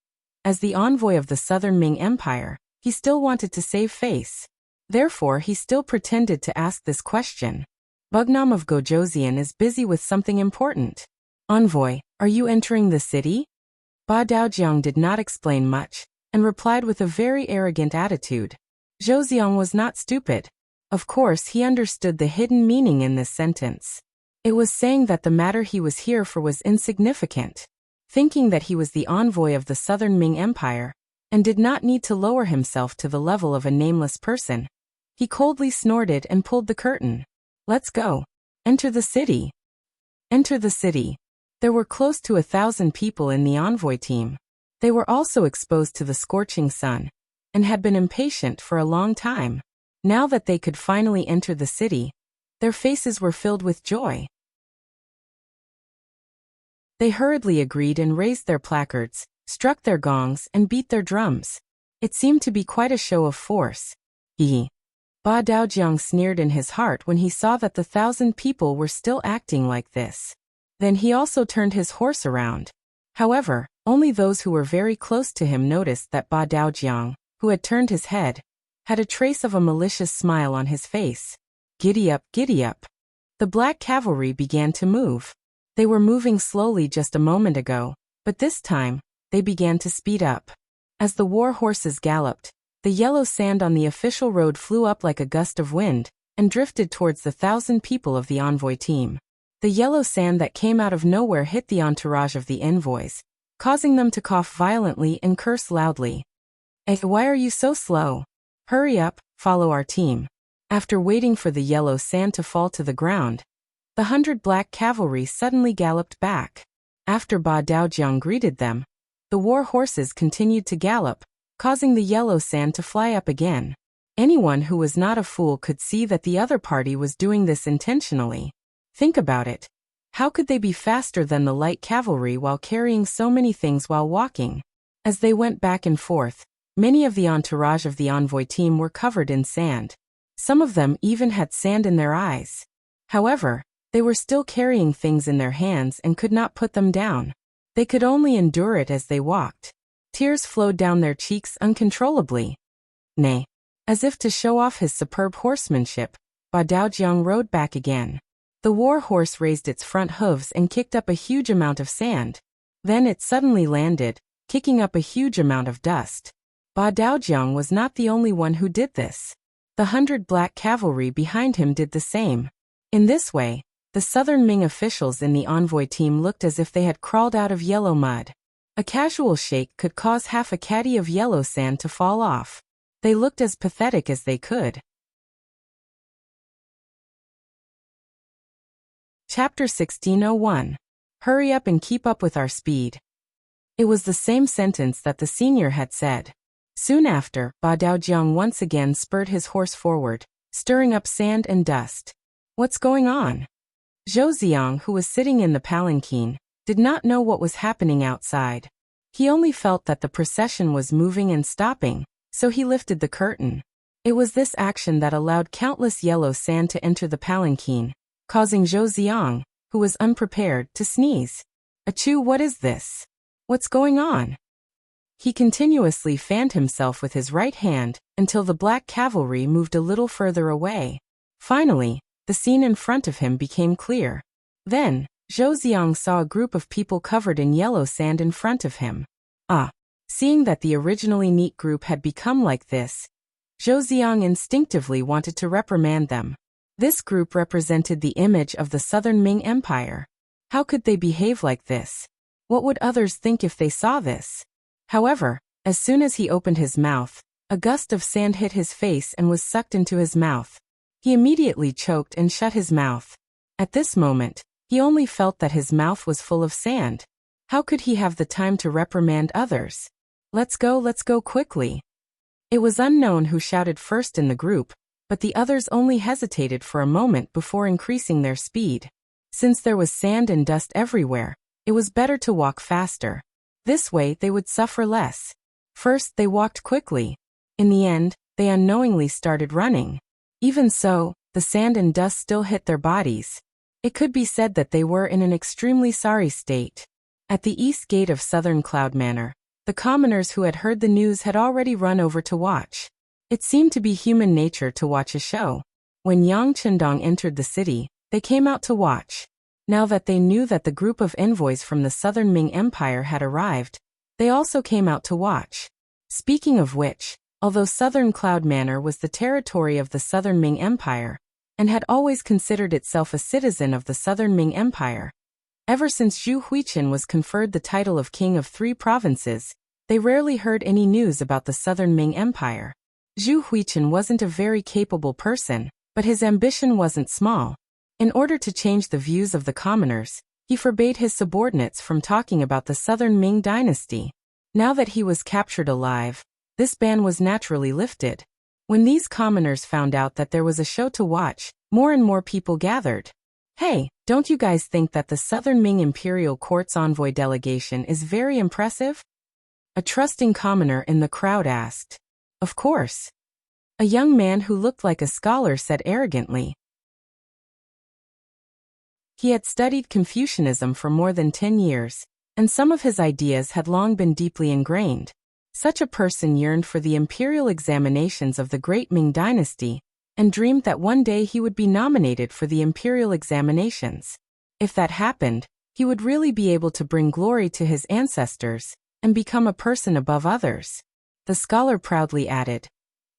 as the envoy of the Southern Ming Empire, he still wanted to save face. Therefore, he still pretended to ask this question. Bugnam of Gojoseon is busy with something important. Envoy, are you entering the city? Ba Daojiang did not explain much, and replied with a very arrogant attitude. Zhou Ziong was not stupid. Of course, he understood the hidden meaning in this sentence. It was saying that the matter he was here for was insignificant. Thinking that he was the envoy of the Southern Ming Empire, and did not need to lower himself to the level of a nameless person, he coldly snorted and pulled the curtain. Let's go. Enter the city. Enter the city. There were close to 1,000 people in the envoy team. They were also exposed to the scorching sun, and had been impatient for a long time. Now that they could finally enter the city, their faces were filled with joy. They hurriedly agreed and raised their placards, struck their gongs, and beat their drums. It seemed to be quite a show of force. Ba Daojiang sneered in his heart when he saw that the 1,000 people were still acting like this. Then he also turned his horse around. However, only those who were very close to him noticed that Ba Daojiang, who had turned his head, had a trace of a malicious smile on his face. Giddy up, giddy up. The black cavalry began to move. They were moving slowly just a moment ago, but this time, they began to speed up. As the war horses galloped, the yellow sand on the official road flew up like a gust of wind, and drifted towards the 1,000 people of the envoy team. The yellow sand that came out of nowhere hit the entourage of the envoys, causing them to cough violently and curse loudly. Why are you so slow? Hurry up, follow our team. After waiting for the yellow sand to fall to the ground, the 100 black cavalry suddenly galloped back. After Ba Daojiang greeted them, the war horses continued to gallop, causing the yellow sand to fly up again. Anyone who was not a fool could see that the other party was doing this intentionally. Think about it. How could they be faster than the light cavalry while carrying so many things while walking? As they went back and forth, many of the entourage of the envoy team were covered in sand. Some of them even had sand in their eyes. However, they were still carrying things in their hands and could not put them down. They could only endure it as they walked. Tears flowed down their cheeks uncontrollably. Nay. As if to show off his superb horsemanship, Ba Daojiang rode back again. The war horse raised its front hooves and kicked up a huge amount of sand. Then it suddenly landed, kicking up a huge amount of dust. Ba Daojiang was not the only one who did this. The 100 black cavalry behind him did the same. In this way, the Southern Ming officials in the envoy team looked as if they had crawled out of yellow mud. A casual shake could cause half a caddy of yellow sand to fall off. They looked as pathetic as they could. Chapter 1601. Hurry up and keep up with our speed. It was the same sentence that the senior had said. Soon after, Ba Daojiang once again spurred his horse forward, stirring up sand and dust. What's going on? Zhou Ziang, who was sitting in the palanquin, did not know what was happening outside. He only felt that the procession was moving and stopping, so he lifted the curtain. It was this action that allowed countless yellow sand to enter the palanquin, causing Zhou Ziang, who was unprepared, to sneeze. Achoo, what is this? What's going on? He continuously fanned himself with his right hand until the black cavalry moved a little further away. Finally, the scene in front of him became clear. Then, Zhou Ziang saw a group of people covered in yellow sand in front of him. Seeing that the originally neat group had become like this, Zhou Ziang instinctively wanted to reprimand them. This group represented the image of the Southern Ming Empire. How could they behave like this? What would others think if they saw this? However, as soon as he opened his mouth, a gust of sand hit his face and was sucked into his mouth. He immediately choked and shut his mouth. At this moment, he only felt that his mouth was full of sand. How could he have the time to reprimand others? Let's go quickly. It was unknown who shouted first in the group, but the others only hesitated for a moment before increasing their speed. Since there was sand and dust everywhere, it was better to walk faster. This way they would suffer less. First they walked quickly. In the end, they unknowingly started running. Even so, the sand and dust still hit their bodies. It could be said that they were in an extremely sorry state. At the east gate of Southern Cloud Manor, the commoners who had heard the news had already run over to watch. It seemed to be human nature to watch a show. When Yang Chendong entered the city, they came out to watch. Now that they knew that the group of envoys from the Southern Ming Empire had arrived, they also came out to watch. Speaking of which, although Southern Cloud Manor was the territory of the Southern Ming Empire, and had always considered itself a citizen of the Southern Ming Empire, ever since Zhu Huichen was conferred the title of King of 3 provinces, they rarely heard any news about the Southern Ming Empire. Zhu Huichen wasn't a very capable person, but his ambition wasn't small. In order to change the views of the commoners, he forbade his subordinates from talking about the Southern Ming Dynasty. Now that he was captured alive, this ban was naturally lifted. When these commoners found out that there was a show to watch, more and more people gathered. Hey, don't you guys think that the Southern Ming Imperial Court's envoy delegation is very impressive? A trusting commoner in the crowd asked. Of course. A young man who looked like a scholar said arrogantly. He had studied Confucianism for more than 10 years, and some of his ideas had long been deeply ingrained. Such a person yearned for the imperial examinations of the Great Ming Dynasty, and dreamed that one day he would be nominated for the imperial examinations. If that happened, he would really be able to bring glory to his ancestors, and become a person above others. The scholar proudly added,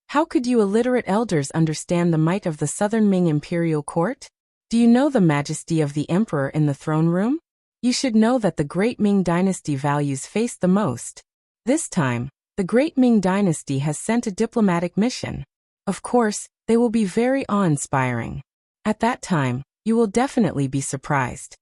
"How could you illiterate elders understand the might of the Southern Ming Imperial Court? Do you know the majesty of the emperor in the throne room? You should know that the Great Ming Dynasty values face the most. This time, the Great Ming Dynasty has sent a diplomatic mission. Of course, they will be very awe-inspiring. At that time, you will definitely be surprised."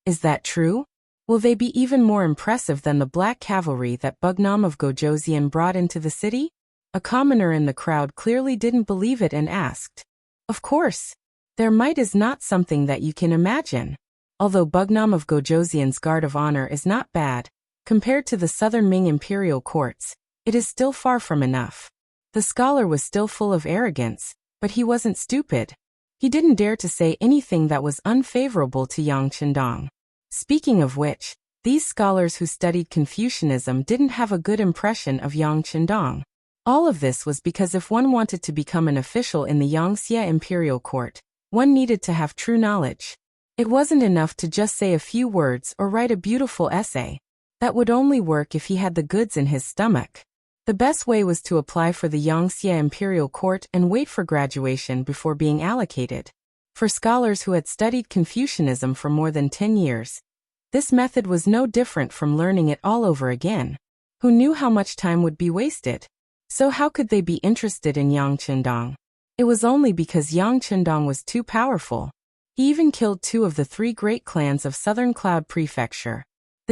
Is that true? Will they be even more impressive than the black cavalry that Bugnam of Gojoseon brought into the city? A commoner in the crowd clearly didn't believe it and asked. Of course. Their might is not something that you can imagine. Although Bugnam of Gojoseon's guard of honor is not bad, compared to the Southern Ming Imperial Courts, it is still far from enough. The scholar was still full of arrogance, but he wasn't stupid. He didn't dare to say anything that was unfavorable to Yang Chendong. Speaking of which, these scholars who studied Confucianism didn't have a good impression of Yang Chendong. All of this was because if one wanted to become an official in the Yangxia Imperial Court, one needed to have true knowledge. It wasn't enough to just say a few words or write a beautiful essay. That would only work if he had the goods in his stomach. The best way was to apply for the Yangxia Imperial Court and wait for graduation before being allocated. For scholars who had studied Confucianism for more than 10 years, this method was no different from learning it all over again. Who knew how much time would be wasted? So how could they be interested in Yang Chendong? It was only because Yang Chendong was too powerful. He even killed 2 of the 3 great clans of Southern Cloud Prefecture.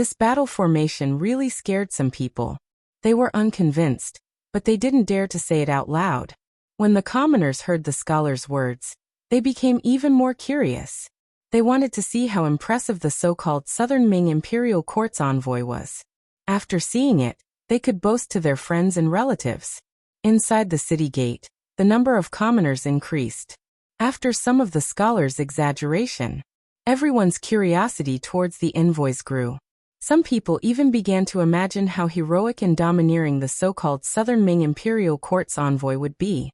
This battle formation really scared some people. They were unconvinced, but they didn't dare to say it out loud. When the commoners heard the scholar's words, they became even more curious. They wanted to see how impressive the so-called Southern Ming Imperial Court's envoy was. After seeing it, they could boast to their friends and relatives. Inside the city gate, the number of commoners increased. After some of the scholars' exaggeration, everyone's curiosity towards the envoys grew. Some people even began to imagine how heroic and domineering the so-called Southern Ming Imperial Court's envoy would be.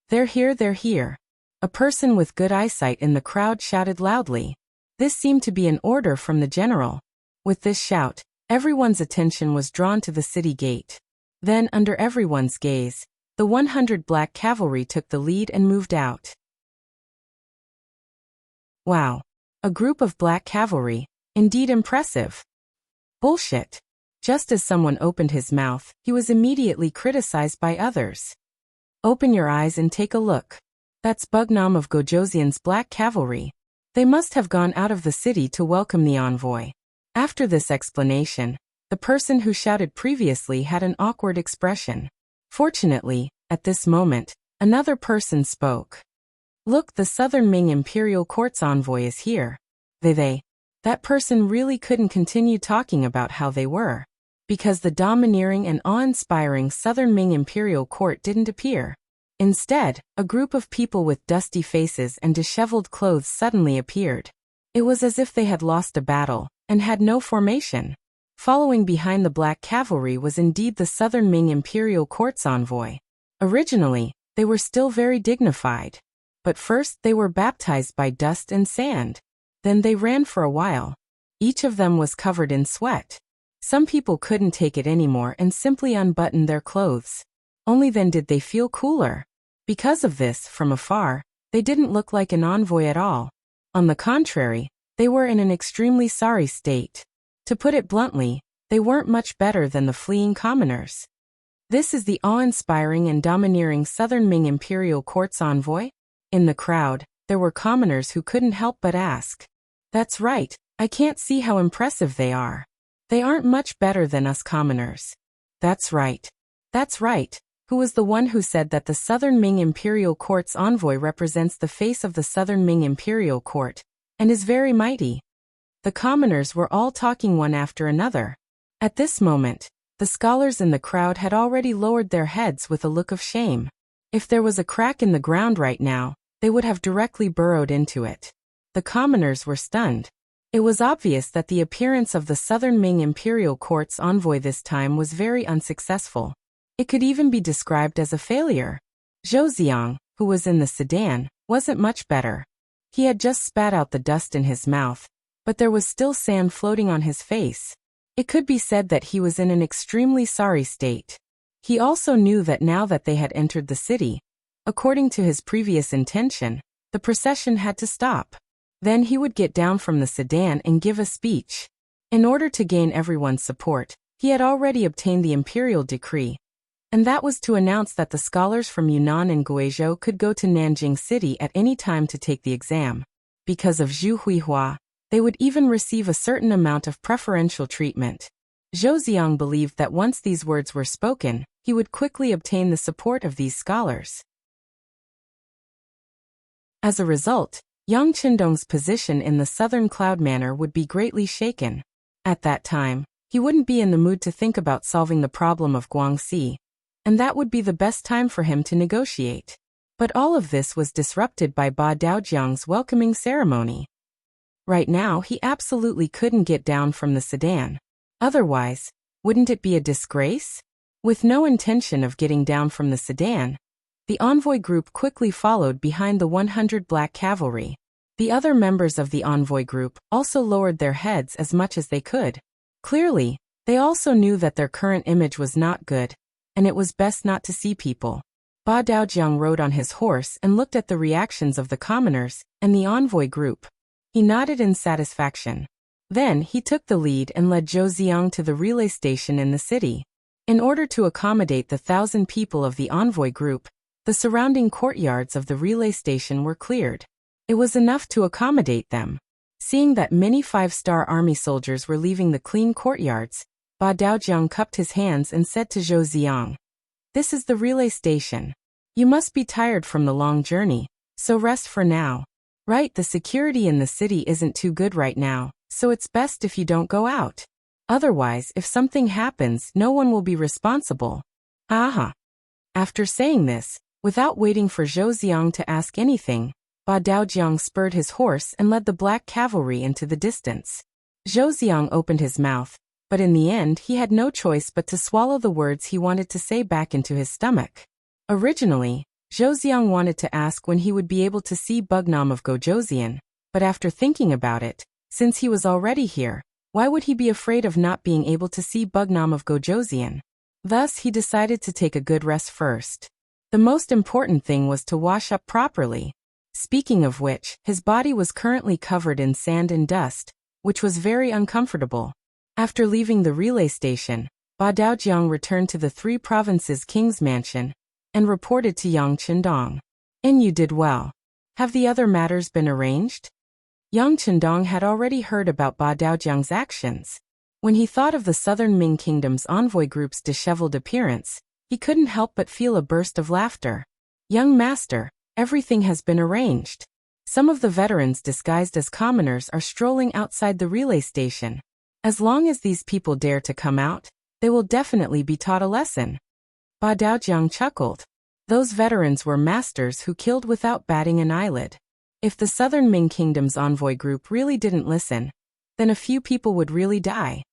"They're here, they're here." A person with good eyesight in the crowd shouted loudly. This seemed to be an order from the general. With this shout, everyone's attention was drawn to the city gate. Then, under everyone's gaze, the 100 black cavalry took the lead and moved out. Wow! A group of black cavalry, indeed impressive. Bullshit. Just as someone opened his mouth, he was immediately criticized by others. Open your eyes and take a look. That's Bugnam of Gojoseon's black cavalry. They must have gone out of the city to welcome the envoy. After this explanation, the person who shouted previously had an awkward expression. Fortunately, at this moment, another person spoke. "Look, the Southern Ming Imperial Court's envoy is here." That person really couldn't continue talking about how they were, because the domineering and awe-inspiring Southern Ming Imperial Court didn't appear. Instead, a group of people with dusty faces and disheveled clothes suddenly appeared. It was as if they had lost a battle and had no formation. Following behind the black cavalry was indeed the Southern Ming Imperial Court's envoy. Originally, they were still very dignified. But first they were baptized by dust and sand. Then they ran for a while. Each of them was covered in sweat. Some people couldn't take it anymore and simply unbuttoned their clothes. Only then did they feel cooler. Because of this, from afar, they didn't look like an envoy at all. On the contrary, they were in an extremely sorry state. To put it bluntly, they weren't much better than the fleeing commoners. This is the awe-inspiring and domineering Southern Ming Imperial Court's envoy? In the crowd, there were commoners who couldn't help but ask. "That's right, I can't see how impressive they are. They aren't much better than us commoners." That's right. That's right. Who was the one who said that the Southern Ming Imperial Court's envoy represents the face of the Southern Ming Imperial Court, and is very mighty? The commoners were all talking one after another. At this moment, the scholars in the crowd had already lowered their heads with a look of shame. If there was a crack in the ground right now, they would have directly burrowed into it. The commoners were stunned. It was obvious that the appearance of the Southern Ming Imperial Court's envoy this time was very unsuccessful. It could even be described as a failure. Zhou Ziang, who was in the sedan, wasn't much better. He had just spat out the dust in his mouth, but there was still sand floating on his face. It could be said that he was in an extremely sorry state. He also knew that now that they had entered the city, according to his previous intention, the procession had to stop. Then he would get down from the sedan and give a speech. In order to gain everyone's support, he had already obtained the imperial decree, and that was to announce that the scholars from Yunnan and Guizhou could go to Nanjing City at any time to take the exam. Because of Zhu Huihua, they would even receive a certain amount of preferential treatment. Zhou Ziang believed that once these words were spoken, he would quickly obtain the support of these scholars. As a result, Yang Qindong's position in the Southern Cloud Manor would be greatly shaken. At that time, he wouldn't be in the mood to think about solving the problem of Guangxi, and that would be the best time for him to negotiate. But all of this was disrupted by Ba Daojiang's welcoming ceremony. Right now, he absolutely couldn't get down from the sedan. Otherwise, wouldn't it be a disgrace? With no intention of getting down from the sedan, the envoy group quickly followed behind the 100 black cavalry. The other members of the envoy group also lowered their heads as much as they could. Clearly, they also knew that their current image was not good, and it was best not to see people. Ba Daojiang rode on his horse and looked at the reactions of the commoners and the envoy group. He nodded in satisfaction. Then he took the lead and led Zhou Ziang to the relay station in the city. In order to accommodate the 1,000 people of the envoy group, the surrounding courtyards of the relay station were cleared. It was enough to accommodate them. Seeing that many 5-star army soldiers were leaving the clean courtyards, Ba Daojiang cupped his hands and said to Zhou Ziang, "This is the relay station. You must be tired from the long journey, so rest for now. Right, the security in the city isn't too good right now, so it's best if you don't go out. Otherwise, if something happens, no one will be responsible." Aha! After saying this, without waiting for Zhou Ziang to ask anything, Ba Daojiang spurred his horse and led the black cavalry into the distance. Zhou Ziang opened his mouth, but in the end he had no choice but to swallow the words he wanted to say back into his stomach. Originally, Zhou Ziang wanted to ask when he would be able to see Bugnam of Gojoseon, but after thinking about it, since he was already here, why would he be afraid of not being able to see Bugnam of Gojoseon? Thus he decided to take a good rest first. The most important thing was to wash up properly. Speaking of which, his body was currently covered in sand and dust, which was very uncomfortable. After leaving the relay station, Ba Daojiang returned to the Three Provinces King's mansion and reported to Yang Qindong. "And you did well. Have the other matters been arranged?" Yang Qindong had already heard about Ba Daojiang's actions. When he thought of the Southern Ming Kingdom's envoy group's disheveled appearance, he couldn't help but feel a burst of laughter. "Young master, everything has been arranged. Some of the veterans disguised as commoners are strolling outside the relay station. As long as these people dare to come out, they will definitely be taught a lesson." Ba Daojiang chuckled. Those veterans were masters who killed without batting an eyelid. If the Southern Ming Kingdom's envoy group really didn't listen, then a few people would really die.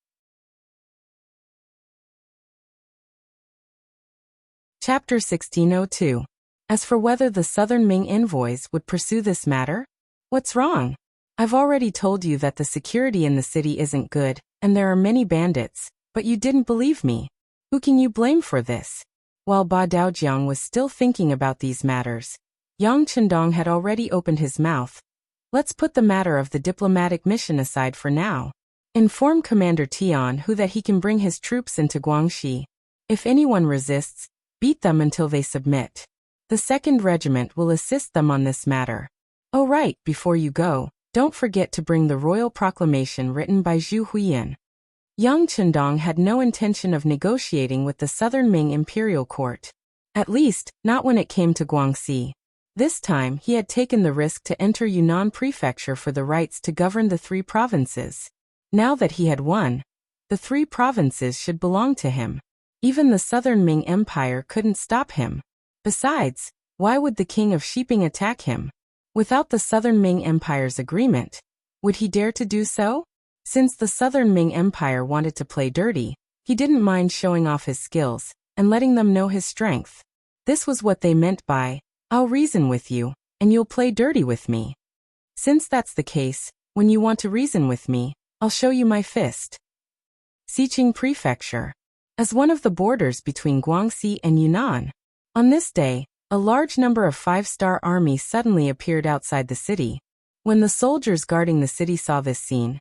Chapter 1602. As for whether the Southern Ming envoys would pursue this matter? What's wrong? I've already told you that the security in the city isn't good, and there are many bandits, but you didn't believe me. Who can you blame for this? While Ba Daojiang was still thinking about these matters, Yang Qindong had already opened his mouth. "Let's put the matter of the diplomatic mission aside for now. Inform Commander Tian Hu that he can bring his troops into Guangxi. If anyone resists, beat them until they submit. The 2nd Regiment will assist them on this matter. Oh right, before you go, don't forget to bring the royal proclamation written by Zhu Huiyan." Yang Qindong had no intention of negotiating with the Southern Ming Imperial Court. At least, not when it came to Guangxi. This time he had taken the risk to enter Yunnan Prefecture for the rights to govern the 3 provinces. Now that he had won, the 3 provinces should belong to him. Even the Southern Ming Empire couldn't stop him. Besides, why would the King of Shiping attack him? Without the Southern Ming Empire's agreement, would he dare to do so? Since the Southern Ming Empire wanted to play dirty, he didn't mind showing off his skills and letting them know his strength. This was what they meant by, "I'll reason with you, and you'll play dirty with me." Since that's the case, when you want to reason with me, I'll show you my fist. Xiqing Prefecture. As one of the borders between Guangxi and Yunnan, on this day, a large number of 5-star armies suddenly appeared outside the city. When the soldiers guarding the city saw this scene,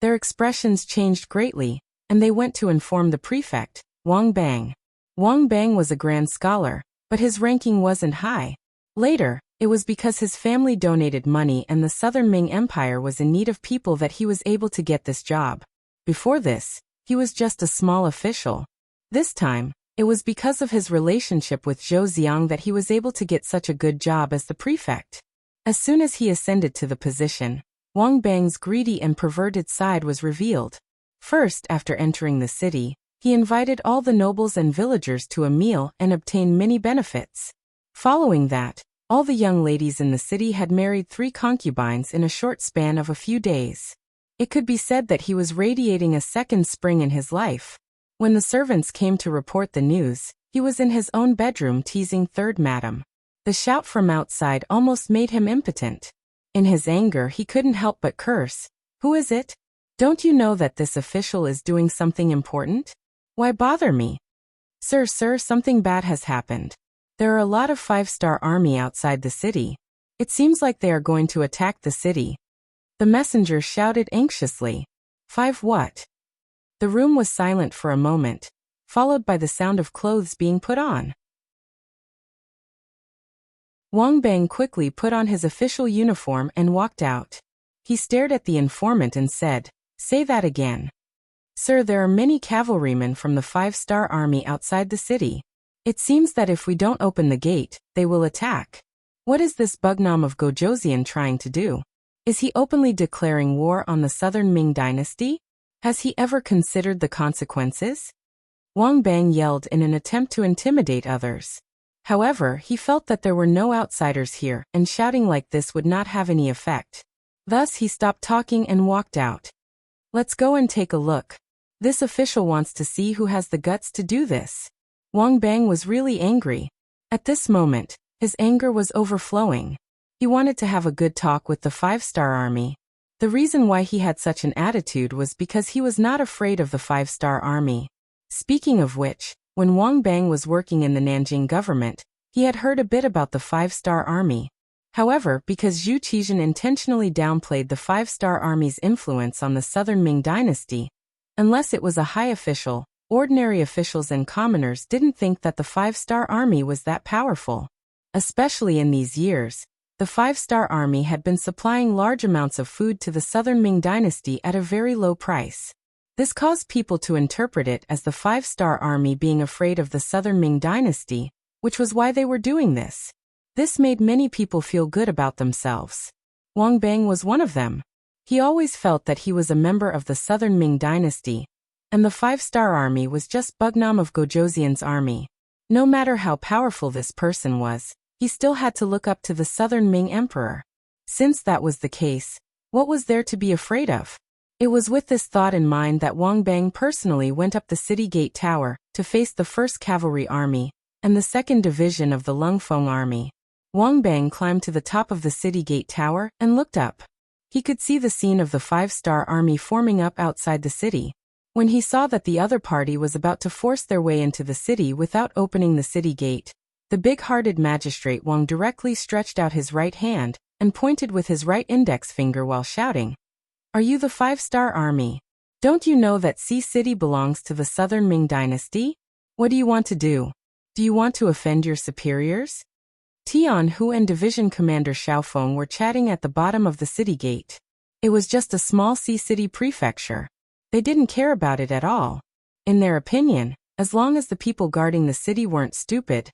their expressions changed greatly, and they went to inform the prefect, Wang Bang. Wang Bang was a grand scholar, but his ranking wasn't high. Later, it was because his family donated money and the Southern Ming Empire was in need of people that he was able to get this job. Before this, he was just a small official. This time, it was because of his relationship with Zhou Ziang that he was able to get such a good job as the prefect. As soon as he ascended to the position, Wang Bang's greedy and perverted side was revealed. First, after entering the city, he invited all the nobles and villagers to a meal and obtained many benefits. Following that, all the young ladies in the city had married 3 concubines in a short span of a few days. It could be said that he was radiating a second spring in his life. When the servants came to report the news, he was in his own bedroom teasing 3rd Madam. The shout from outside almost made him impotent. In his anger he couldn't help but curse. "Who is it? Don't you know that this official is doing something important? Why bother me?" Sir, something bad has happened. There are a lot of 5-star army outside the city. It seems like they are going to attack the city." The messenger shouted anxiously. 5 what? The room was silent for a moment, followed by the sound of clothes being put on. Wang Bang quickly put on his official uniform and walked out. He stared at the informant and said, "Say that again." "Sir, there are many cavalrymen from the 5-star army outside the city. It seems that if we don't open the gate, they will attack." What is this Bugnam of Gojoseon trying to do? Is he openly declaring war on the southern Ming dynasty? Has he ever considered the consequences? Wang Bang yelled in an attempt to intimidate others. However, he felt that there were no outsiders here, and shouting like this would not have any effect. Thus he stopped talking and walked out. "Let's go and take a look. This official wants to see who has the guts to do this." Wang Bang was really angry. At this moment, his anger was overflowing. He wanted to have a good talk with the 5-star army. The reason why he had such an attitude was because he was not afraid of the 5-star army. Speaking of which, when Wang Bang was working in the Nanjing government, he had heard a bit about the 5-star army. However, because Zhu Qizhen intentionally downplayed the 5-star army's influence on the southern Ming dynasty, unless it was a high official, ordinary officials and commoners didn't think that the 5-star army was that powerful. Especially in these years, the 5-star army had been supplying large amounts of food to the southern Ming dynasty at a very low price. This caused people to interpret it as the 5-star army being afraid of the southern Ming dynasty, which was why they were doing this. This made many people feel good about themselves. Wang Bang was one of them. He always felt that he was a member of the southern Ming dynasty, and the 5-star army was just Bugnam of Gojoseon's army. No matter how powerful this person was, he still had to look up to the southern Ming emperor. Since that was the case, what was there to be afraid of? It was with this thought in mind that Wang Bang personally went up the city gate tower to face the 1st Cavalry Army and the 2nd Division of the Lungfeng Army. Wang Bang climbed to the top of the city gate tower and looked up. He could see the scene of the 5-star army forming up outside the city. When he saw that the other party was about to force their way into the city without opening the city gate, the big-hearted magistrate Wang directly stretched out his right hand and pointed with his right index finger while shouting, "Are you the 5-star army? Don't you know that Sea City belongs to the southern Ming dynasty? What do you want to do? Do you want to offend your superiors?" Tian Hu and Division Commander Xiaofeng were chatting at the bottom of the city gate. It was just a small Sea City prefecture. They didn't care about it at all. In their opinion, as long as the people guarding the city weren't stupid,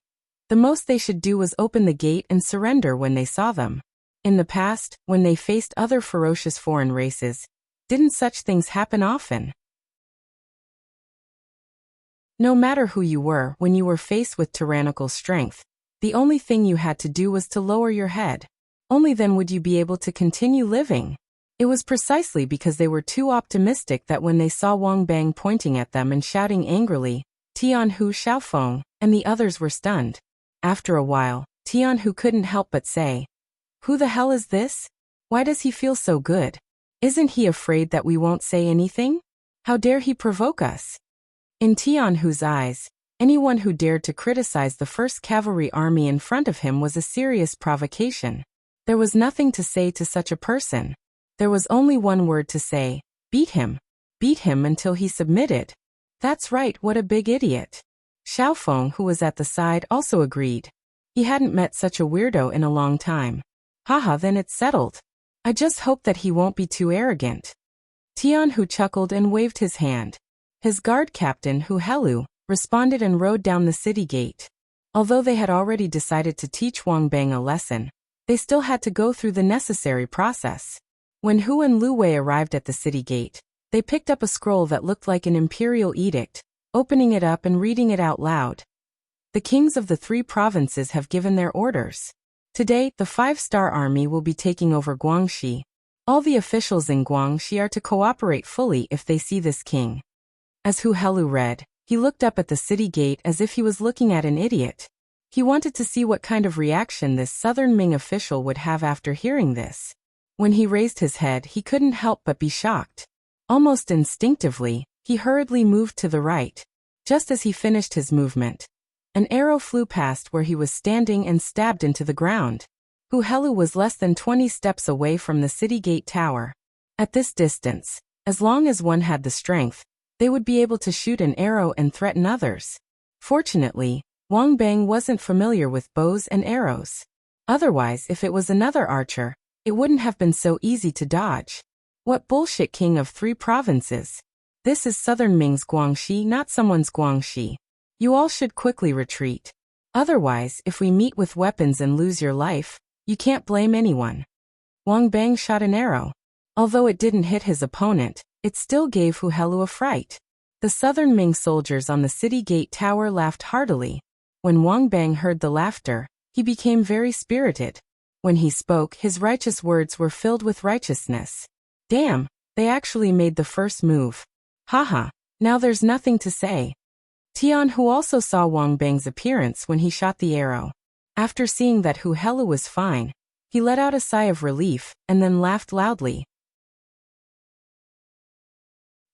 the most they should do was open the gate and surrender when they saw them. In the past, when they faced other ferocious foreign races, didn't such things happen often? No matter who you were, when you were faced with tyrannical strength, the only thing you had to do was to lower your head. Only then would you be able to continue living. It was precisely because they were too optimistic that when they saw Wang Bang pointing at them and shouting angrily, "Tian Hu, Xiaofeng," and the others were stunned. After a while, Tian Hu couldn't help but say, "Who the hell is this? Why does he feel so good? Isn't he afraid that we won't say anything? How dare he provoke us?" In Tian Hu's eyes, anyone who dared to criticize the 1st Cavalry Army in front of him was a serious provocation. There was nothing to say to such a person. There was only one word to say: beat him. Beat him until he submitted. That's right, what a big idiot. Xiaofeng, who was at the side, also agreed. He hadn't met such a weirdo in a long time. Haha, then it's settled. I just hope that he won't be too arrogant. Tian Hu chuckled and waved his hand. His guard captain, Hu Helu, responded and rode down the city gate. Although they had already decided to teach Wang Bang a lesson, they still had to go through the necessary process. When Hu and Lu Wei arrived at the city gate, they picked up a scroll that looked like an imperial edict, opening it up and reading it out loud. "The kings of the 3 provinces have given their orders. Today, the 5-star army will be taking over Guangxi. All the officials in Guangxi are to cooperate fully if they see this king." As Hu Helu read, he looked up at the city gate as if he was looking at an idiot. He wanted to see what kind of reaction this southern Ming official would have after hearing this. When he raised his head, he couldn't help but be shocked. Almost instinctively, he hurriedly moved to the right. Just as he finished his movement, an arrow flew past where he was standing and stabbed into the ground. Hu Helu was less than 20 steps away from the city gate tower. At this distance, as long as one had the strength, they would be able to shoot an arrow and threaten others. Fortunately, Wang Bang wasn't familiar with bows and arrows. Otherwise, if it was another archer, It wouldn't have been so easy to dodge. What bullshit, king of 3 provinces. This is Southern Ming's Guangxi, not someone's Guangxi. You all should quickly retreat. Otherwise, if we meet with weapons and lose your life, you can't blame anyone. Wang Bang shot an arrow. Although it didn't hit his opponent, it still gave Hu Helu a fright. The Southern Ming soldiers on the city gate tower laughed heartily. When Wang Bang heard the laughter, he became very spirited. When he spoke, his righteous words were filled with righteousness. Damn, they actually made the first move. Haha, now there's nothing to say. Tian Hu also saw Wang Bang's appearance when he shot the arrow. After seeing that Hu Helu was fine, he let out a sigh of relief and then laughed loudly.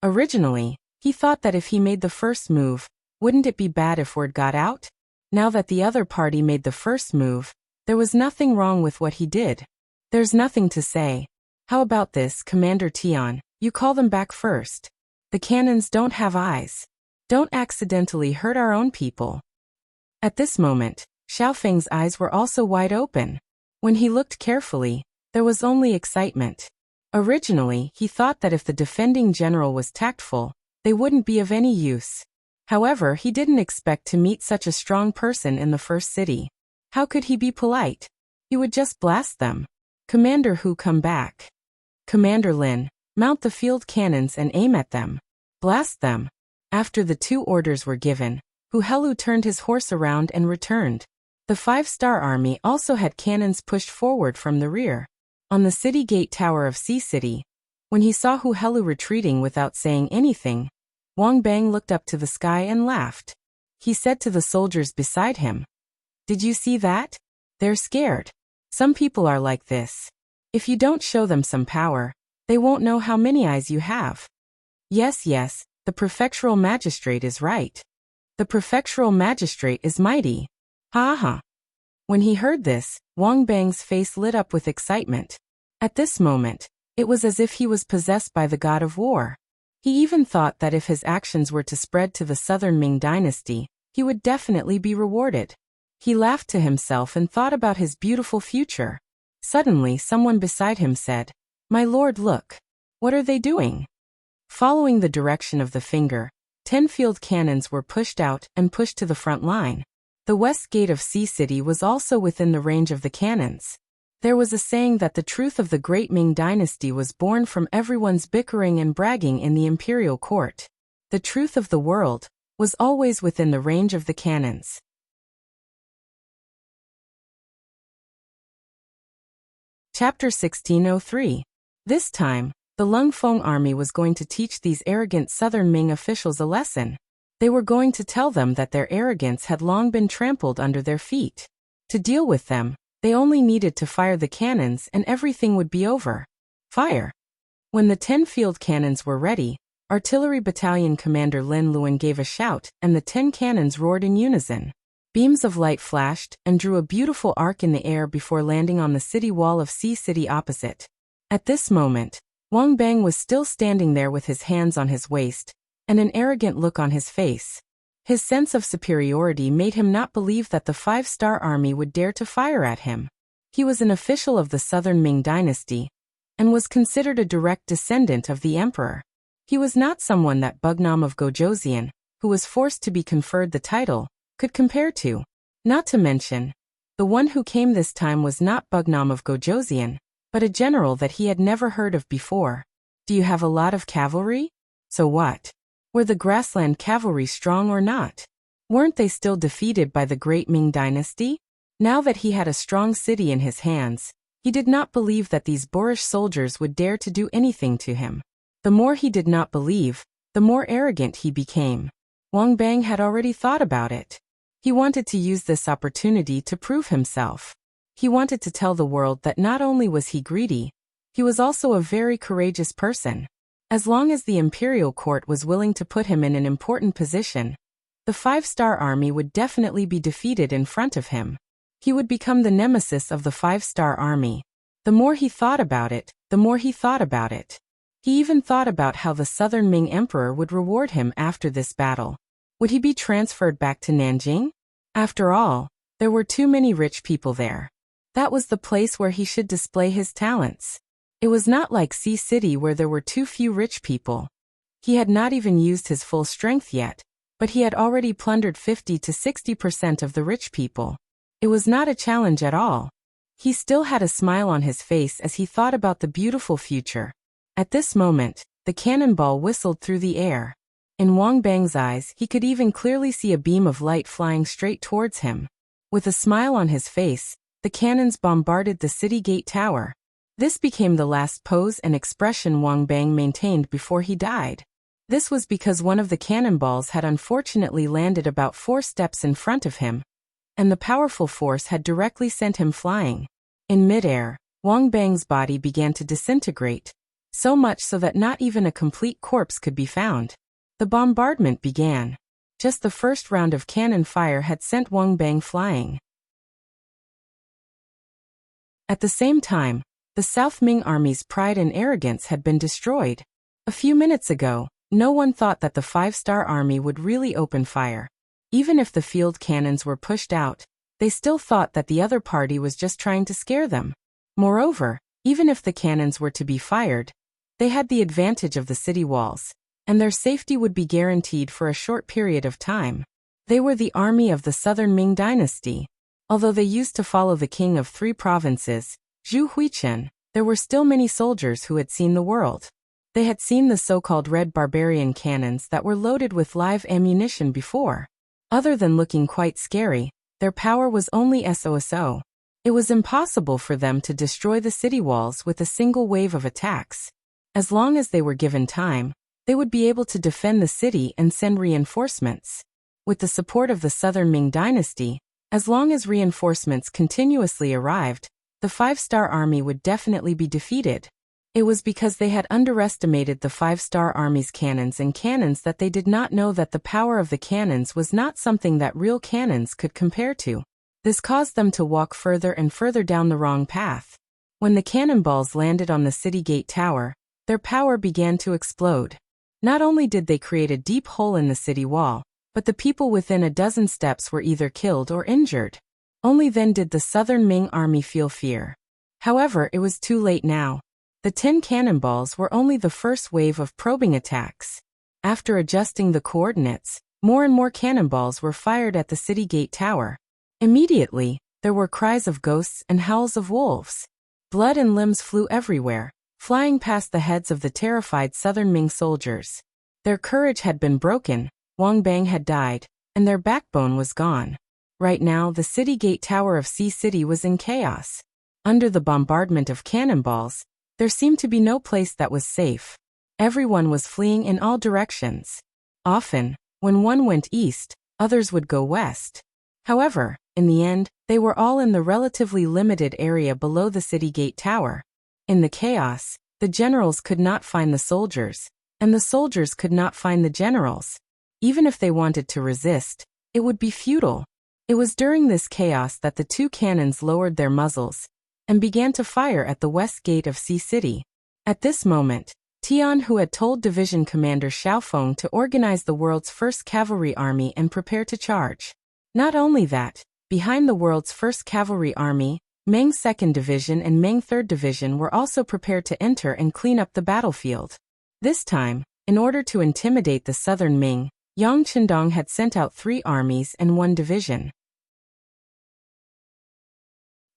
Originally, he thought that if he made the first move, wouldn't it be bad if word got out? Now that the other party made the first move, there was nothing wrong with what he did. There's nothing to say. How about this, Commander Tian? You call them back first. The cannons don't have eyes. Don't accidentally hurt our own people. At this moment, Xiaofeng's eyes were also wide open. When he looked carefully, there was only excitement. Originally, he thought that if the defending general was tactful, they wouldn't be of any use. However, he didn't expect to meet such a strong person in the first city. How could he be polite? He would just blast them. Commander Hu, come back. Commander Lin, mount the field cannons and aim at them. Blast them. After the 2 orders were given, Hu Helu turned his horse around and returned. The 5-star army also had cannons pushed forward from the rear. On the city gate tower of Sea City, when he saw Hu Helu retreating without saying anything, Wang Bang looked up to the sky and laughed. He said to the soldiers beside him, "Did you see that? They're scared. Some people are like this. If you don't show them some power, they won't know how many eyes you have." Yes, the prefectural magistrate is right. The prefectural magistrate is mighty. Ha ha. When he heard this, Wang Bang's face lit up with excitement. At this moment, it was as if he was possessed by the god of war. He even thought that if his actions were to spread to the Southern Ming Dynasty, he would definitely be rewarded. He laughed to himself and thought about his beautiful future. Suddenly, someone beside him said, "My lord, look. What are they doing?" Following the direction of the finger, 10 field cannons were pushed out and pushed to the front line. The west gate of Sea City was also within the range of the cannons. There was a saying that the truth of the great Ming Dynasty was born from everyone's bickering and bragging in the imperial court. The truth of the world was always within the range of the cannons. Chapter 1603. This time, the Lungfeng army was going to teach these arrogant Southern Ming officials a lesson. They were going to tell them that their arrogance had long been trampled under their feet. To deal with them, they only needed to fire the cannons and everything would be over. Fire! When the 10 field cannons were ready, Artillery Battalion Commander Lin Luan gave a shout and the 10 cannons roared in unison. Beams of light flashed and drew a beautiful arc in the air before landing on the city wall of Sea City opposite. At this moment, Wang Bang was still standing there with his hands on his waist and an arrogant look on his face. His sense of superiority made him not believe that the 5-star army would dare to fire at him. He was an official of the Southern Ming Dynasty and was considered a direct descendant of the emperor. He was not someone that Bugnam of Gojoseon, who was forced to be conferred the title, could compare to. Not to mention, the one who came this time was not Bugnam of Gojoseon, but a general that he had never heard of before. "Do you have a lot of cavalry?" So what? Were the grassland cavalry strong or not? Weren't they still defeated by the great Ming Dynasty? Now that he had a strong city in his hands, he did not believe that these boorish soldiers would dare to do anything to him. The more he did not believe, the more arrogant he became. Wang Bang had already thought about it. He wanted to use this opportunity to prove himself. He wanted to tell the world that not only was he greedy, he was also a very courageous person. As long as the imperial court was willing to put him in an important position, the 5-star army would definitely be defeated in front of him. He would become the nemesis of the 5-star army. The more he thought about it, the more he thought about it. He even thought about how the Southern Ming Emperor would reward him after this battle. Would he be transferred back to Nanjing? After all, there were too many rich people there. That was the place where he should display his talents. It was not like Sea City where there were too few rich people. He had not even used his full strength yet, but he had already plundered 50 to 60% of the rich people. It was not a challenge at all. He still had a smile on his face as he thought about the beautiful future. At this moment, the cannonball whistled through the air. In Wang Bang's eyes, he could even clearly see a beam of light flying straight towards him. With a smile on his face, the cannons bombarded the city gate tower. This became the last pose and expression Wang Bang maintained before he died. This was because one of the cannonballs had unfortunately landed about 4 steps in front of him, and the powerful force had directly sent him flying. In midair, Wang Bang's body began to disintegrate, so much so that not even a complete corpse could be found. The bombardment began. Just the first round of cannon fire had sent Wang Bang flying. At the same time, the South Ming army's pride and arrogance had been destroyed. A few minutes ago, no one thought that the 5-star army would really open fire. Even if the field cannons were pushed out, they still thought that the other party was just trying to scare them. Moreover, even if the cannons were to be fired, they had the advantage of the city walls, and their safety would be guaranteed for a short period of time. They were the army of the Southern Ming Dynasty. Although they used to follow the king of 3 provinces, Zhu Huichen, there were still many soldiers who had seen the world. They had seen the so-called red barbarian cannons that were loaded with live ammunition before. Other than looking quite scary, their power was only so. It was impossible for them to destroy the city walls with a single wave of attacks. As long as they were given time, they would be able to defend the city and send reinforcements. With the support of the Southern Ming Dynasty, as long as reinforcements continuously arrived, the 5-star army would definitely be defeated. It was because they had underestimated the 5-star army's cannons and cannons that they did not know that the power of the cannons was not something that real cannons could compare to. This caused them to walk further and further down the wrong path. When the cannonballs landed on the city gate tower, their power began to explode. Not only did they create a deep hole in the city wall, but the people within a dozen steps were either killed or injured. Only then did the Southern Ming army feel fear. However, it was too late now. The 10 cannonballs were only the first wave of probing attacks. After adjusting the coordinates, more and more cannonballs were fired at the city gate tower. Immediately, there were cries of ghosts and howls of wolves. Blood and limbs flew everywhere, flying past the heads of the terrified Southern Ming soldiers. Their courage had been broken, Wang Bang had died, and their backbone was gone. Right now, the city gate tower of Sea City was in chaos. Under the bombardment of cannonballs, there seemed to be no place that was safe. Everyone was fleeing in all directions. Often, when one went east, others would go west. However, in the end, they were all in the relatively limited area below the city gate tower. In the chaos, the generals could not find the soldiers, and the soldiers could not find the generals. Even if they wanted to resist, it would be futile. It was during this chaos that the 2 cannons lowered their muzzles and began to fire at the west gate of Sea City. At this moment, Tian, who had told Division Commander Xiaofeng to organize the world's first cavalry army and prepare to charge. Not only that, behind the world's first cavalry army, Meng's 2nd Division and Meng 3rd Division were also prepared to enter and clean up the battlefield. This time, in order to intimidate the Southern Ming, Yang Qindong had sent out 3 armies and 1 division.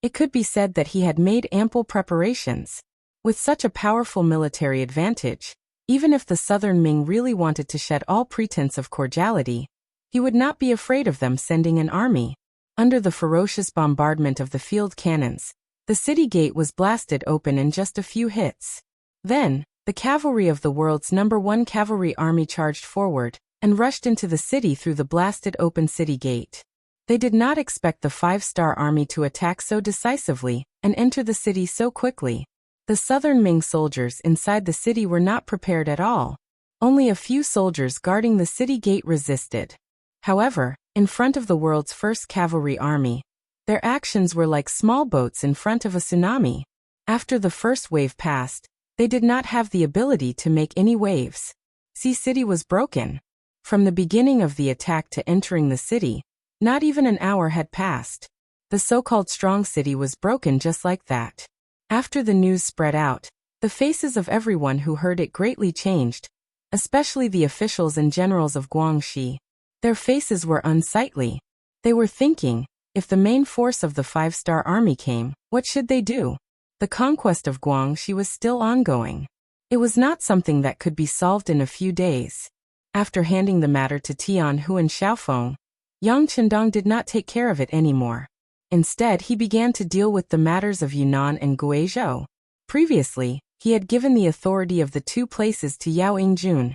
It could be said that he had made ample preparations. With such a powerful military advantage, even if the Southern Ming really wanted to shed all pretense of cordiality, he would not be afraid of them sending an army. Under the ferocious bombardment of the field cannons, the city gate was blasted open in just a few hits. Then, the cavalry of the world's #1 cavalry army charged forward and rushed into the city through the blasted open city gate. They did not expect the 5-star army to attack so decisively and enter the city so quickly. The Southern Ming soldiers inside the city were not prepared at all. Only a few soldiers guarding the city gate resisted. However, in front of the world's first cavalry army, their actions were like small boats in front of a tsunami. After the first wave passed, they did not have the ability to make any waves. Sea City was broken. From the beginning of the attack to entering the city, not even an hour had passed. The so-called strong city was broken just like that. After the news spread out, the faces of everyone who heard it greatly changed, especially the officials and generals of Guangxi. Their faces were unsightly. They were thinking, if the main force of the five-star army came, what should they do? The conquest of Guangxi was still ongoing. It was not something that could be solved in a few days. After handing the matter to Tianhu and Xiaofeng, Yang Chendong did not take care of it anymore. Instead, he began to deal with the matters of Yunnan and Guizhou. Previously, he had given the authority of the two places to Yao Yingjun,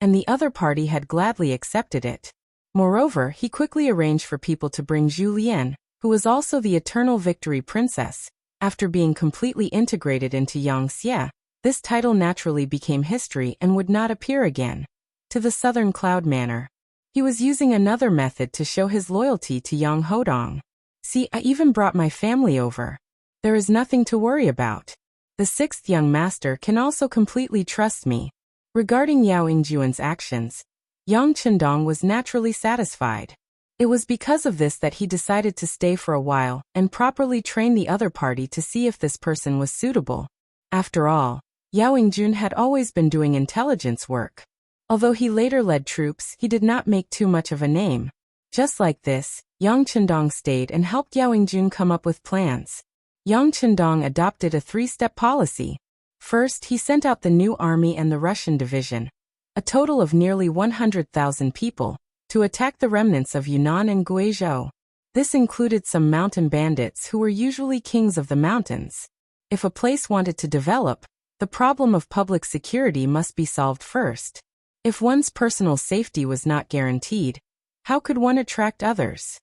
and the other party had gladly accepted it. Moreover, he quickly arranged for people to bring Zhu Lian, who was also the Eternal Victory Princess. After being completely integrated into Yangxie, this title naturally became history and would not appear again. To the Southern Cloud Manor. He was using another method to show his loyalty to Yang Hodong. See, I even brought my family over. There is nothing to worry about. The sixth young master can also completely trust me. Regarding Yao Yingjuan's actions, Yang Chendong was naturally satisfied. It was because of this that he decided to stay for a while and properly train the other party to see if this person was suitable. After all, Yao Yingjun had always been doing intelligence work. Although he later led troops, he did not make too much of a name. Just like this, Yang Chendong stayed and helped Yao Yingjun come up with plans. Yang Chendong adopted a three-step policy. First, he sent out the new army and the Russian division, a total of nearly 100,000 people, to attack the remnants of Yunnan and Guizhou. This included some mountain bandits who were usually kings of the mountains. If a place wanted to develop, the problem of public security must be solved first. If one's personal safety was not guaranteed, how could one attract others?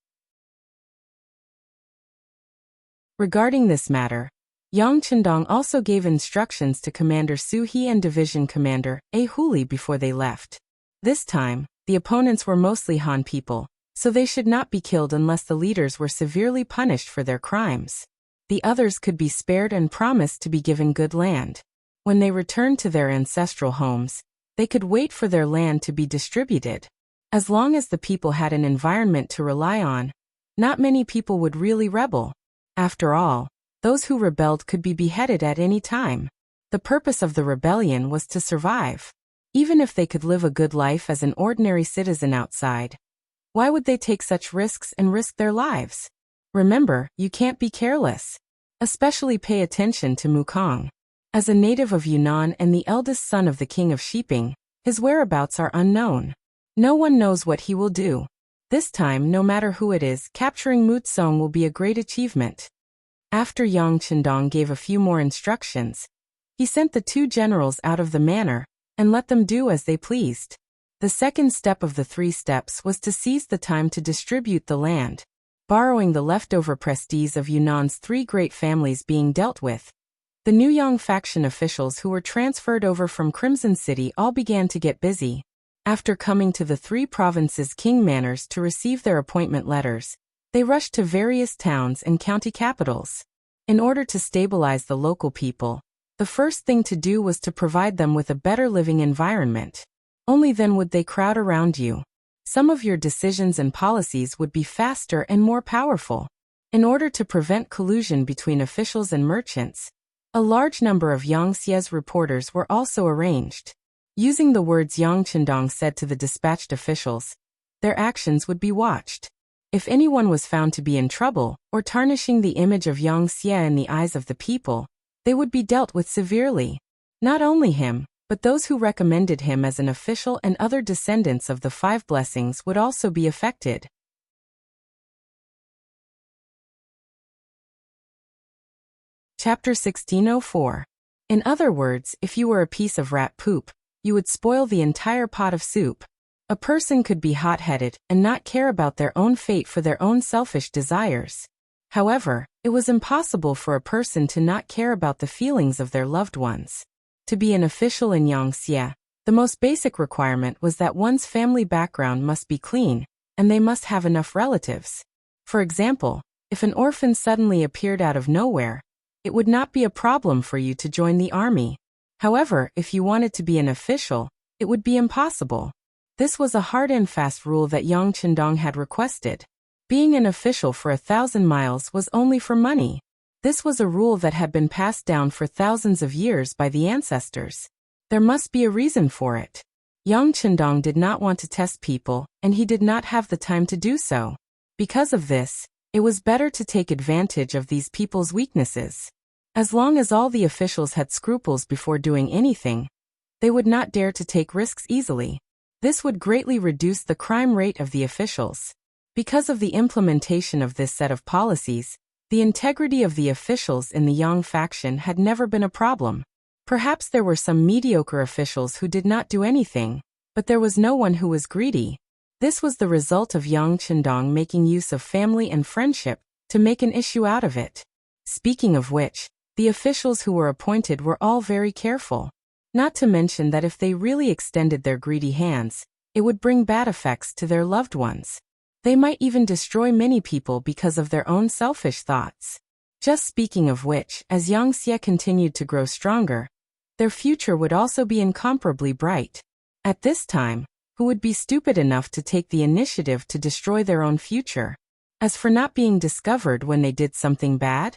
Regarding this matter, Yang Chendong also gave instructions to Commander Su He and Division Commander A Huli before they left. This time, the opponents were mostly Han people, so they should not be killed unless the leaders were severely punished for their crimes. The others could be spared and promised to be given good land. When they returned to their ancestral homes, they could wait for their land to be distributed. As long as the people had an environment to rely on, not many people would really rebel. After all, those who rebelled could be beheaded at any time. The purpose of the rebellion was to survive. Even if they could live a good life as an ordinary citizen outside, why would they take such risks and risk their lives? Remember, you can't be careless. Especially pay attention to Mukong. As a native of Yunnan and the eldest son of the king of Shiping, his whereabouts are unknown. No one knows what he will do. This time, no matter who it is, capturing Mutsong will be a great achievement. After Yang Chendong gave a few more instructions, he sent the two generals out of the manor and let them do as they pleased. The second step of the 3 steps was to seize the time to distribute the land, borrowing the leftover prestige of Yunnan's 3 great families being dealt with. The new Yang faction officials who were transferred over from Crimson City all began to get busy. After coming to the 3 provinces' king manors to receive their appointment letters, they rushed to various towns and county capitals. In order to stabilize the local people, the first thing to do was to provide them with a better living environment. Only then would they crowd around you. Some of your decisions and policies would be faster and more powerful. In order to prevent collusion between officials and merchants, a large number of Yangxie's reporters were also arranged. Using the words Yang Chendong said to the dispatched officials, their actions would be watched. If anyone was found to be in trouble or tarnishing the image of Yangxie in the eyes of the people, they would be dealt with severely. Not only him, but those who recommended him as an official and other descendants of the 5 blessings would also be affected. Chapter 1604. In other words, if you were a piece of rat poop, you would spoil the entire pot of soup. A person could be hot-headed and not care about their own fate for their own selfish desires. However, it was impossible for a person to not care about the feelings of their loved ones. To be an official in Yangxie, the most basic requirement was that one's family background must be clean, and they must have enough relatives. For example, if an orphan suddenly appeared out of nowhere, it would not be a problem for you to join the army. However, if you wanted to be an official, it would be impossible. This was a hard and fast rule that Yang Chendong had requested. Being an official for 1,000 miles was only for money. This was a rule that had been passed down for thousands of years by the ancestors. There must be a reason for it. Yang Chendong did not want to test people, and he did not have the time to do so. Because of this, it was better to take advantage of these people's weaknesses. As long as all the officials had scruples before doing anything, they would not dare to take risks easily. This would greatly reduce the crime rate of the officials. Because of the implementation of this set of policies, the integrity of the officials in the Yang faction had never been a problem. Perhaps there were some mediocre officials who did not do anything, but there was no one who was greedy. This was the result of Yang Chendong making use of family and friendship to make an issue out of it. Speaking of which, the officials who were appointed were all very careful. Not to mention that if they really extended their greedy hands, it would bring bad effects to their loved ones. They might even destroy many people because of their own selfish thoughts. Just speaking of which, as Yang Xie continued to grow stronger, their future would also be incomparably bright. At this time, who would be stupid enough to take the initiative to destroy their own future? As for not being discovered when they did something bad?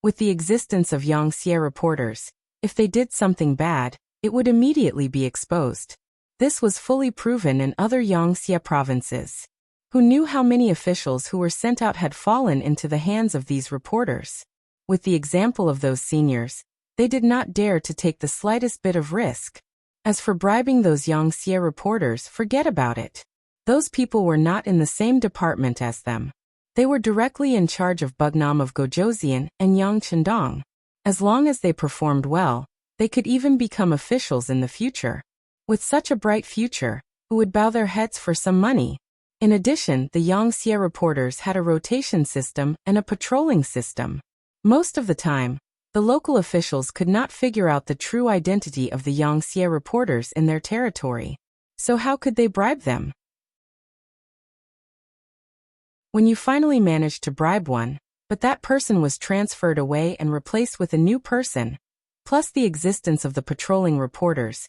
With the existence of Yang Xie reporters, if they did something bad, it would immediately be exposed. This was fully proven in other Yang Xie provinces. Who knew how many officials who were sent out had fallen into the hands of these reporters? With the example of those seniors, they did not dare to take the slightest bit of risk. As for bribing those Yang Xie reporters, forget about it. Those people were not in the same department as them. They were directly in charge of Bugnam of Gojoseon and Yang Chendong. As long as they performed well, they could even become officials in the future. With such a bright future, who would bow their heads for some money? In addition, the Yang Xie reporters had a rotation system and a patrolling system. Most of the time, the local officials could not figure out the true identity of the Yang Xie reporters in their territory. So how could they bribe them? When you finally managed to bribe one, but that person was transferred away and replaced with a new person, plus the existence of the patrolling reporters,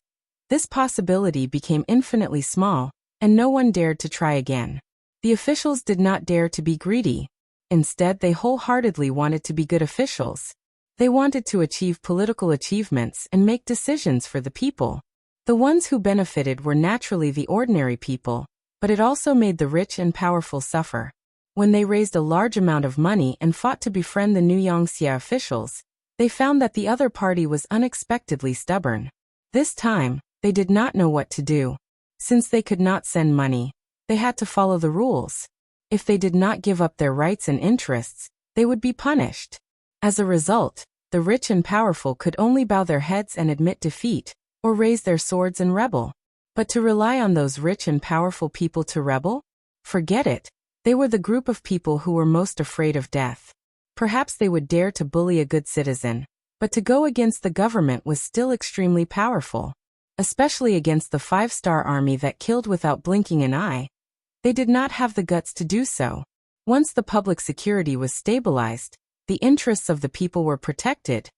this possibility became infinitely small, and no one dared to try again. The officials did not dare to be greedy. Instead, they wholeheartedly wanted to be good officials. They wanted to achieve political achievements and make decisions for the people. The ones who benefited were naturally the ordinary people, but it also made the rich and powerful suffer. When they raised a large amount of money and fought to befriend the new Yang Xie officials, they found that the other party was unexpectedly stubborn. This time, they did not know what to do. Since they could not send money, they had to follow the rules. If they did not give up their rights and interests, they would be punished. As a result, the rich and powerful could only bow their heads and admit defeat, or raise their swords and rebel. But to rely on those rich and powerful people to rebel? Forget it. They were the group of people who were most afraid of death. Perhaps they would dare to bully a good citizen, but to go against the government was still extremely powerful. Especially against the 5-star army that killed without blinking an eye. They did not have the guts to do so. Once the public security was stabilized, the interests of the people were protected,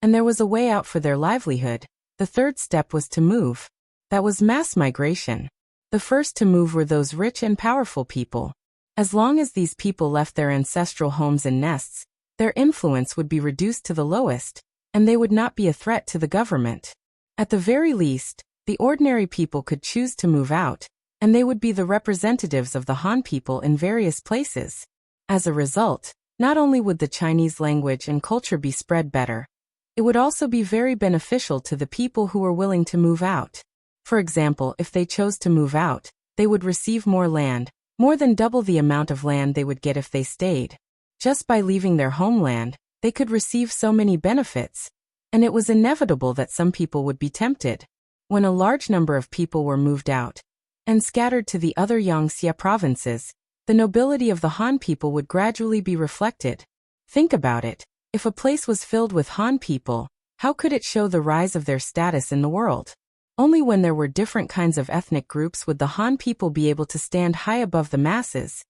and there was a way out for their livelihood. The third step was to move. That was mass migration. The first to move were those rich and powerful people. As long as these people left their ancestral homes and nests, their influence would be reduced to the lowest, and they would not be a threat to the government. At the very least, the ordinary people could choose to move out, and they would be the representatives of the Han people in various places. As a result, not only would the Chinese language and culture be spread better, it would also be very beneficial to the people who were willing to move out. For example, if they chose to move out, they would receive more land, more than double the amount of land they would get if they stayed. Just by leaving their homeland, they could receive so many benefits. And it was inevitable that some people would be tempted. When a large number of people were moved out and scattered to the other Yang Xie provinces, the nobility of the Han people would gradually be reflected. Think about it. If a place was filled with Han people, how could it show the rise of their status in the world? Only when there were different kinds of ethnic groups would the Han people be able to stand high above the masses.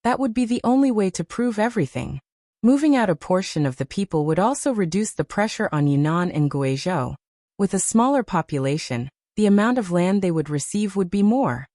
That would be the only way to prove everything. Moving out a portion of the people would also reduce the pressure on Yunnan and Guizhou. With a smaller population, the amount of land they would receive would be more.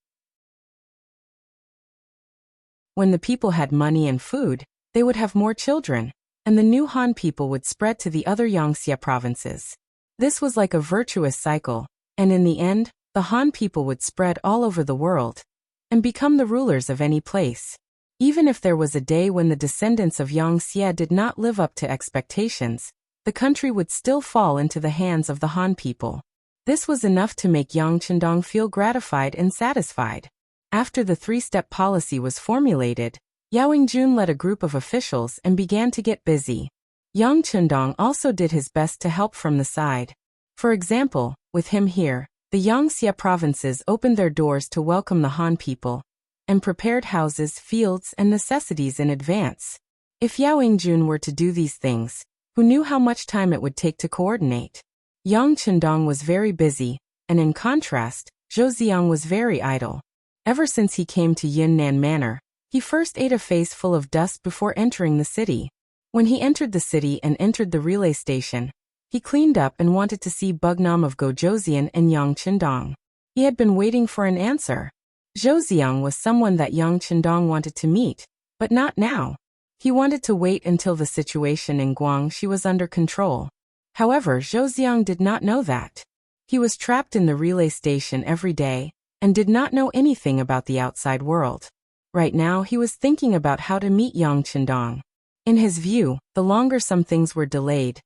When the people had money and food, they would have more children, and the new Han people would spread to the other Yangtze provinces. This was like a virtuous cycle, and in the end, the Han people would spread all over the world and become the rulers of any place. Even if there was a day when the descendants of Yangtze did not live up to expectations, the country would still fall into the hands of the Han people. This was enough to make Yang Chendong feel gratified and satisfied. After the three-step policy was formulated, Yao Yingjun led a group of officials and began to get busy. Yang Chendong also did his best to help from the side. For example, with him here, the Yangtze provinces opened their doors to welcome the Han people and prepared houses, fields, and necessities in advance. If Yao Yingjun were to do these things, who knew how much time it would take to coordinate? Yang Chendong was very busy, and in contrast, Zhou Ziang was very idle. Ever since he came to Yunnan Manor, he first ate a face full of dust before entering the city. When he entered the city and entered the relay station, he cleaned up and wanted to see Bugnam of Gojouzian and Yang Chendong. He had been waiting for an answer. Zhou Ziang was someone that Yang Chendong wanted to meet, but not now. He wanted to wait until the situation in Guangxi was under control. However, Zhou Ziang did not know that. He was trapped in the relay station every day and did not know anything about the outside world. Right now he was thinking about how to meet Yang Chendong. In his view, the longer some things were delayed,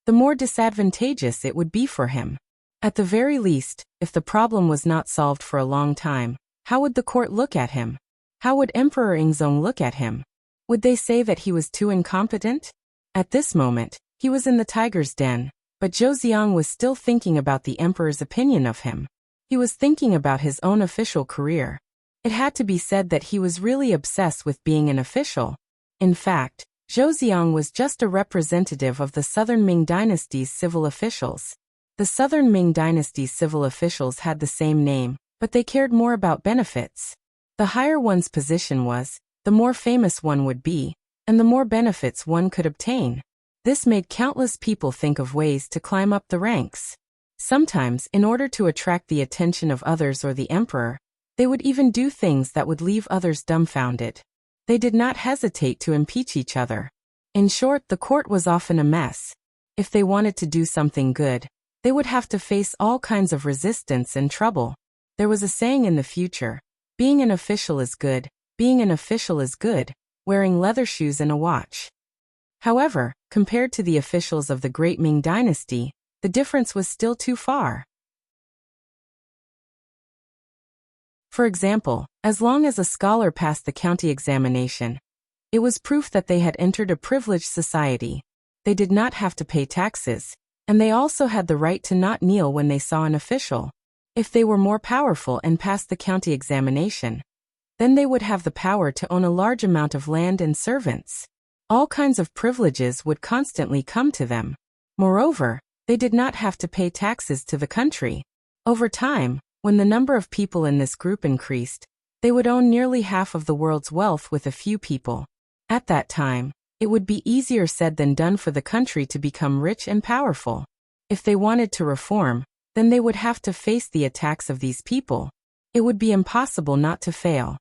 the more disadvantageous it would be for him. At the very least, if the problem was not solved for a long time, how would the court look at him? How would Emperor Yingzong look at him? Would they say that he was too incompetent? At this moment, he was in the tiger's den, but Zhou Ziang was still thinking about the emperor's opinion of him. He was thinking about his own official career. It had to be said that he was really obsessed with being an official. In fact, Zhou Ziang was just a representative of the Southern Ming Dynasty's civil officials. The Southern Ming Dynasty's civil officials had the same name, but they cared more about benefits. The higher one's position was, the more famous one would be, and the more benefits one could obtain. This made countless people think of ways to climb up the ranks. Sometimes, in order to attract the attention of others or the emperor, they would even do things that would leave others dumbfounded. They did not hesitate to impeach each other. In short, the court was often a mess. If they wanted to do something good, they would have to face all kinds of resistance and trouble. There was a saying in the future, being an official is good, being an official is good, wearing leather shoes and a watch. However, compared to the officials of the Great Ming Dynasty, the difference was still too far. For example, as long as a scholar passed the county examination, it was proof that they had entered a privileged society. They did not have to pay taxes, and they also had the right to not kneel when they saw an official. If they were more powerful and passed the county examination, then they would have the power to own a large amount of land and servants. All kinds of privileges would constantly come to them. Moreover, they did not have to pay taxes to the country. Over time, when the number of people in this group increased, they would own nearly half of the world's wealth with a few people. At that time, it would be easier said than done for the country to become rich and powerful. If they wanted to reform, then they would have to face the attacks of these people. It would be impossible not to fail.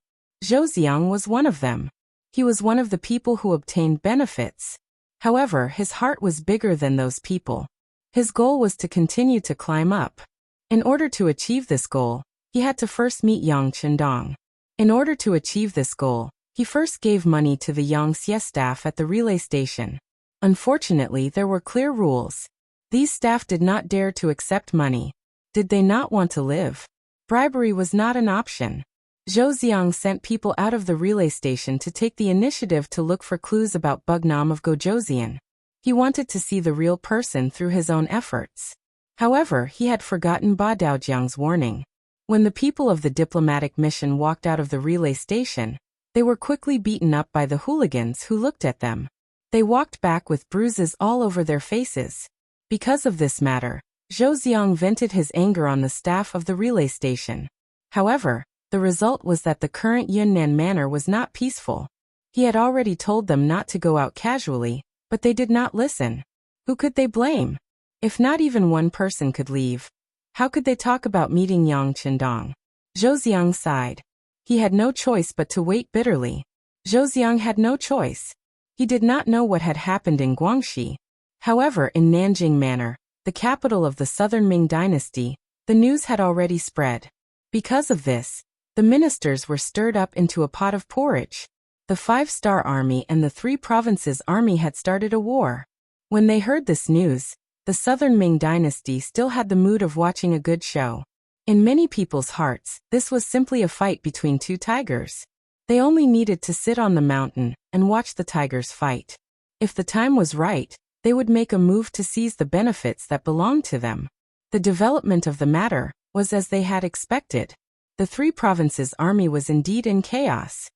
Zhou Ziang was one of them. He was one of the people who obtained benefits. However, his heart was bigger than those people. His goal was to continue to climb up. In order to achieve this goal, he had to first meet Yang Chendong. In order to achieve this goal, he first gave money to the Yangtze staff at the relay station. Unfortunately, there were clear rules. These staff did not dare to accept money. Did they not want to live? Bribery was not an option. Zhou Ziang sent people out of the relay station to take the initiative to look for clues about Bugnam of Gojouzian. He wanted to see the real person through his own efforts. However, he had forgotten Ba Daojiang's warning. When the people of the diplomatic mission walked out of the relay station, they were quickly beaten up by the hooligans who looked at them. They walked back with bruises all over their faces. Because of this matter, Zhou Ziang vented his anger on the staff of the relay station. However, the result was that the current Yunnan Manor was not peaceful. He had already told them not to go out casually, but they did not listen. Who could they blame? If not even one person could leave, how could they talk about meeting Yang Chendong? Zhou Ziang sighed. He had no choice but to wait bitterly. Zhou had no choice. He did not know what had happened in Guangxi. However, in Nanjing Manor, the capital of the southern Ming dynasty, the news had already spread. Because of this, the ministers were stirred up into a pot of porridge. The 5-star army and the 3 provinces army had started a war. When they heard this news, the southern Ming dynasty still had the mood of watching a good show. In many people's hearts, this was simply a fight between 2 tigers. They only needed to sit on the mountain and watch the tigers fight. If the time was right, they would make a move to seize the benefits that belonged to them. The development of the matter was as they had expected. The 3 provinces army was indeed in chaos.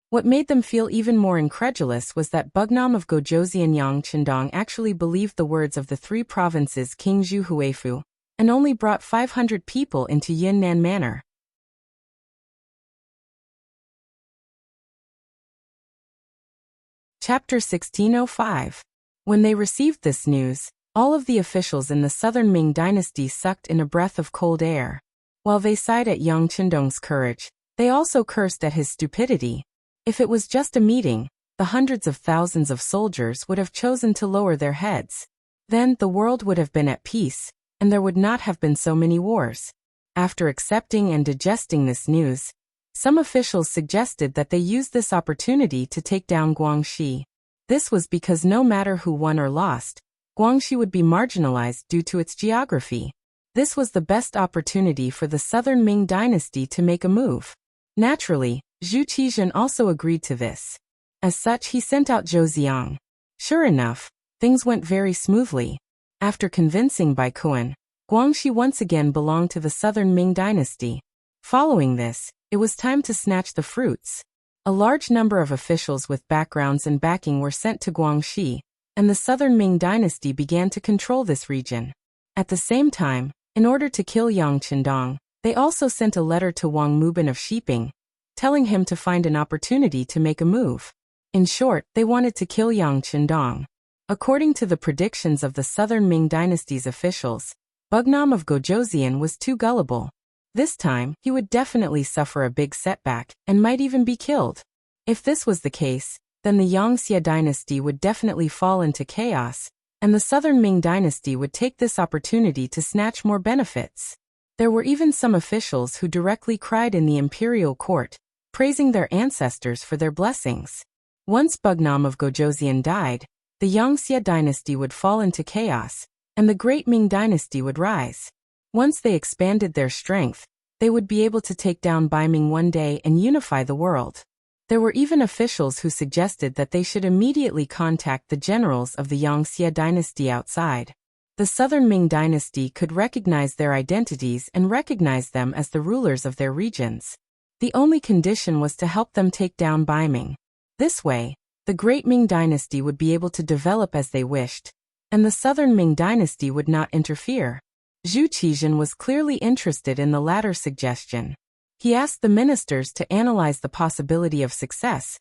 What made them feel even more incredulous was that Bugnam of Gozhou and Yang Qindong actually believed the words of the 3 provinces King Zhu Huifu, and only brought 500 people into Yunnan Manor. Chapter 1605. When they received this news, all of the officials in the southern Ming dynasty sucked in a breath of cold air. While they sighed at Yang Qindong's courage, they also cursed at his stupidity. If it was just a meeting, the hundreds of thousands of soldiers would have chosen to lower their heads. Then the world would have been at peace, and there would not have been so many wars. After accepting and digesting this news, some officials suggested that they use this opportunity to take down Guangxi. This was because no matter who won or lost, Guangxi would be marginalized due to its geography. This was the best opportunity for the southern Ming dynasty to make a move. Naturally, Zhu Qizhen also agreed to this. As such, he sent out Zhou Ziang. Sure enough, things went very smoothly. After convincing Baikuan, Guangxi once again belonged to the southern Ming dynasty. Following this, it was time to snatch the fruits. A large number of officials with backgrounds and backing were sent to Guangxi, and the southern Ming dynasty began to control this region. At the same time, in order to kill Yang Qindong, they also sent a letter to Wang Mubin of Shiping, telling him to find an opportunity to make a move. In short, they wanted to kill Yang Qindong. According to the predictions of the southern Ming dynasty's officials, Bugnam of Gozhou was too gullible. This time, he would definitely suffer a big setback, and might even be killed. If this was the case, then the Yangxia dynasty would definitely fall into chaos, and the southern Ming dynasty would take this opportunity to snatch more benefits. There were even some officials who directly cried in the imperial court, praising their ancestors for their blessings. Once Bugnam of Gozhou died, the Yangxia dynasty would fall into chaos, and the great Ming dynasty would rise. Once they expanded their strength, they would be able to take down Baiming one day and unify the world. There were even officials who suggested that they should immediately contact the generals of the Yangxia dynasty outside. The southern Ming dynasty could recognize their identities and recognize them as the rulers of their regions. The only condition was to help them take down Baiming. This way, the great Ming dynasty would be able to develop as they wished, and the southern Ming dynasty would not interfere. Zhu Qizhen was clearly interested in the latter suggestion. He asked the ministers to analyze the possibility of success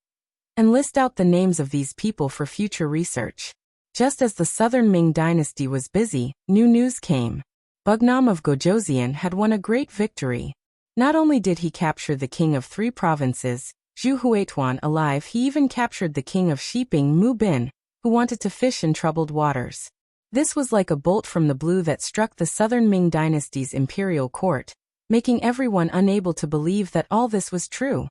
and list out the names of these people for future research. Just as the southern Ming dynasty was busy, new news came. Bugnam of Gozhou had won a great victory. Not only did he capture the king of 3 provinces, Zhu Huituan, alive, he even captured the king of Shiping, Mu Bin, who wanted to fish in troubled waters. This was like a bolt from the blue that struck the southern Ming dynasty's imperial court, making everyone unable to believe that all this was true.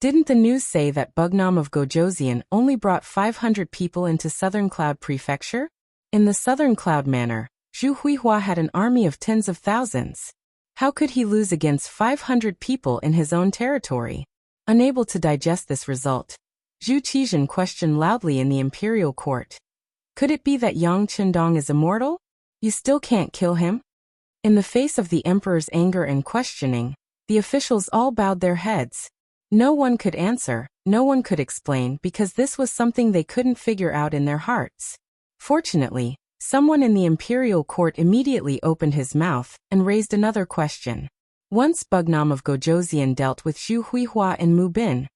Didn't the news say that Bugnam of Gozhou only brought 500 people into Southern Cloud Prefecture? In the Southern Cloud Manor, Zhu Huihua had an army of tens of thousands. How could he lose against 500 people in his own territory? Unable to digest this result, Zhu Qizhen questioned loudly in the imperial court. Could it be that Yang Qindong is immortal? You still can't kill him? In the face of the emperor's anger and questioning, the officials all bowed their heads. No one could answer, no one could explain, because this was something they couldn't figure out in their hearts. Fortunately, someone in the imperial court immediately opened his mouth and raised another question. Once Bugnam of Gozhou dealt with Zhu Huihua and Mu Bin,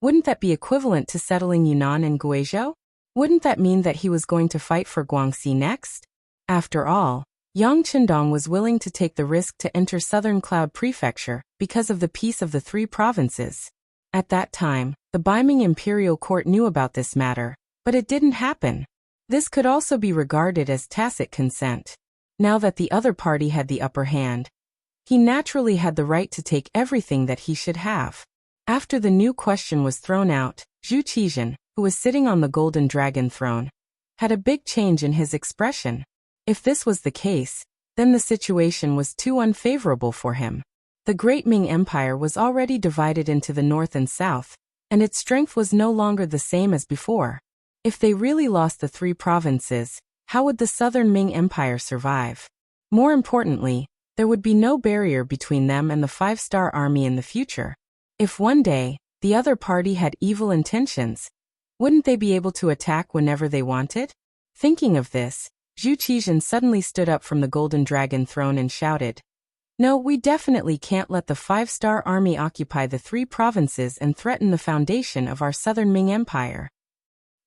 wouldn't that be equivalent to settling Yunnan and Guizhou? Wouldn't that mean that he was going to fight for Guangxi next? After all, Yang Chendong was willing to take the risk to enter Southern Cloud Prefecture because of the peace of the three provinces. At that time, the Beiming imperial court knew about this matter, but it didn't happen. This could also be regarded as tacit consent. Now that the other party had the upper hand, he naturally had the right to take everything that he should have. After the new question was thrown out, Zhu Qizhen, who was sitting on the golden dragon throne, had a big change in his expression. If this was the case, then the situation was too unfavorable for him. The Great Ming Empire was already divided into the north and south, and its strength was no longer the same as before. If they really lost the three provinces, how would the Southern Ming Empire survive? More importantly, there would be no barrier between them and the five-star army in the future. If one day, the other party had evil intentions, wouldn't they be able to attack whenever they wanted? Thinking of this, Zhu Qizhen suddenly stood up from the golden dragon throne and shouted, "No, we definitely can't let the five-star army occupy the three provinces and threaten the foundation of our Southern Ming Empire."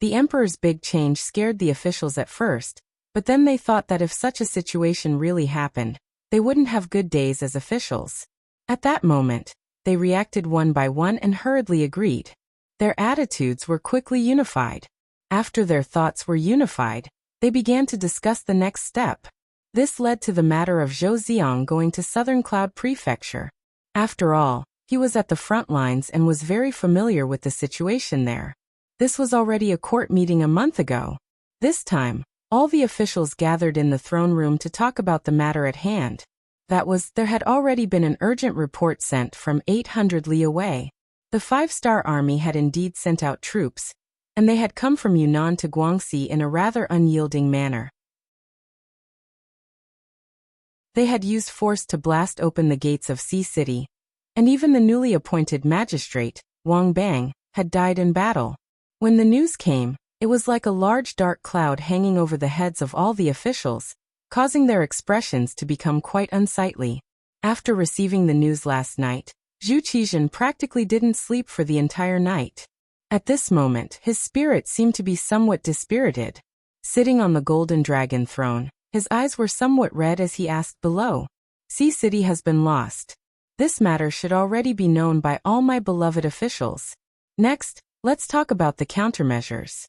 The emperor's big change scared the officials at first, but then they thought that if such a situation really happened, they wouldn't have good days as officials. At that moment, they reacted one by one and hurriedly agreed. Their attitudes were quickly unified. After their thoughts were unified, they began to discuss the next step. This led to the matter of Zhou Ziong going to Southern Cloud Prefecture. After all, he was at the front lines and was very familiar with the situation there. This was already a court meeting a month ago. This time, all the officials gathered in the throne room to talk about the matter at hand. That was, there had already been an urgent report sent from 800 li away. The five-star army had indeed sent out troops, and they had come from Yunnan to Guangxi in a rather unyielding manner. They had used force to blast open the gates of Sea City, and even the newly appointed magistrate, Wang Bang, had died in battle. When the news came, it was like a large dark cloud hanging over the heads of all the officials, causing their expressions to become quite unsightly. After receiving the news last night, Zhu Qizhen practically didn't sleep for the entire night. At this moment, his spirit seemed to be somewhat dispirited. Sitting on the golden dragon throne, his eyes were somewhat red as he asked below, "Sea City has been lost. This matter should already be known by all my beloved officials. Next, let's talk about the countermeasures."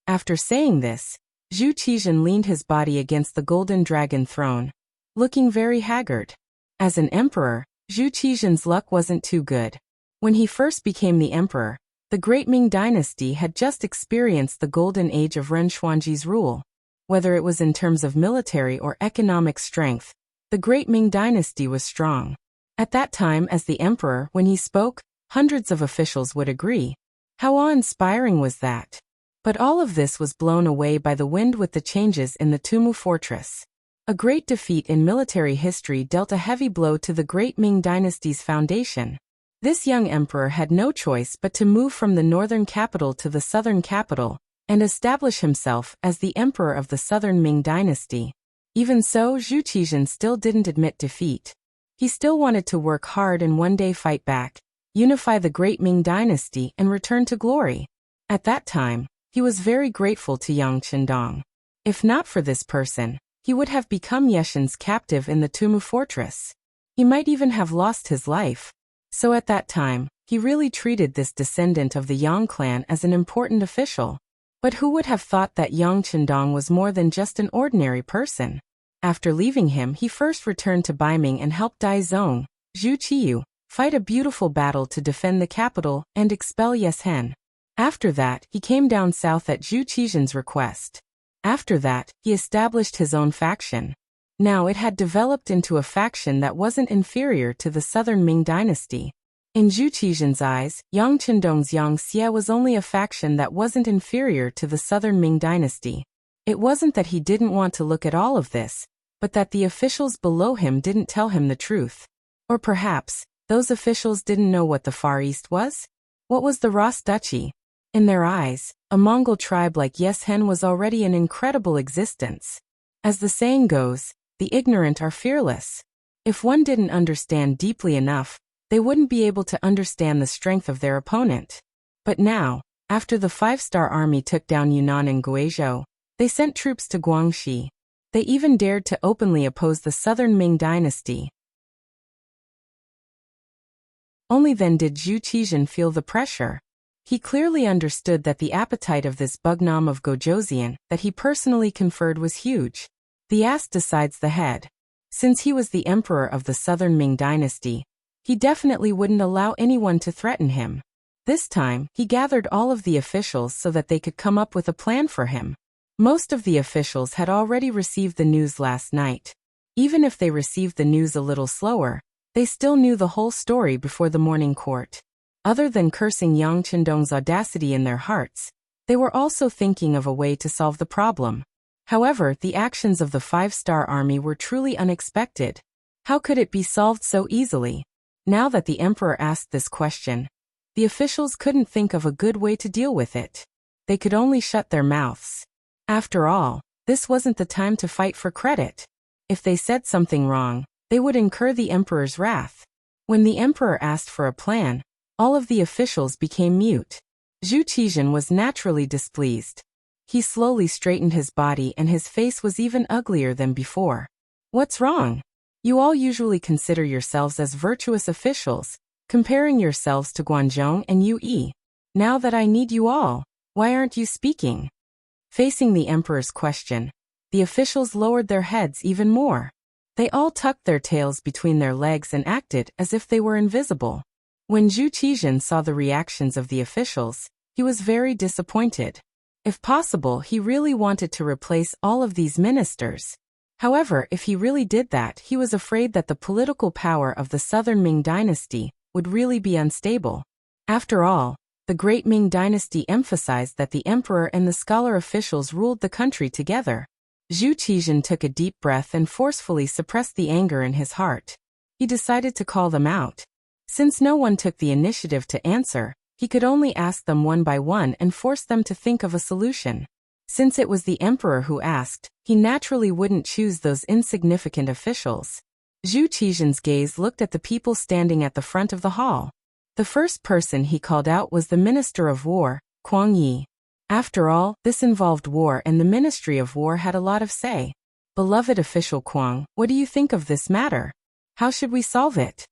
After saying this, Zhu Qizhen leaned his body against the golden dragon throne, looking very haggard. As an emperor, Zhu Qizhen's luck wasn't too good. When he first became the emperor, the Great Ming Dynasty had just experienced the golden age of Ren Xuanji's rule. Whether it was in terms of military or economic strength, the Great Ming Dynasty was strong. At that time, as the emperor, when he spoke, hundreds of officials would agree. How awe-inspiring was that? But all of this was blown away by the wind with the changes in the Tumu fortress. A great defeat in military history dealt a heavy blow to the Great Ming Dynasty's foundation. This young emperor had no choice but to move from the northern capital to the southern capital and establish himself as the emperor of the Southern Ming Dynasty. Even so, Zhu Qizhen still didn't admit defeat. He still wanted to work hard and one day fight back, unify the Great Ming Dynasty and return to glory. At that time, he was very grateful to Yang Chendong. If not for this person, he would have become Yeshen's captive in the Tumu fortress. He might even have lost his life. So at that time, he really treated this descendant of the Yang clan as an important official. But who would have thought that Yang Chendong was more than just an ordinary person? After leaving him, he first returned to Beiming and helped Dai Zong, Zhu Qiyu, fight a beautiful battle to defend the capital and expel Yeshen. After that, he came down south at Zhu Qizhen's request. After that, he established his own faction. Now it had developed into a faction that wasn't inferior to the Southern Ming Dynasty. In Zhu Qizhen's eyes, Yang Chendong's Yang Xie was only a faction that wasn't inferior to the Southern Ming Dynasty. It wasn't that he didn't want to look at all of this, but that the officials below him didn't tell him the truth. Or perhaps, those officials didn't know what the Far East was? What was the Ras Duchy? In their eyes, a Mongol tribe like Yeshen was already an incredible existence. As the saying goes, the ignorant are fearless. If one didn't understand deeply enough, they wouldn't be able to understand the strength of their opponent. But now, after the five-star army took down Yunnan and Guizhou, they sent troops to Guangxi. They even dared to openly oppose the Southern Ming dynasty. Only then did Zhu Qizhen feel the pressure. He clearly understood that the appetite of this Bugnam of Gojoseon that he personally conferred was huge. The ass decides the head. Since he was the emperor of the Southern Ming dynasty, he definitely wouldn't allow anyone to threaten him. This time, he gathered all of the officials so that they could come up with a plan for him. Most of the officials had already received the news last night. Even if they received the news a little slower, they still knew the whole story before the morning court. Other than cursing Yang Chendong's audacity in their hearts, they were also thinking of a way to solve the problem. However, the actions of the five-star army were truly unexpected. How could it be solved so easily? Now that the emperor asked this question, the officials couldn't think of a good way to deal with it. They could only shut their mouths. After all, this wasn't the time to fight for credit. If they said something wrong, they would incur the emperor's wrath. When the emperor asked for a plan, all of the officials became mute. Zhu Qizhen was naturally displeased. He slowly straightened his body and his face was even uglier than before. What's wrong? You all usually consider yourselves as virtuous officials, comparing yourselves to Guanzhong and Yue. Now that I need you all, why aren't you speaking? Facing the emperor's question, the officials lowered their heads even more. They all tucked their tails between their legs and acted as if they were invisible. When Zhu Qizhen saw the reactions of the officials, he was very disappointed. If possible, he really wanted to replace all of these ministers. However, if he really did that, he was afraid that the political power of the Southern Ming dynasty would really be unstable. After all, the Great Ming dynasty emphasized that the emperor and the scholar officials ruled the country together. Zhu Qizhen took a deep breath and forcefully suppressed the anger in his heart. He decided to call them out. Since no one took the initiative to answer, he could only ask them one by one and force them to think of a solution. Since it was the emperor who asked, he naturally wouldn't choose those insignificant officials. Zhu Qizhen's gaze looked at the people standing at the front of the hall. The first person he called out was the Minister of War, Kuang Yi. After all, this involved war and the Ministry of War had a lot of say. Beloved official Kuang, what do you think of this matter? How should we solve it?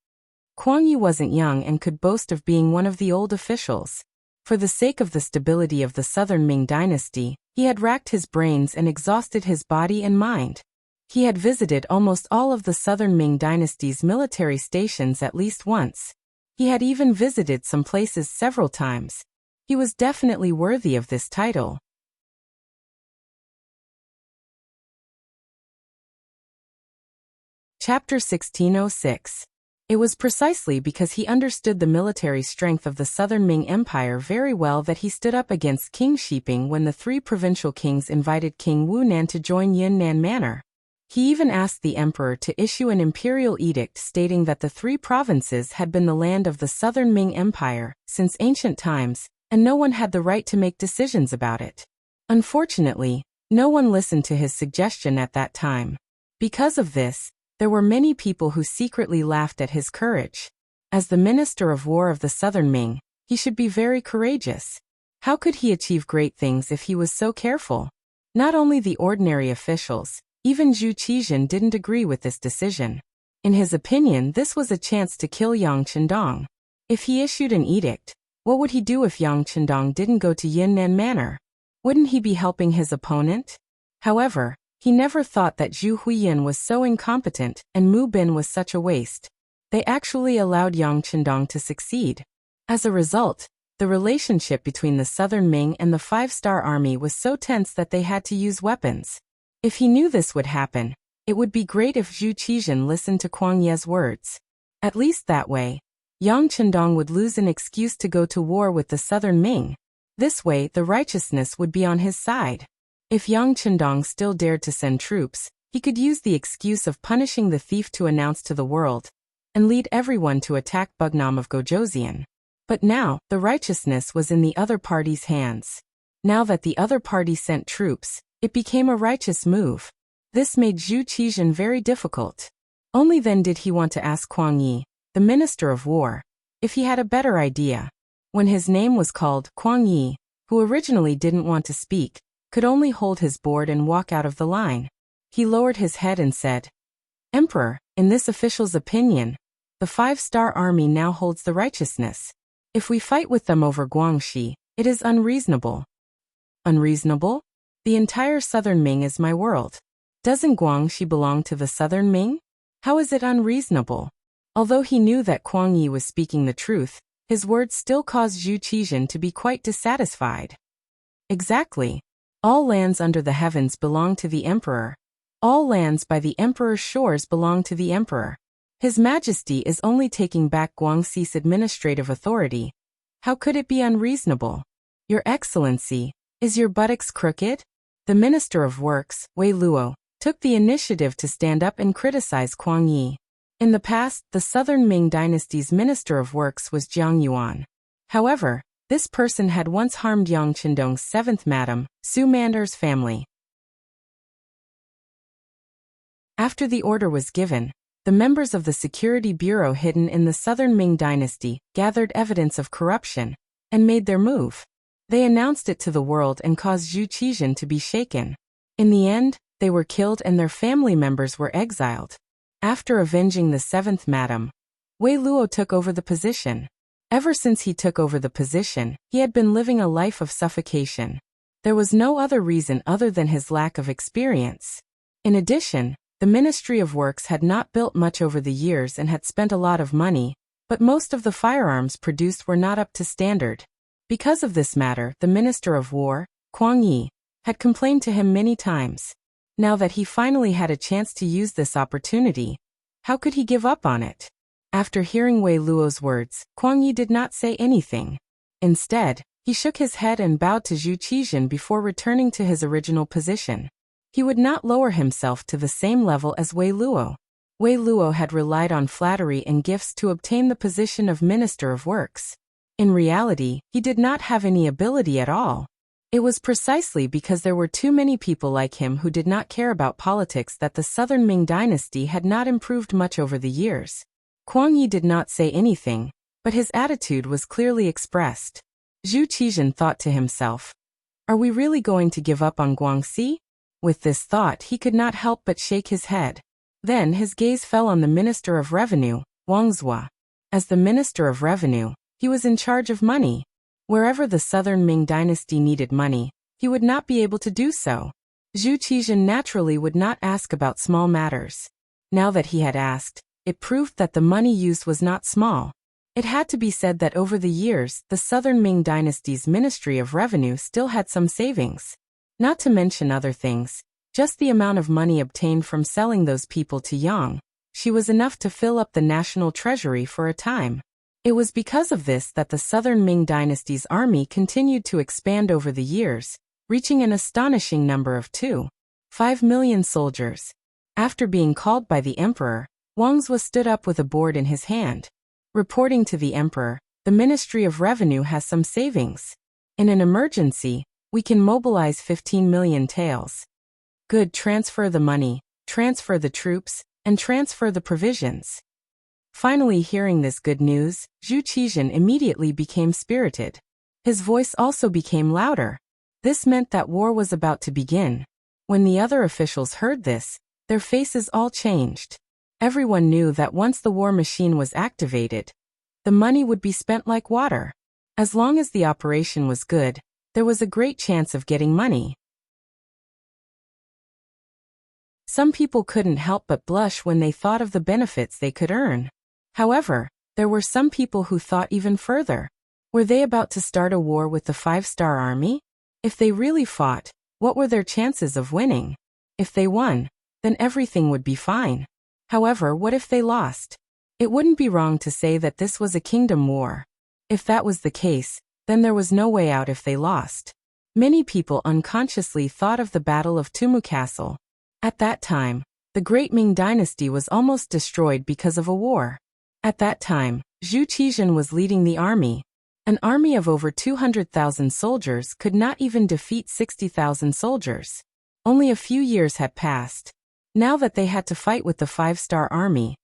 Kuang Yi wasn't young and could boast of being one of the old officials. For the sake of the stability of the Southern Ming dynasty, he had racked his brains and exhausted his body and mind. He had visited almost all of the Southern Ming dynasty's military stations at least once. He had even visited some places several times. He was definitely worthy of this title. Chapter 1606. It was precisely because he understood the military strength of the Southern Ming Empire very well that he stood up against King Shiping when the three provincial kings invited King Wu Nan to join Yunnan Manor. He even asked the emperor to issue an imperial edict stating that the three provinces had been the land of the Southern Ming Empire since ancient times, and no one had the right to make decisions about it. Unfortunately, no one listened to his suggestion at that time. Because of this, there were many people who secretly laughed at his courage. As the Minister of War of the Southern Ming, he should be very courageous. How could he achieve great things if he was so careful? Not only the ordinary officials, even Zhu Qizhen didn't agree with this decision. In his opinion, this was a chance to kill Yang Chendong. If he issued an edict, what would he do if Yang Chendong didn't go to Yunnan Manor? Wouldn't he be helping his opponent? However, he never thought that Zhu Huiyan was so incompetent and Mu Bin was such a waste. They actually allowed Yang Chendong to succeed. As a result, the relationship between the Southern Ming and the five-star army was so tense that they had to use weapons. If he knew this would happen, it would be great if Zhu Qizhen listened to Kuang Ye's words. At least that way, Yang Chendong would lose an excuse to go to war with the Southern Ming. This way, the righteousness would be on his side. If Yang Chendong still dared to send troops, he could use the excuse of punishing the thief to announce to the world, and lead everyone to attack Bugnam of Gojoseon. But now, the righteousness was in the other party's hands. Now that the other party sent troops, it became a righteous move. This made Zhu Qizhen very difficult. Only then did he want to ask Kuang Yi, the Minister of War, if he had a better idea. When his name was called, Kuang Yi, who originally didn't want to speak, could only hold his board and walk out of the line. He lowered his head and said, Emperor, in this official's opinion, the 5-star army now holds the righteousness. If we fight with them over Guangxi, it is unreasonable. Unreasonable? The entire southern Ming is my world. Doesn't Guangxi belong to the southern Ming? How is it unreasonable? Although he knew that Kuang Yi was speaking the truth, his words still caused Zhu Qizhen to be quite dissatisfied. Exactly. All lands under the heavens belong to the emperor. All lands by the emperor's shores belong to the emperor. His Majesty is only taking back Guangxi's administrative authority. How could it be unreasonable? Your Excellency, is your buttocks crooked? The Minister of Works, Wei Luo, took the initiative to stand up and criticize Kuang Yi. In the past, the Southern Ming Dynasty's Minister of Works was Jiang Yuan. However, this person had once harmed Yang Qindong's 7th Madam, Su Mander's family. After the order was given, the members of the Security Bureau hidden in the Southern Ming Dynasty gathered evidence of corruption and made their move. They announced it to the world and caused Zhu Qizhen to be shaken. In the end, they were killed and their family members were exiled. After avenging the 7th Madam, Wei Luo took over the position. Ever since he took over the position, he had been living a life of suffocation. There was no other reason other than his lack of experience. In addition, the Ministry of Works had not built much over the years and had spent a lot of money, but most of the firearms produced were not up to standard. Because of this matter, the Minister of War, Kuang Yi, had complained to him many times. Now that he finally had a chance to use this opportunity, how could he give up on it? After hearing Wei Luo's words, Kuang Yi did not say anything. Instead, he shook his head and bowed to Zhu Qizhen before returning to his original position. He would not lower himself to the same level as Wei Luo. Wei Luo had relied on flattery and gifts to obtain the position of Minister of Works. In reality, he did not have any ability at all. It was precisely because there were too many people like him who did not care about politics that the Southern Ming Dynasty had not improved much over the years. Kuang Yi did not say anything, but his attitude was clearly expressed. Zhu Qizhen thought to himself, "Are we really going to give up on Guangxi?" With this thought, he could not help but shake his head. Then his gaze fell on the Minister of Revenue, Wang Zhua. As the Minister of Revenue, he was in charge of money. Wherever the Southern Ming Dynasty needed money, he would not be able to do so. Zhu Qizhen naturally would not ask about small matters. Now that he had asked, it proved that the money used was not small. It had to be said that over the years, the Southern Ming Dynasty's Ministry of Revenue still had some savings. Not to mention other things, just the amount of money obtained from selling those people to Yang, she was enough to fill up the national treasury for a time. It was because of this that the Southern Ming Dynasty's army continued to expand over the years, reaching an astonishing number of 2.5 million soldiers. After being called by the emperor, Wang Zhua stood up with a board in his hand. Reporting to the emperor, the Ministry of Revenue has some savings. In an emergency, we can mobilize 15 million taels. Good, transfer the money, transfer the troops, and transfer the provisions. Finally hearing this good news, Zhu Qizhen immediately became spirited. His voice also became louder. This meant that war was about to begin. When the other officials heard this, their faces all changed. Everyone knew that once the war machine was activated, the money would be spent like water. As long as the operation was good, there was a great chance of getting money. Some people couldn't help but blush when they thought of the benefits they could earn. However, there were some people who thought even further. Were they about to start a war with the 5-star army? If they really fought, what were their chances of winning? If they won, then everything would be fine. However, what if they lost? It wouldn't be wrong to say that this was a kingdom war. If that was the case, then there was no way out if they lost. Many people unconsciously thought of the Battle of Tumu Castle. At that time, the Great Ming Dynasty was almost destroyed because of a war. At that time, Zhu Qizhen was leading the army. An army of over 200,000 soldiers could not even defeat 60,000 soldiers. Only a few years had passed. Now that they had to fight with the 5-star army,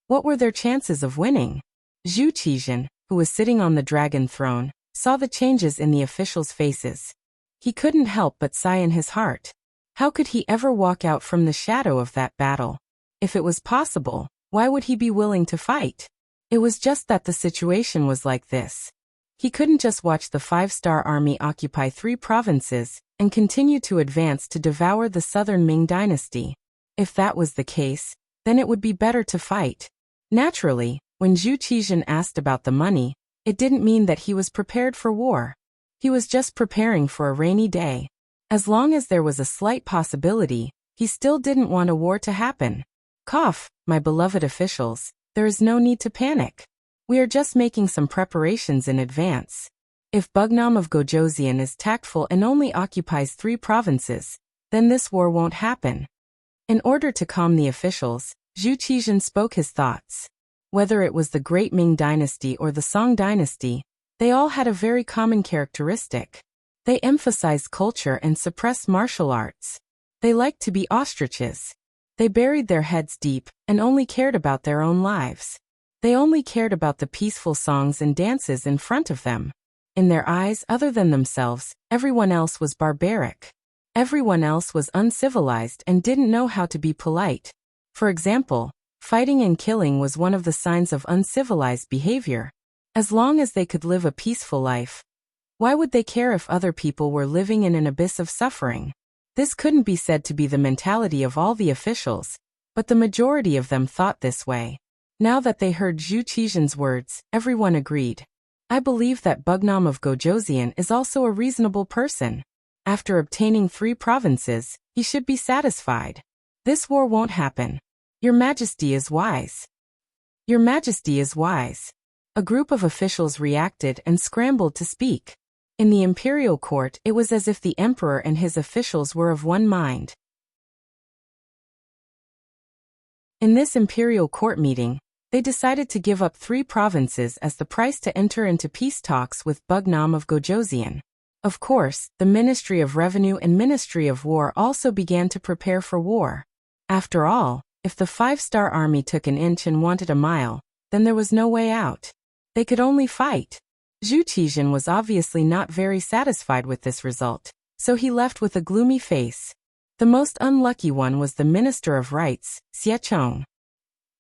what were their chances of winning? Zhu Qizhen, who was sitting on the dragon throne, saw the changes in the officials' faces. He couldn't help but sigh in his heart. How could he ever walk out from the shadow of that battle? If it was possible, why would he be willing to fight? It was just that the situation was like this. He couldn't just watch the five-star army occupy 3 provinces and continue to advance to devour the southern Ming dynasty. If that was the case, then it would be better to fight. Naturally, when Zhu Qizhen asked about the money, it didn't mean that he was prepared for war. He was just preparing for a rainy day. As long as there was a slight possibility, he still didn't want a war to happen. Cough, my beloved officials, there is no need to panic. We are just making some preparations in advance. If Bugnam of Gojoseon is tactful and only occupies 3 provinces, then this war won't happen. In order to calm the officials, Zhu Qizhen spoke his thoughts. Whether it was the Great Ming Dynasty or the Song Dynasty, they all had a very common characteristic. They emphasized culture and suppressed martial arts. They liked to be ostriches. They buried their heads deep and only cared about their own lives. They only cared about the peaceful songs and dances in front of them. In their eyes, other than themselves, everyone else was barbaric. Everyone else was uncivilized and didn't know how to be polite. For example, fighting and killing was one of the signs of uncivilized behavior. As long as they could live a peaceful life, why would they care if other people were living in an abyss of suffering? This couldn't be said to be the mentality of all the officials, but the majority of them thought this way. Now that they heard Zhu Qizhen's words, everyone agreed. I believe that Bugnam of Gojoseon is also a reasonable person. After obtaining 3 provinces, he should be satisfied. This war won't happen. Your Majesty is wise. Your Majesty is wise. A group of officials reacted and scrambled to speak. In the imperial court, it was as if the emperor and his officials were of one mind. In this imperial court meeting, they decided to give up 3 provinces as the price to enter into peace talks with Bugnam of Gojoseon. Of course, the Ministry of Revenue and Ministry of War also began to prepare for war. After all, if the 5-star army took an inch and wanted a mile, then there was no way out. They could only fight. Zhu Qizhen was obviously not very satisfied with this result, so he left with a gloomy face. The most unlucky one was the Minister of Rights, Xie Chong.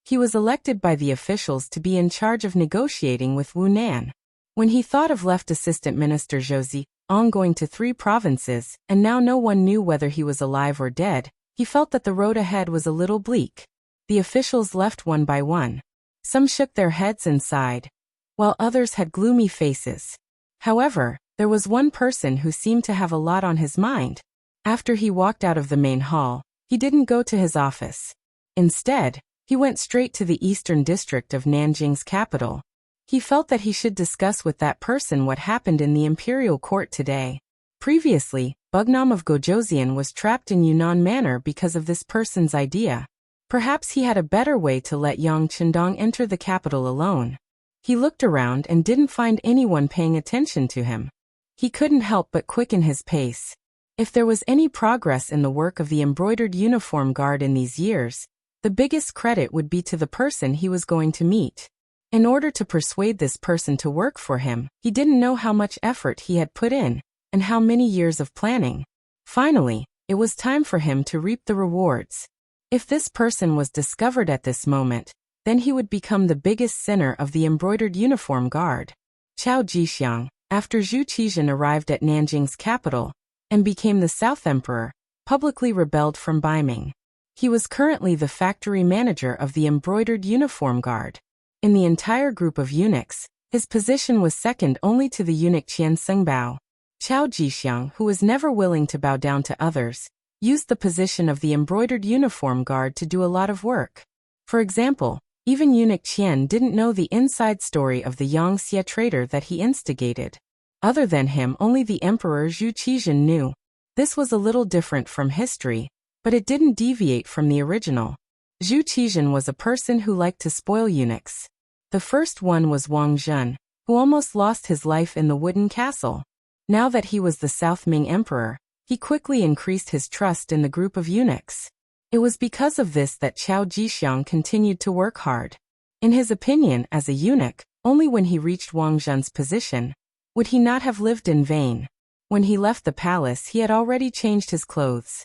He was elected by the officials to be in charge of negotiating with Wu Nan. When he thought of Left Assistant Minister Zhou Ziong going to 3 provinces, and now no one knew whether he was alive or dead, he felt that the road ahead was a little bleak. The officials left one by one. Some shook their heads and sighed, while others had gloomy faces. However, there was one person who seemed to have a lot on his mind. After he walked out of the main hall, he didn't go to his office. Instead, he went straight to the eastern district of Nanjing's capital. He felt that he should discuss with that person what happened in the imperial court today. Previously, Bugnam of Gojoseon was trapped in Yunnan Manor because of this person's idea. Perhaps he had a better way to let Yang Chendong enter the capital alone. He looked around and didn't find anyone paying attention to him. He couldn't help but quicken his pace. If there was any progress in the work of the embroidered uniform guard in these years, the biggest credit would be to the person he was going to meet. In order to persuade this person to work for him, he didn't know how much effort he had put in, and how many years of planning. Finally, it was time for him to reap the rewards. If this person was discovered at this moment, then he would become the biggest sinner of the embroidered uniform guard. Chao Jixiang, after Zhu Qizhen arrived at Nanjing's capital, and became the South Emperor, publicly rebelled from Baiming. He was currently the factory manager of the embroidered uniform guard. In the entire group of eunuchs, his position was second only to the eunuch Qian Sengbao. Chao Jixiang, who was never willing to bow down to others, used the position of the embroidered uniform guard to do a lot of work. For example, even eunuch Qian didn't know the inside story of the Yangxie traitor that he instigated. Other than him, only the Emperor Zhu Qizhen knew. This was a little different from history, but it didn't deviate from the original. Zhu Qizhen was a person who liked to spoil eunuchs. The first one was Wang Zhen, who almost lost his life in the wooden castle. Now that he was the South Ming Emperor, he quickly increased his trust in the group of eunuchs. It was because of this that Chao Jixiang continued to work hard. In his opinion, as a eunuch, only when he reached Wang Zhen's position would he not have lived in vain. When he left the palace, he had already changed his clothes.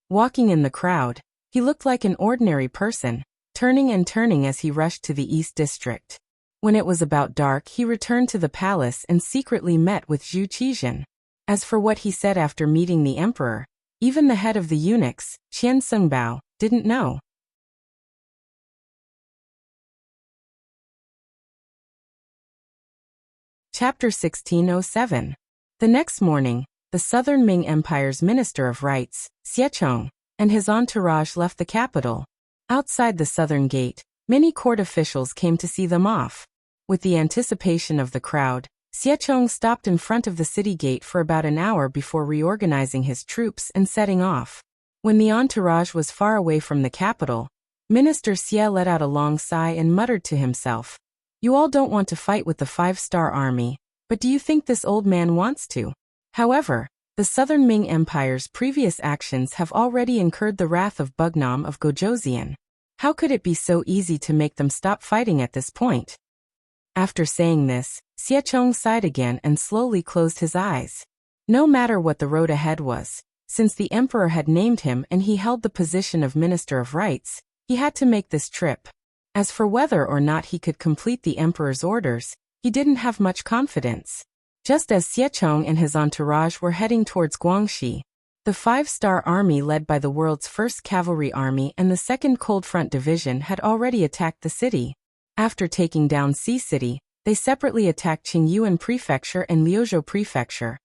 Walking in the crowd, he looked like an ordinary person, turning and turning as he rushed to the East District. When it was about dark, he returned to the palace and secretly met with Zhu Qizhen. As for what he said after meeting the emperor, even the head of the eunuchs, Qian Sungbao, didn't know. Chapter 1607. The next morning, the Southern Ming Empire's Minister of Rites, Xiechong, and his entourage left the capital. Outside the southern gate, many court officials came to see them off. With the anticipation of the crowd, Xiechong stopped in front of the city gate for about an hour before reorganizing his troops and setting off. When the entourage was far away from the capital, Minister Xie let out a long sigh and muttered to himself, "You all don't want to fight with the 5-star army, but do you think this old man wants to?" However, the Southern Ming Empire's previous actions have already incurred the wrath of Bugnam of Gojoseon. How could it be so easy to make them stop fighting at this point? After saying this, Xiechong sighed again and slowly closed his eyes. No matter what the road ahead was, since the emperor had named him and he held the position of Minister of Rites, he had to make this trip. As for whether or not he could complete the emperor's orders, he didn't have much confidence. Just as Xiechong and his entourage were heading towards Guangxi, the 5-star army led by the world's first cavalry army and the 2nd Cold Front Division had already attacked the city. After taking down Xi City, they separately attacked Qingyuan Prefecture and Liuzhou Prefecture,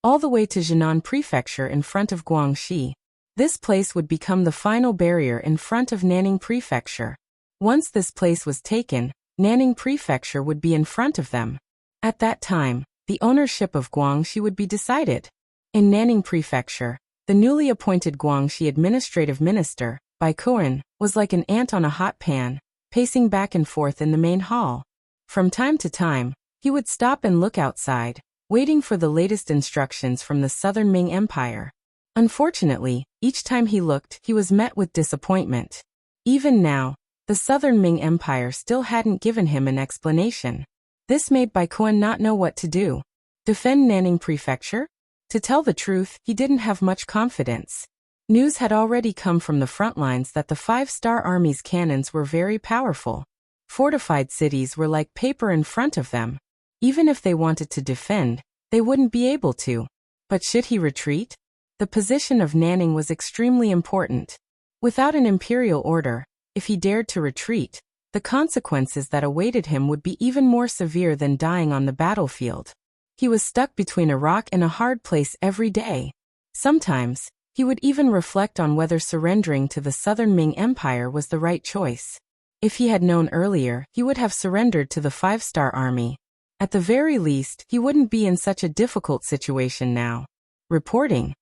all the way to Jinan Prefecture in front of Guangxi. This place would become the final barrier in front of Nanning Prefecture. Once this place was taken, Nanning Prefecture would be in front of them. At that time, the ownership of Guangxi would be decided. In Nanning Prefecture, the newly appointed Guangxi administrative minister, Bai Kuan, was like an ant on a hot pan, pacing back and forth in the main hall. From time to time, he would stop and look outside, waiting for the latest instructions from the Southern Ming Empire. Unfortunately, each time he looked, he was met with disappointment. Even now, the Southern Ming Empire still hadn't given him an explanation. This made Bai Kuan not know what to do. Defend Nanning Prefecture? To tell the truth, he didn't have much confidence. News had already come from the front lines that the 5-star army's cannons were very powerful. Fortified cities were like paper in front of them. Even if they wanted to defend, they wouldn't be able to. But should he retreat? The position of Nanning was extremely important. Without an imperial order, if he dared to retreat, the consequences that awaited him would be even more severe than dying on the battlefield. He was stuck between a rock and a hard place every day. Sometimes, he would even reflect on whether surrendering to the Southern Ming Empire was the right choice. If he had known earlier, he would have surrendered to the 5-star army. At the very least, he wouldn't be in such a difficult situation now. Reporting.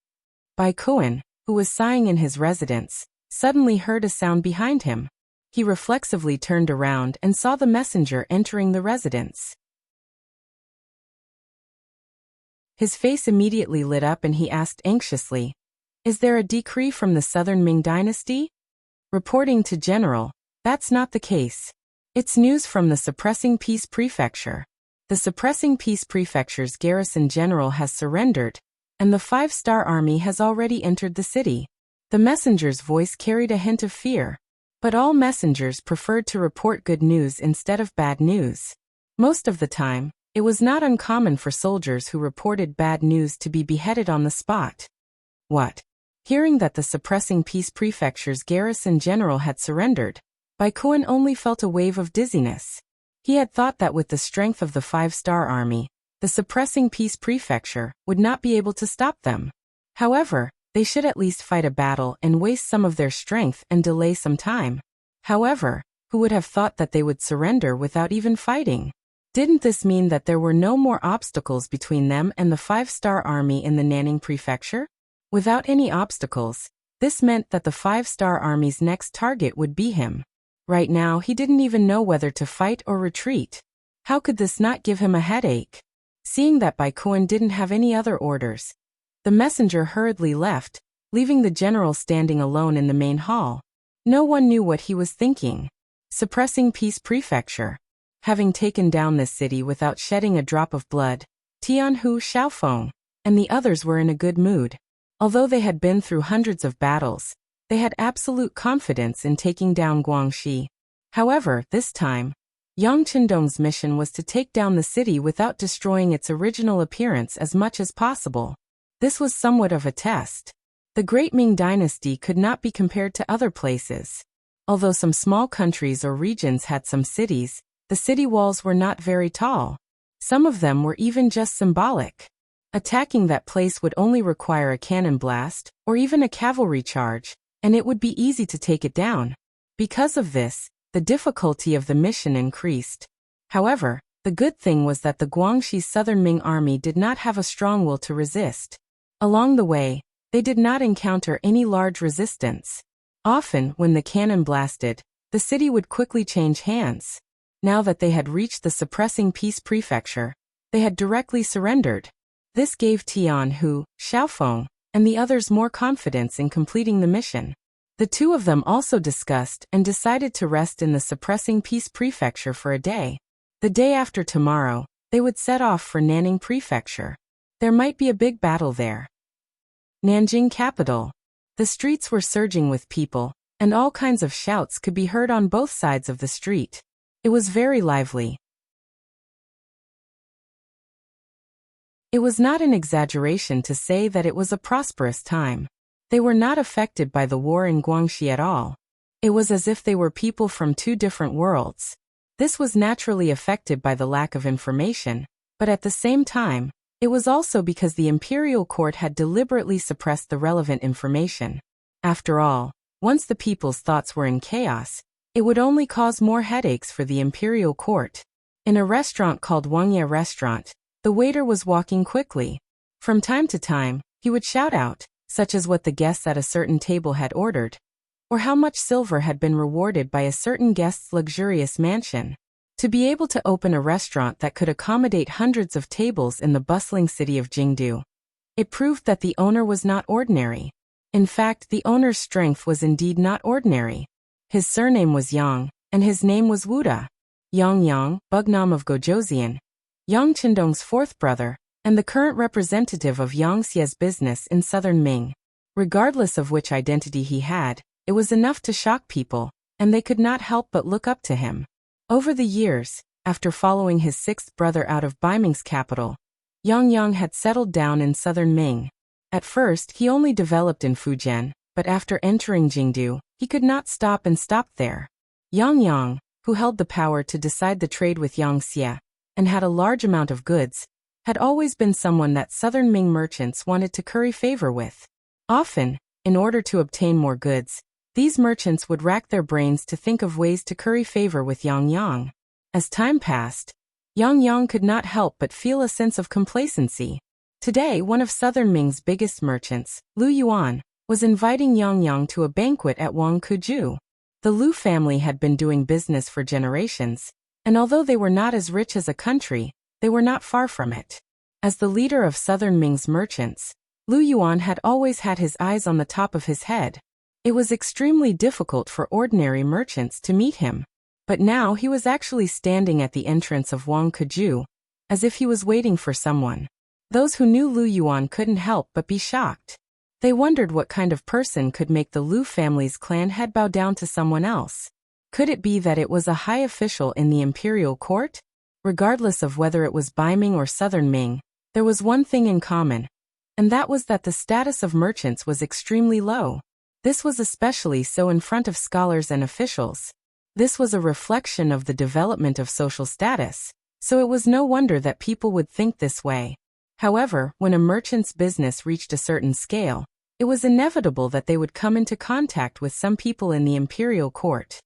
Bai Kuan, who was sighing in his residence, suddenly heard a sound behind him. He reflexively turned around and saw the messenger entering the residence. His face immediately lit up and he asked anxiously, "Is there a decree from the Southern Ming Dynasty?" Reporting to General, "That's not the case. It's news from the Suppressing Peace Prefecture. The Suppressing Peace Prefecture's garrison general has surrendered, and the 5-star army has already entered the city." The messenger's voice carried a hint of fear. But all messengers preferred to report good news instead of bad news. Most of the time, it was not uncommon for soldiers who reported bad news to be beheaded on the spot. What? Hearing that the Suppressing Peace Prefecture's garrison general had surrendered, Bai Kuan only felt a wave of dizziness. He had thought that with the strength of the 5-star army, the Suppressing Peace Prefecture would not be able to stop them. However, they should at least fight a battle and waste some of their strength and delay some time. However, who would have thought that they would surrender without even fighting? Didn't this mean that there were no more obstacles between them and the 5-star army in the Nanning Prefecture? Without any obstacles, this meant that the 5-star army's next target would be him. Right now, he didn't even know whether to fight or retreat. How could this not give him a headache? Seeing that Bai Kuan didn't have any other orders, the messenger hurriedly left, leaving the general standing alone in the main hall. No one knew what he was thinking. Suppressing Peace Prefecture. Having taken down this city without shedding a drop of blood, Tianhu Xiaofeng and the others were in a good mood. Although they had been through hundreds of battles, they had absolute confidence in taking down Guangxi. However, this time, Yang Qindong's mission was to take down the city without destroying its original appearance as much as possible. This was somewhat of a test. The Great Ming Dynasty could not be compared to other places. Although some small countries or regions had some cities, the city walls were not very tall. Some of them were even just symbolic. Attacking that place would only require a cannon blast, or even a cavalry charge, and it would be easy to take it down. Because of this, the difficulty of the mission increased. However, the good thing was that the Guangxi Southern Ming army did not have a strong will to resist. Along the way, they did not encounter any large resistance. Often, when the cannon blasted, the city would quickly change hands. Now that they had reached the suppressing peace prefecture, they had directly surrendered. This gave Tian Hu, Xiaofeng, and the others more confidence in completing the mission. The two of them also discussed and decided to rest in the suppressing peace prefecture for a day. The day after tomorrow, they would set off for Nanning Prefecture. There might be a big battle there. Nanjing capital. The streets were surging with people, and all kinds of shouts could be heard on both sides of the street. It was very lively. It was not an exaggeration to say that it was a prosperous time. They were not affected by the war in Guangxi at all. It was as if they were people from two different worlds. This was naturally affected by the lack of information, but at the same time, it was also because the imperial court had deliberately suppressed the relevant information. After all, once the people's thoughts were in chaos, it would only cause more headaches for the imperial court. In a restaurant called Wangye Restaurant, the waiter was walking quickly. From time to time, he would shout out, such as what the guests at a certain table had ordered, or how much silver had been rewarded by a certain guest's luxurious mansion. To be able to open a restaurant that could accommodate hundreds of tables in the bustling city of Jingdu, it proved that the owner was not ordinary. In fact, the owner's strength was indeed not ordinary. His surname was Yang, and his name was Wuda. Yang, Bugnam of Gojoseon, Yang Qindong's fourth brother, and the current representative of Yang Xie's business in southern Ming. Regardless of which identity he had, it was enough to shock people, and they could not help but look up to him. Over the years, after following his sixth brother out of Baiming's capital, Yang had settled down in southern Ming. At first, he only developed in Fujian, but after entering Jingdu, he could not stop and stopped there. Yang, who held the power to decide the trade with Yang Xie, and had a large amount of goods, had always been someone that southern Ming merchants wanted to curry favor with. Often, in order to obtain more goods, these merchants would rack their brains to think of ways to curry favor with Yang. As time passed, Yang could not help but feel a sense of complacency. Today, one of southern Ming's biggest merchants, Lu Yuan, was inviting Yang to a banquet at Wangkuju. The Lu family had been doing business for generations, and although they were not as rich as a country, they were not far from it. As the leader of southern Ming's merchants, Lu Yuan had always had his eyes on the top of his head. It was extremely difficult for ordinary merchants to meet him. But now he was actually standing at the entrance of Wangkuju, as if he was waiting for someone. Those who knew Lu Yuan couldn't help but be shocked. They wondered what kind of person could make the Lu family's clan head bow down to someone else. Could it be that it was a high official in the imperial court? Regardless of whether it was Baiming or southern Ming, there was one thing in common, and that was that the status of merchants was extremely low. This was especially so in front of scholars and officials. This was a reflection of the development of social status, so it was no wonder that people would think this way. However, when a merchant's business reached a certain scale, it was inevitable that they would come into contact with some people in the imperial court.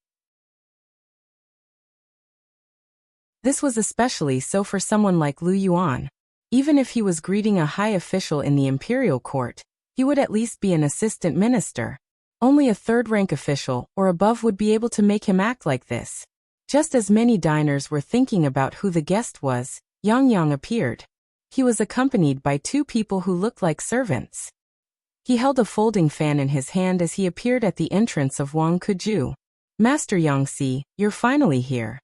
This was especially so for someone like Lu Yuan. Even if he was greeting a high official in the imperial court, he would at least be an assistant minister. Only a third-rank official or above would be able to make him act like this. Just as many diners were thinking about who the guest was, Yang appeared. He was accompanied by two people who looked like servants. He held a folding fan in his hand as he appeared at the entrance of Wangkuju. "Master Yangxi, you're finally here."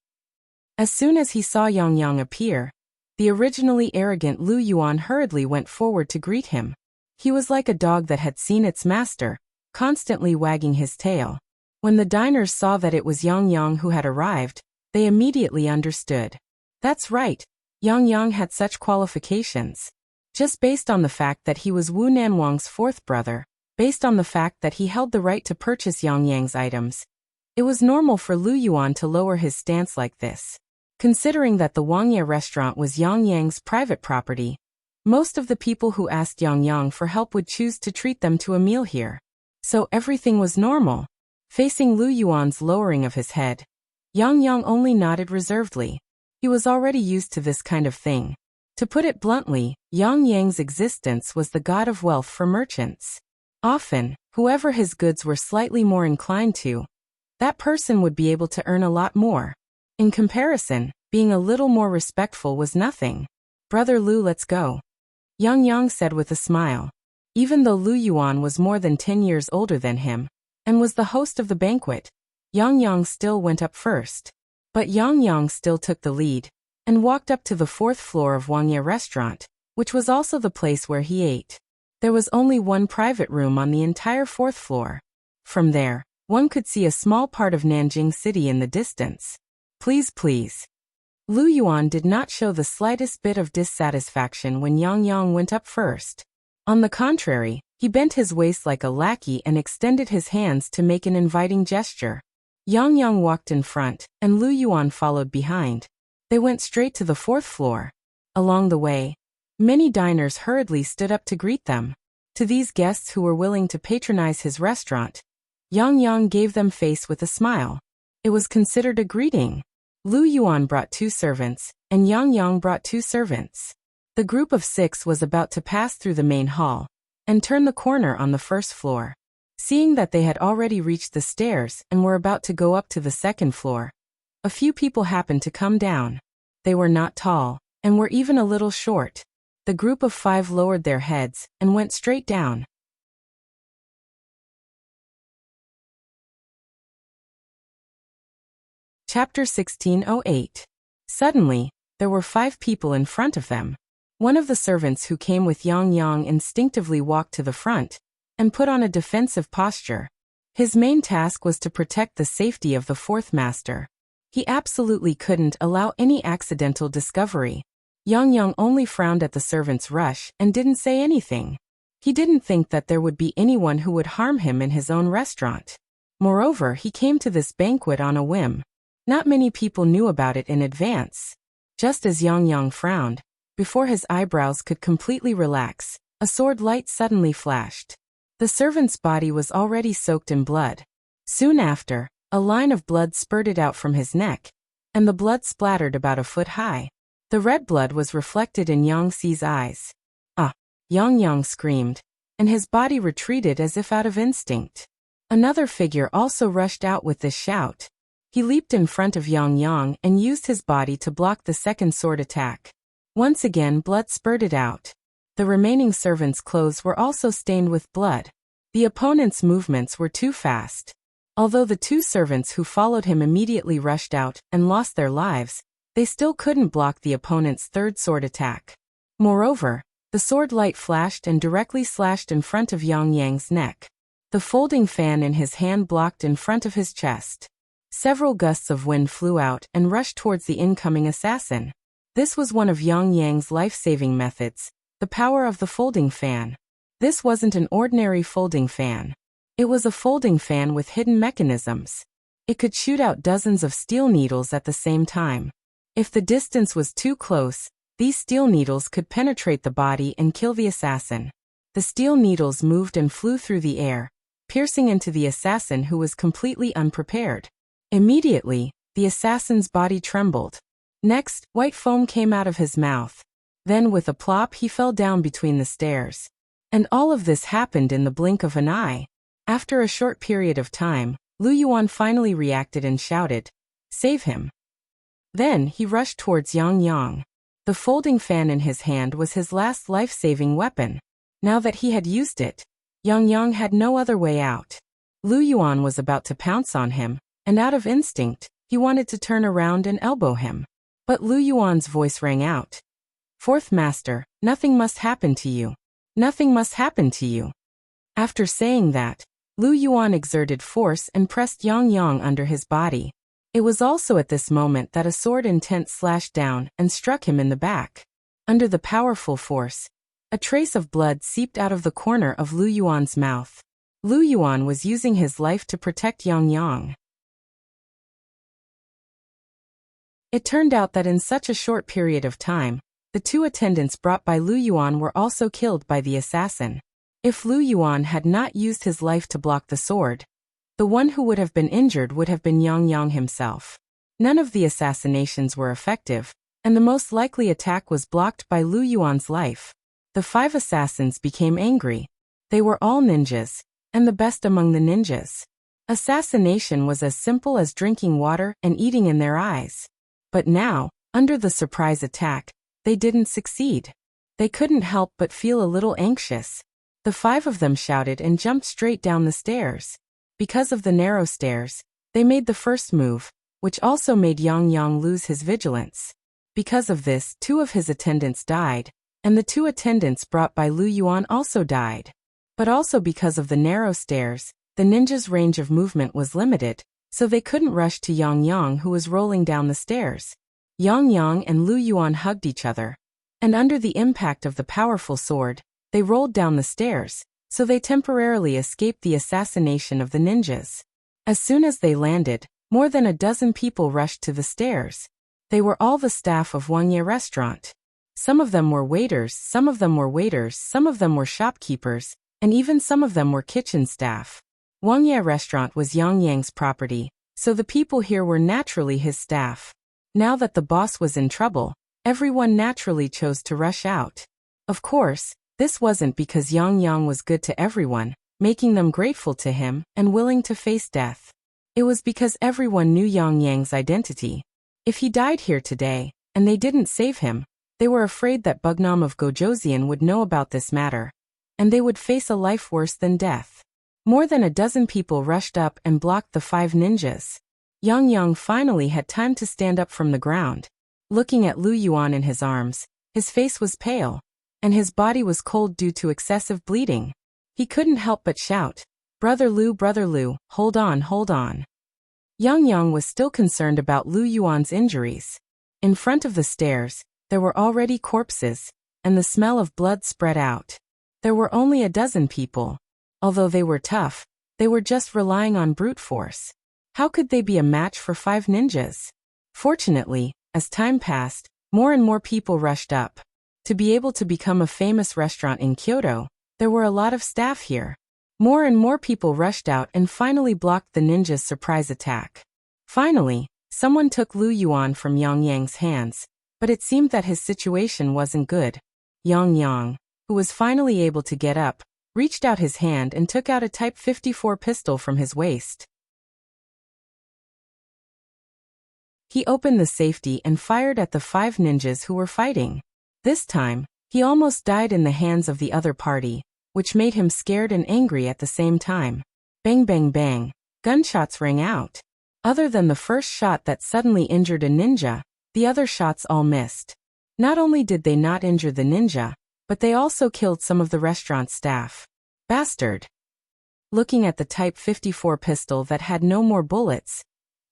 As soon as he saw Yang appear, the originally arrogant Lu Yuan hurriedly went forward to greet him. He was like a dog that had seen its master, constantly wagging his tail. When the diners saw that it was Yang Yang who had arrived, they immediately understood. That's right, Yang Yang had such qualifications. Just based on the fact that he was Wu Nanwang's fourth brother, based on the fact that he held the right to purchase Yang Yang's items, it was normal for Lu Yuan to lower his stance like this. Considering that the Wangye restaurant was Yang Yang's private property, most of the people who asked Yang Yang for help would choose to treat them to a meal here. So everything was normal. Facing Lu Yuan's lowering of his head, Yang Yang only nodded reservedly. He was already used to this kind of thing. To put it bluntly, Yang Yang's existence was the god of wealth for merchants. Often, whoever his goods were slightly more inclined to, that person would be able to earn a lot more. In comparison, being a little more respectful was nothing. Brother Lu, let's go, Yang Yang said with a smile. Even though Lu Yuan was more than 10 years older than him, and was the host of the banquet, Yang Yang still went up first. But Yang Yang still took the lead, and walked up to the 4th floor of Wangye restaurant, which was also the place where he ate. There was only one private room on the entire 4th floor. From there, one could see a small part of Nanjing City in the distance. Please. Lu Yuan did not show the slightest bit of dissatisfaction when Yang Yang went up first. On the contrary, he bent his waist like a lackey and extended his hands to make an inviting gesture. Yang Yang walked in front, and Lu Yuan followed behind. They went straight to the 4th floor. Along the way, many diners hurriedly stood up to greet them. To these guests who were willing to patronize his restaurant, Yang Yang gave them face with a smile. It was considered a greeting. Lu Yuan brought 2 servants, and Yang Yang brought 2 servants. The group of 6 was about to pass through the main hall, and turn the corner on the 1st floor. Seeing that they had already reached the stairs and were about to go up to the 2nd floor, a few people happened to come down. They were not tall, and were even a little short. The group of 5 lowered their heads and went straight down. Chapter 1608. Suddenly, there were 5 people in front of them. One of the servants who came with Yang Yang instinctively walked to the front and put on a defensive posture. His main task was to protect the safety of the 4th master. He absolutely couldn't allow any accidental discovery. Yang Yang only frowned at the servant's rush and didn't say anything. He didn't think that there would be anyone who would harm him in his own restaurant. Moreover, he came to this banquet on a whim. Not many people knew about it in advance. Just as Yang Yang frowned, before his eyebrows could completely relax, a sword light suddenly flashed. The servant's body was already soaked in blood. Soon after, a line of blood spurted out from his neck, and the blood splattered about a foot high. The red blood was reflected in Yang Xi's eyes. Ah! Yang Yang screamed, and his body retreated as if out of instinct. Another figure also rushed out with this shout. He leaped in front of Yang Yang and used his body to block the 2nd sword attack. Once again, blood spurted out. The remaining servants' clothes were also stained with blood. The opponent's movements were too fast. Although the 2 servants who followed him immediately rushed out and lost their lives, they still couldn't block the opponent's 3rd sword attack. Moreover, the sword light flashed and directly slashed in front of Yang Yang's neck. The folding fan in his hand blocked in front of his chest. Several gusts of wind flew out and rushed towards the incoming assassin. This was one of Yang Yang's life-saving methods, the power of the folding fan. This wasn't an ordinary folding fan. It was a folding fan with hidden mechanisms. It could shoot out dozens of steel needles at the same time. If the distance was too close, these steel needles could penetrate the body and kill the assassin. The steel needles moved and flew through the air, piercing into the assassin who was completely unprepared. Immediately, the assassin's body trembled. Next, white foam came out of his mouth. Then with a plop he fell down between the stairs. And all of this happened in the blink of an eye. After a short period of time, Lu Yuan finally reacted and shouted, "Save him." Then he rushed towards Yang Yang. The folding fan in his hand was his last life-saving weapon. Now that he had used it, Yang Yang had no other way out. Lu Yuan was about to pounce on him, and out of instinct, he wanted to turn around and elbow him. But Lu Yuan's voice rang out. "4th Master, nothing must happen to you. Nothing must happen to you. After saying that, Lu Yuan exerted force and pressed Yang Yang under his body. It was also at this moment that a sword intent slashed down and struck him in the back. Under the powerful force, a trace of blood seeped out of the corner of Lu Yuan's mouth. Lu Yuan was using his life to protect Yang Yang. It turned out that in such a short period of time, the two attendants brought by Lu Yuan were also killed by the assassin. If Lu Yuan had not used his life to block the sword, the one who would have been injured would have been Yang Yang himself. None of the assassinations were effective, and the most likely attack was blocked by Lu Yuan's life. The 5 assassins became angry. They were all ninjas, and the best among the ninjas. Assassination was as simple as drinking water and eating in their eyes. But now, under the surprise attack, they didn't succeed. They couldn't help but feel a little anxious. The 5 of them shouted and jumped straight down the stairs. Because of the narrow stairs, they made the first move, which also made Yang Yang lose his vigilance. Because of this, 2 of his attendants died, and the 2 attendants brought by Lu Yuan also died. But also because of the narrow stairs, the ninjas' range of movement was limited, so they couldn't rush to Yang Yang who was rolling down the stairs. Yang Yang and Lu Yuan hugged each other, and under the impact of the powerful sword, they rolled down the stairs, so they temporarily escaped the assassination of the ninjas. As soon as they landed, more than a dozen people rushed to the stairs. They were all the staff of Wangye restaurant. Some of them were waiters, some of them were shopkeepers, and even some of them were kitchen staff. Wangye restaurant was Yang Yang's property, so the people here were naturally his staff. Now that the boss was in trouble, everyone naturally chose to rush out. Of course, this wasn't because Yang Yang was good to everyone, making them grateful to him and willing to face death. It was because everyone knew Yang Yang's identity. If he died here today, and they didn't save him, they were afraid that Bugnam of Gojoseon would know about this matter, and they would face a life worse than death. More than a dozen people rushed up and blocked the 5 ninjas. Yang Yang finally had time to stand up from the ground. Looking at Lu Yuan in his arms, his face was pale, and his body was cold due to excessive bleeding. He couldn't help but shout, Brother Lu, hold on, hold on." Yang Yang was still concerned about Lu Yuan's injuries. In front of the stairs, there were already corpses, and the smell of blood spread out. There were only a dozen people. Although they were tough, they were just relying on brute force. How could they be a match for 5 ninjas? Fortunately, as time passed, more and more people rushed up. To be able to become a famous restaurant in Kyoto, there were a lot of staff here. More and more people rushed out and finally blocked the ninjas' surprise attack. Finally, someone took Lu Yuan from Yang Yang's hands, but it seemed that his situation wasn't good. Yang Yang, who was finally able to get up, reached out his hand and took out a Type 54 pistol from his waist. He opened the safety and fired at the 5 ninjas who were fighting. This time, he almost died in the hands of the other party, which made him scared and angry at the same time. Bang bang bang, gunshots rang out. Other than the first shot that suddenly injured a ninja, the other shots all missed. Not only did they not injure the ninja, but they also killed some of the restaurant staff. Bastard! Looking at the Type 54 pistol that had no more bullets,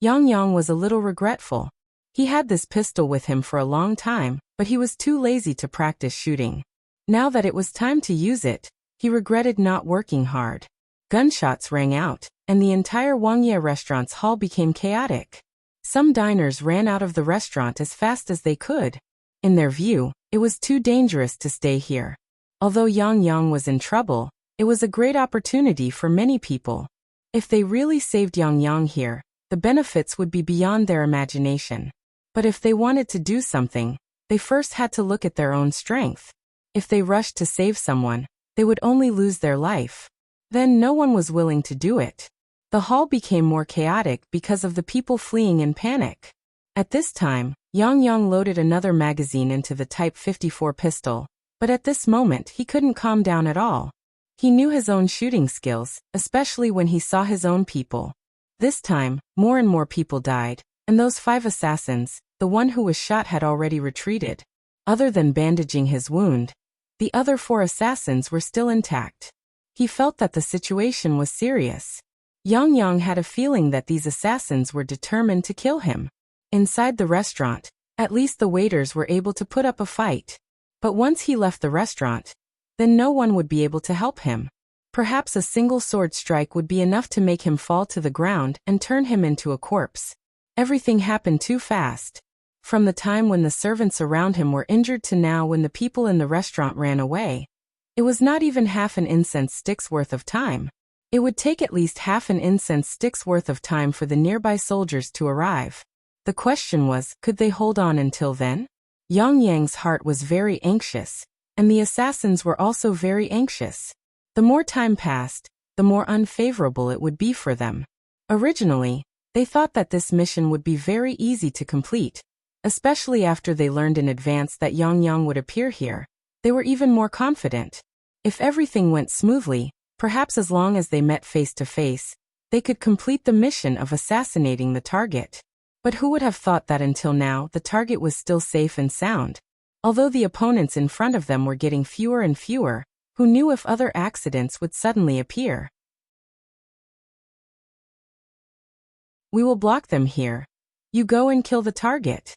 Yang Yang was a little regretful. He had this pistol with him for a long time, but he was too lazy to practice shooting. Now that it was time to use it, he regretted not working hard. Gunshots rang out, and the entire Wangye restaurant's hall became chaotic. Some diners ran out of the restaurant as fast as they could. In their view, it was too dangerous to stay here. Although Yang Yang was in trouble, it was a great opportunity for many people. If they really saved Yang Yang here, the benefits would be beyond their imagination. But if they wanted to do something, they first had to look at their own strength. If they rushed to save someone, they would only lose their life. Then no one was willing to do it. The hall became more chaotic because of the people fleeing in panic. At this time, Yang Yang loaded another magazine into the Type 54 pistol, but at this moment he couldn't calm down at all. He knew his own shooting skills, especially when he saw his own people. This time, more and more people died, and those 5 assassins, the one who was shot had already retreated. Other than bandaging his wound, The other 4 assassins were still intact. He felt that the situation was serious. Yang Yang had a feeling that these assassins were determined to kill him. Inside the restaurant, at least the waiters were able to put up a fight. But once he left the restaurant, then no one would be able to help him. Perhaps a single sword strike would be enough to make him fall to the ground and turn him into a corpse. Everything happened too fast. From the time when the servants around him were injured to now when the people in the restaurant ran away, it was not even half an incense stick's worth of time. It would take at least half an incense stick's worth of time for the nearby soldiers to arrive. The question was, could they hold on until then? Yang Yang's heart was very anxious, and the assassins were also very anxious. The more time passed, the more unfavorable it would be for them. Originally, they thought that this mission would be very easy to complete, especially after they learned in advance that Yang Yang would appear here. They were even more confident. If everything went smoothly, perhaps as long as they met face to face, they could complete the mission of assassinating the target. But who would have thought that until now the target was still safe and sound? Although the opponents in front of them were getting fewer and fewer, who knew if other accidents would suddenly appear? We will block them here. You go and kill the target.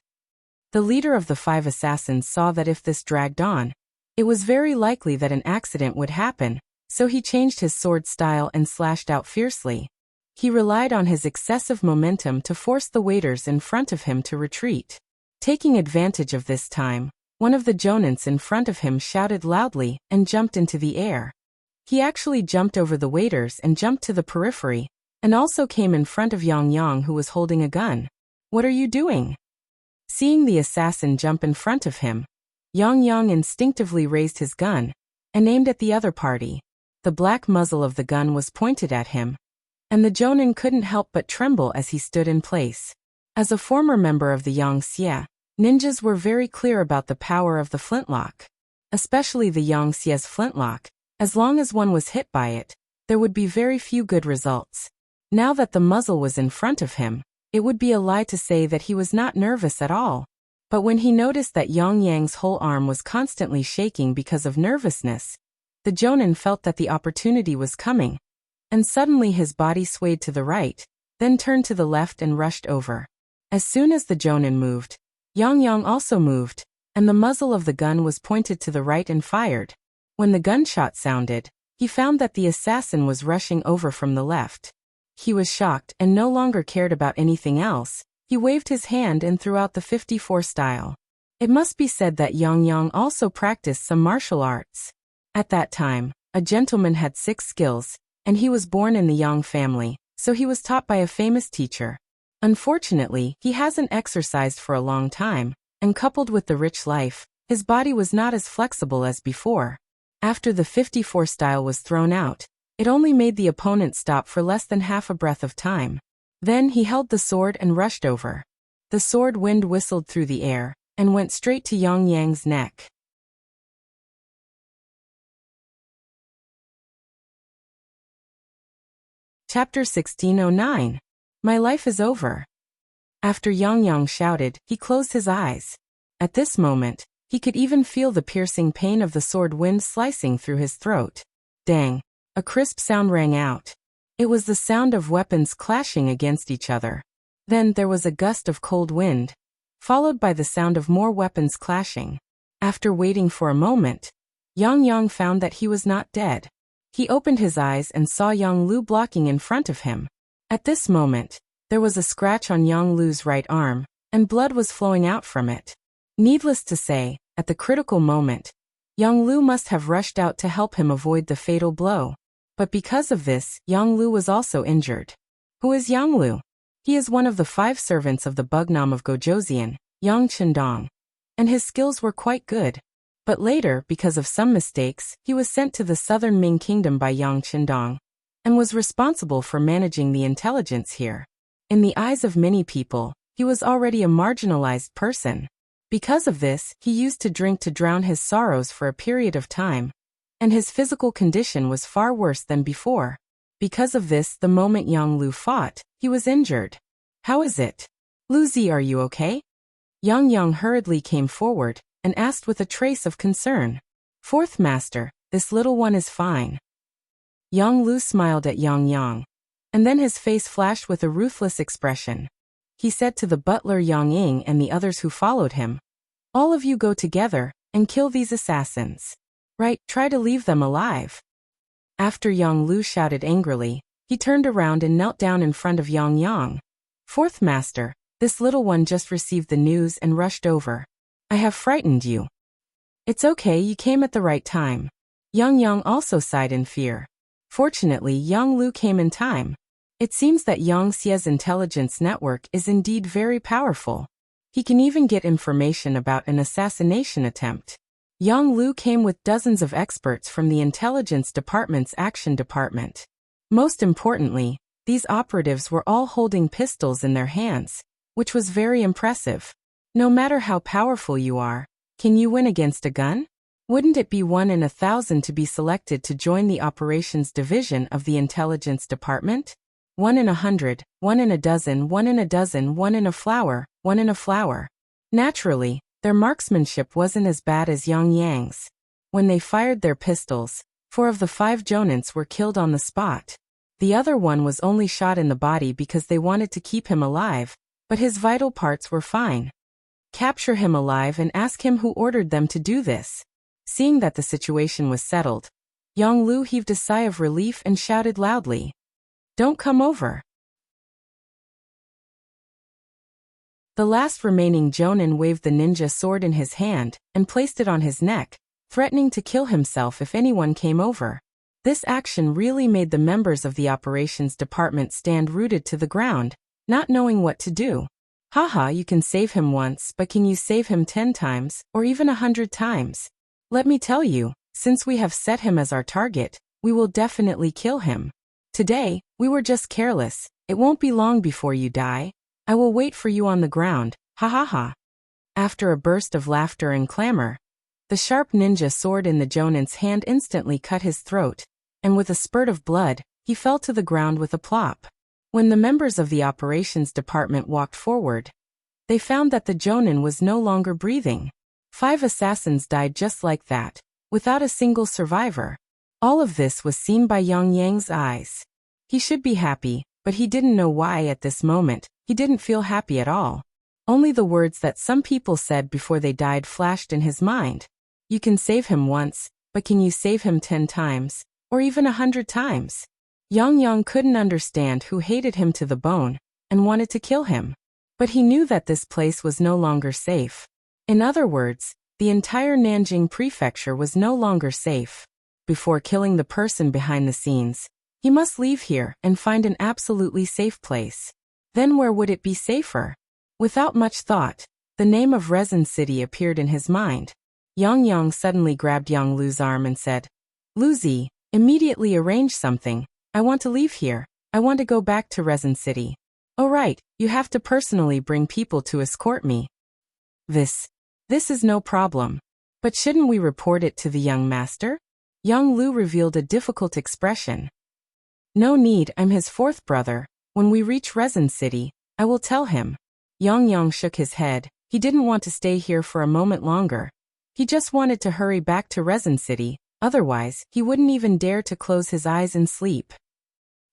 The leader of the 5 assassins saw that if this dragged on, it was very likely that an accident would happen, so he changed his sword style and slashed out fiercely. He relied on his excessive momentum to force the waiters in front of him to retreat. Taking advantage of this time, one of the jonins in front of him shouted loudly and jumped into the air. He actually jumped over the waiters and jumped to the periphery, and also came in front of Yang Yang, who was holding a gun. What are you doing? Seeing the assassin jump in front of him, Yang Yang instinctively raised his gun and aimed at the other party. The black muzzle of the gun was pointed at him, and the jonin couldn't help but tremble as he stood in place. As a former member of the Yangxie, ninjas were very clear about the power of the flintlock. Especially the Yangxie's flintlock. As long as one was hit by it, there would be very few good results. Now that the muzzle was in front of him, it would be a lie to say that he was not nervous at all. But when he noticed that Yang Yang's whole arm was constantly shaking because of nervousness, the jonin felt that the opportunity was coming, and suddenly his body swayed to the right, then turned to the left and rushed over. As soon as the jonin moved, Yang Yang also moved, and the muzzle of the gun was pointed to the right and fired. When the gunshot sounded, he found that the assassin was rushing over from the left. He was shocked and no longer cared about anything else. He waved his hand and threw out the 54 style. It must be said that Yang Yang also practiced some martial arts. At that time, a gentleman had 6 skills, and he was born in the Yang family, so he was taught by a famous teacher. Unfortunately, he hasn't exercised for a long time, and coupled with the rich life, his body was not as flexible as before. After the 54 style was thrown out, it only made the opponent stop for less than half a breath of time. Then he held the sword and rushed over. The sword wind whistled through the air, and went straight to Yang Yang's neck. Chapter 1609. My life is over. After Yang Yang shouted, he closed his eyes. At this moment, he could even feel the piercing pain of the sword wind slicing through his throat. Dang! A crisp sound rang out. It was the sound of weapons clashing against each other. Then there was a gust of cold wind, followed by the sound of more weapons clashing. After waiting for a moment, Yang Yang found that he was not dead. He opened his eyes and saw Yang Lu blocking in front of him. At this moment, there was a scratch on Yang Lu's right arm, and blood was flowing out from it. Needless to say, at the critical moment, Yang Lu must have rushed out to help him avoid the fatal blow. But because of this, Yang Lu was also injured. Who is Yang Lu? He is one of the 5 servants of the Bugnam of Gojoseon, Yang Chendong, and his skills were quite good. But later, because of some mistakes, he was sent to the southern Ming Kingdom by Yang Chendong, and was responsible for managing the intelligence here. In the eyes of many people, he was already a marginalized person. Because of this, he used to drink to drown his sorrows for a period of time, and his physical condition was far worse than before. Because of this, the moment Yang Lu fought, he was injured. How is it? Lu Zi, are you okay? Yang Yang hurriedly came forward, and asked with a trace of concern. Fourth master, this little one is fine. Yang Lu smiled at Yang Yang, and then his face flashed with a ruthless expression. He said to the butler Yang Ying and the others who followed him, all of you go together and kill these assassins. Right, try to leave them alive. After Yang Lu shouted angrily, he turned around and knelt down in front of Yang Yang. Fourth master, this little one just received the news and rushed over. I have frightened you. It's okay, you came at the right time. Yang Yang also sighed in fear. Fortunately, Yang Lu came in time. It seems that Yang Xie's intelligence network is indeed very powerful. He can even get information about an assassination attempt. Yang Lu came with dozens of experts from the intelligence department's action department. Most importantly, these operatives were all holding pistols in their hands, which was very impressive. No matter how powerful you are, can you win against a gun? Wouldn't it be 1 in 1,000 to be selected to join the operations division of the intelligence department? 1 in 100, 1 in a dozen, 1 in a dozen, 1 in a flower, 1 in a flower. Naturally, their marksmanship wasn't as bad as Yang Yang's. When they fired their pistols, 4 of the 5 Jonins were killed on the spot. The other one was only shot in the body because they wanted to keep him alive, but his vital parts were fine. Capture him alive and ask him who ordered them to do this. Seeing that the situation was settled, Yang Lu heaved a sigh of relief and shouted loudly, don't come over. The last remaining Jonin waved the ninja sword in his hand and placed it on his neck, threatening to kill himself if anyone came over. This action really made the members of the operations department stand rooted to the ground, not knowing what to do. Haha, you can save him once, but can you save him 10 times, or even 100 times? Let me tell you, since we have set him as our target, we will definitely kill him. Today, we were just careless. It won't be long before you die. I will wait for you on the ground, ha ha ha. After a burst of laughter and clamor, the sharp ninja sword in the Jonin's hand instantly cut his throat, and with a spurt of blood, he fell to the ground with a plop. When the members of the operations department walked forward, they found that the Jonin was no longer breathing. 5 assassins died just like that, without a single survivor. All of this was seen by Yang Yang's eyes. He should be happy, but he didn't know why at this moment. He didn't feel happy at all. Only the words that some people said before they died flashed in his mind. You can save him once, but can you save him 10 times, or even 100 times? Yang Yang couldn't understand who hated him to the bone and wanted to kill him. But he knew that this place was no longer safe. In other words, the entire Nanjing prefecture was no longer safe. Before killing the person behind the scenes, he must leave here and find an absolutely safe place. Then where would it be safer? Without much thought, the name of Resin City appeared in his mind. Yang Yang suddenly grabbed Yang Lu's arm and said, Luzi, immediately arrange something. I want to leave here. I want to go back to Resin City. Oh right, you have to personally bring people to escort me. This is no problem. But shouldn't we report it to the young master? Yang Lu revealed a difficult expression. No need, I'm his 4th brother. When we reach Resin City, I will tell him. Yang Yang shook his head. He didn't want to stay here for a moment longer. He just wanted to hurry back to Resin City, otherwise, he wouldn't even dare to close his eyes and sleep.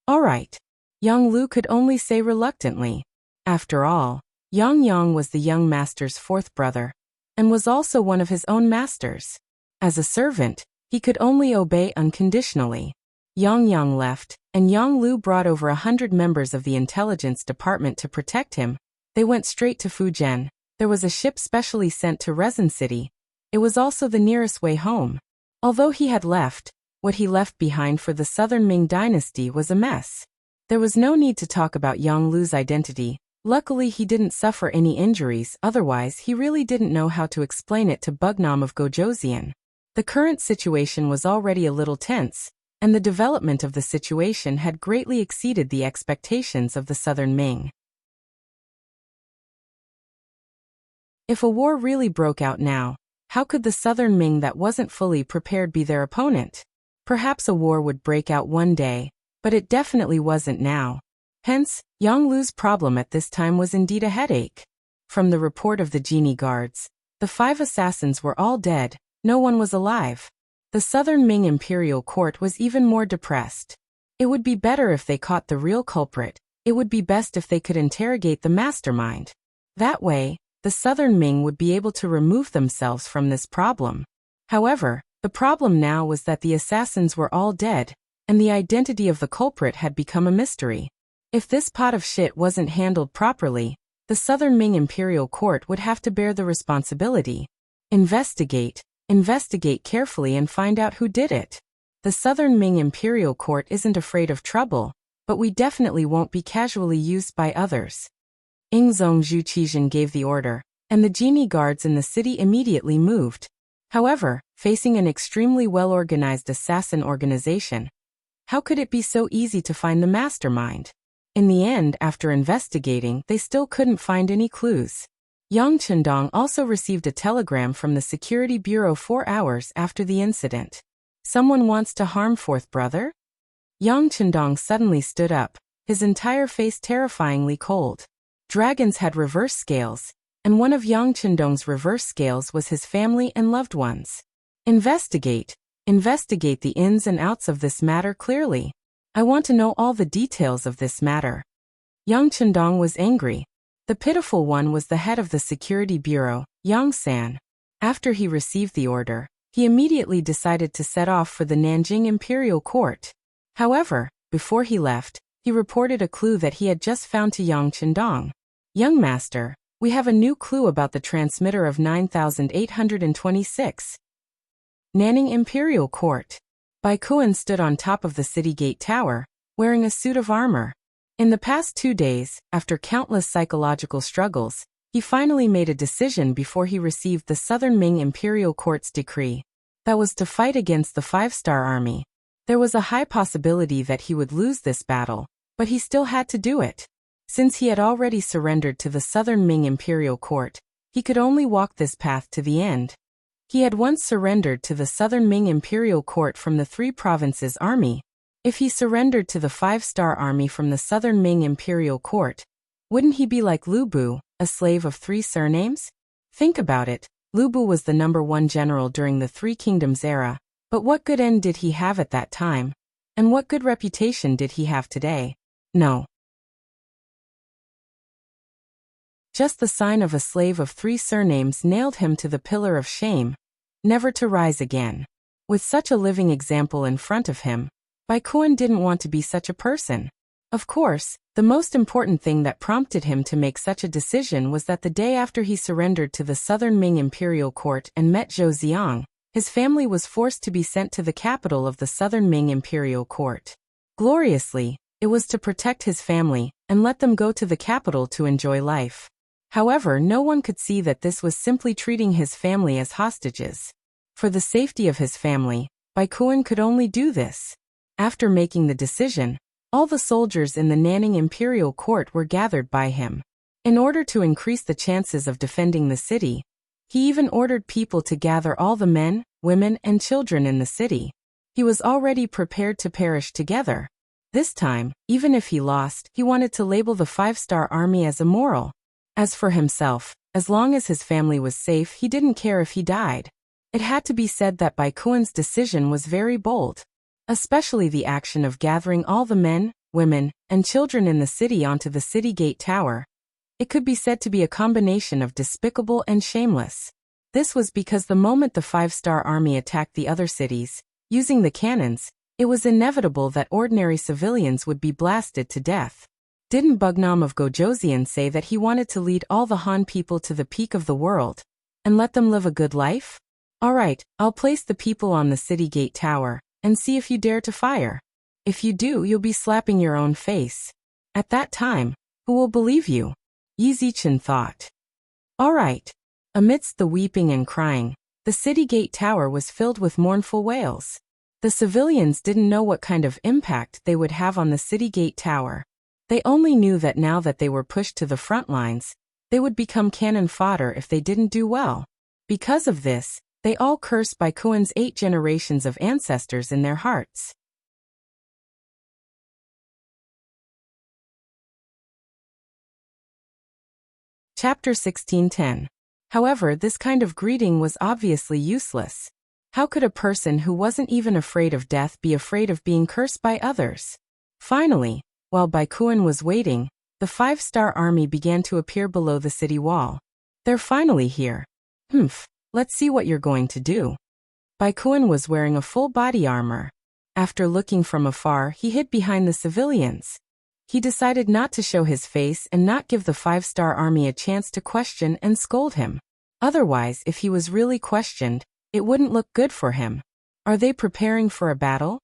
All right. Yang Lu could only say reluctantly. After all, Yang Yang was the young master's 4th brother, and was also one of his own masters. As a servant, he could only obey unconditionally. Yang Yang left, and Yang Lu brought over 100 members of the intelligence department to protect him. They went straight to Fujian. There was a ship specially sent to Resin City. It was also the nearest way home. Although he had left, what he left behind for the Southern Ming Dynasty was a mess. There was no need to talk about Yang Lu's identity. Luckily he didn't suffer any injuries, otherwise he really didn't know how to explain it to Bugnam of Gojoseon. The current situation was already a little tense, and the development of the situation had greatly exceeded the expectations of the Southern Ming. If a war really broke out now, how could the Southern Ming that wasn't fully prepared be their opponent? Perhaps a war would break out one day, but it definitely wasn't now. Hence, Yang Lu's problem at this time was indeed a headache. From the report of the genie guards, the 5 assassins were all dead, no one was alive. The Southern Ming imperial court was even more depressed. It would be better if they caught the real culprit. It would be best if they could interrogate the mastermind. That way, the Southern Ming would be able to remove themselves from this problem. However, the problem now was that the assassins were all dead, and the identity of the culprit had become a mystery. If this pot of shit wasn't handled properly, the Southern Ming imperial court would have to bear the responsibility. Investigate carefully and find out who did it. The Southern Ming imperial court isn't afraid of trouble, but we definitely won't be casually used by others. Ingzong Zhuqizhen gave the order, and the genie guards in the city immediately moved. However, facing an extremely well-organized assassin organization, how could it be so easy to find the mastermind? In the end, after investigating, they still couldn't find any clues. Yang Chendong also received a telegram from the Security Bureau 4 hours after the incident. Someone wants to harm fourth brother? Yang Chendong suddenly stood up, his entire face terrifyingly cold. Dragons had reverse scales, and one of Yang Chendong's reverse scales was his family and loved ones. Investigate the ins and outs of this matter clearly. I want to know all the details of this matter. Yang Chendong was angry. The pitiful one was the head of the Security Bureau, Yang San. After he received the order, he immediately decided to set off for the Nanjing Imperial Court. However, before he left, he reported a clue that he had just found to Yang Chendong. Young master, we have a new clue about the transmitter of 9826. Nanning Imperial Court. Bai Kuan stood on top of the city gate tower, wearing a suit of armor. In the past 2 days, after countless psychological struggles, he finally made a decision before he received the Southern Ming Imperial Court's decree. That was to fight against the 5-star army. There was a high possibility that he would lose this battle, but he still had to do it. Since he had already surrendered to the Southern Ming Imperial Court, he could only walk this path to the end. He had once surrendered to the Southern Ming Imperial Court from the 3 Provinces Army. If he surrendered to the 5-star army from the Southern Ming Imperial Court, wouldn't he be like Lu Bu, a slave of 3 surnames? Think about it, Lu Bu was the #1 general during the 3 Kingdoms era, but what good end did he have at that time? And what good reputation did he have today? No. Just the sign of a slave of 3 surnames nailed him to the pillar of shame, never to rise again. With such a living example in front of him, Bai Kuan didn't want to be such a person. Of course, the most important thing that prompted him to make such a decision was that the day after he surrendered to the Southern Ming Imperial Court and met Zhou Xiang, his family was forced to be sent to the capital of the Southern Ming Imperial Court. Gloriously, it was to protect his family and let them go to the capital to enjoy life. However, no one could see that this was simply treating his family as hostages. For the safety of his family, Bai Kuan could only do this. After making the decision, all the soldiers in the Nanning Imperial Court were gathered by him. In order to increase the chances of defending the city, he even ordered people to gather all the men, women, and children in the city. He was already prepared to perish together. This time, even if he lost, he wanted to label the 5-star army as immoral. As for himself, as long as his family was safe, he didn't care if he died. It had to be said that Bai Kuan's decision was very bold. Especially the action of gathering all the men, women, and children in the city onto the city gate tower. It could be said to be a combination of despicable and shameless. This was because the moment the 5-star army attacked the other cities, using the cannons, it was inevitable that ordinary civilians would be blasted to death. Didn't Bugnam of Gojoseon say that he wanted to lead all the Han people to the peak of the world and let them live a good life? Alright, I'll place the people on the city gate tower and see if you dare to fire. If you do, you'll be slapping your own face. At that time, who will believe you? Yi Zichen thought. Alright. Amidst the weeping and crying, the city gate tower was filled with mournful wails. The civilians didn't know what kind of impact they would have on the city gate tower. They only knew that now that they were pushed to the front lines, they would become cannon fodder if they didn't do well. Because of this, they all cursed Bai Kuan's 8 generations of ancestors in their hearts. Chapter 1610. However, this kind of greeting was obviously useless. How could a person who wasn't even afraid of death be afraid of being cursed by others? Finally, while Baikuan was waiting, the 5-star army began to appear below the city wall. They're finally here. Let's see what you're going to do. Baikuan was wearing a full body armor. After looking from afar, he hid behind the civilians. He decided not to show his face and not give the 5-star army a chance to question and scold him. Otherwise, if he was really questioned, it wouldn't look good for him. Are they preparing for a battle?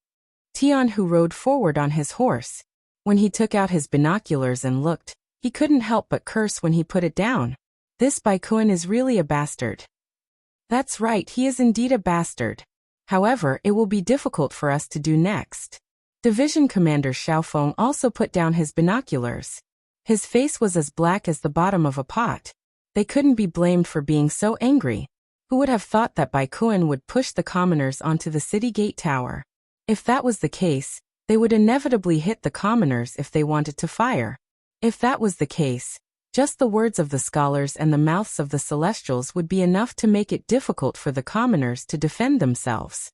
Tian, who rode forward on his horse. When he took out his binoculars and looked, he couldn't help but curse when he put it down. This Baikuan is really a bastard. That's right, he is indeed a bastard. However, it will be difficult for us to do next. Division Commander Xiaofeng also put down his binoculars. His face was as black as the bottom of a pot. They couldn't be blamed for being so angry. Who would have thought that Baikuan would push the commoners onto the city gate tower? If that was the case, they would inevitably hit the commoners if they wanted to fire. If that was the case, just the words of the scholars and the mouths of the celestials would be enough to make it difficult for the commoners to defend themselves.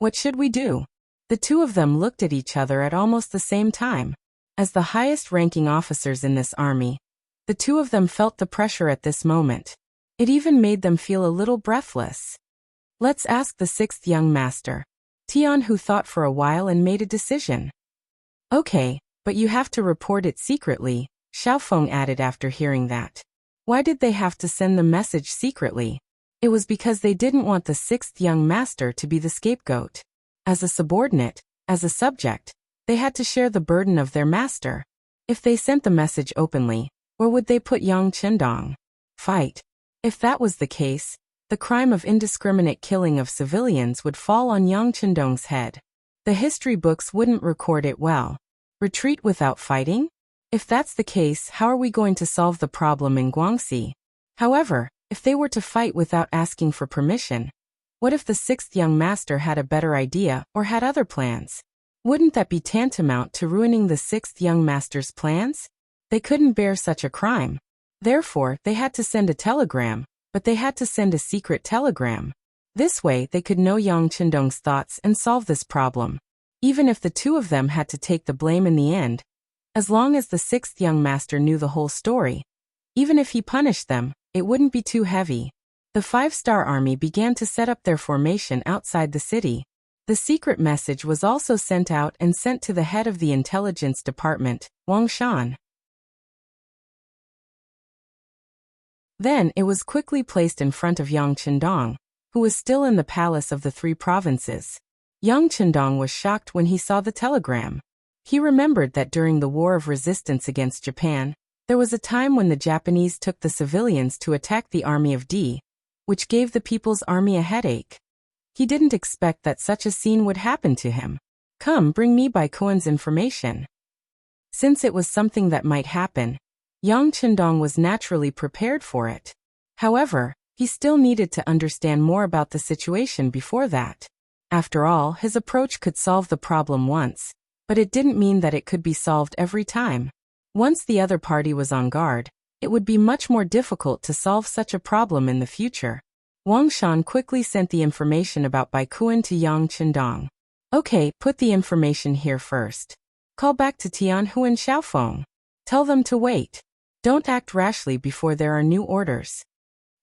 What should we do? The two of them looked at each other at almost the same time. As the highest-ranking officers in this army, the two of them felt the pressure at this moment. It even made them feel a little breathless. Let's ask the 6th young master. Tian, who thought for a while and made a decision. Okay, but you have to report it secretly, Xiaofeng added after hearing that. Why did they have to send the message secretly? It was because they didn't want the 6th young master to be the scapegoat. As a subordinate, as a subject, they had to share the burden of their master. If they sent the message openly, where would they put Yang Qindong? Fight. If that was the case, the crime of indiscriminate killing of civilians would fall on Yang Qindong's head. The history books wouldn't record it well. Retreat without fighting? If that's the case, how are we going to solve the problem in Guangxi? However, if they were to fight without asking for permission, what if the 6th young master had a better idea or had other plans? Wouldn't that be tantamount to ruining the 6th young master's plans? They couldn't bear such a crime. Therefore, they had to send a telegram, but they had to send a secret telegram. This way, they could know Yang Qindong's thoughts and solve this problem. Even if the two of them had to take the blame in the end, as long as the 6th young master knew the whole story, even if he punished them, it wouldn't be too heavy. The 5-star army began to set up their formation outside the city. The secret message was also sent out and sent to the head of the intelligence department, Wang Shan. Then it was quickly placed in front of Yang Qindong, who was still in the palace of the 3 provinces. Yang Qindong was shocked when he saw the telegram. He remembered that during the War of Resistance against Japan, there was a time when the Japanese took the civilians to attack the army of D, which gave the People's Army a headache. He didn't expect that such a scene would happen to him. Come, bring me Baikuan's information. Since it was something that might happen, Yang Qindong was naturally prepared for it. However, he still needed to understand more about the situation before that. After all, his approach could solve the problem once, but it didn't mean that it could be solved every time. Once the other party was on guard, it would be much more difficult to solve such a problem in the future. Wang Shan quickly sent the information about Baikuan to Yang Qindong. Okay, put the information here first. Call back to Tianhu and Xiaofeng. Tell them to wait. Don't act rashly before there are new orders.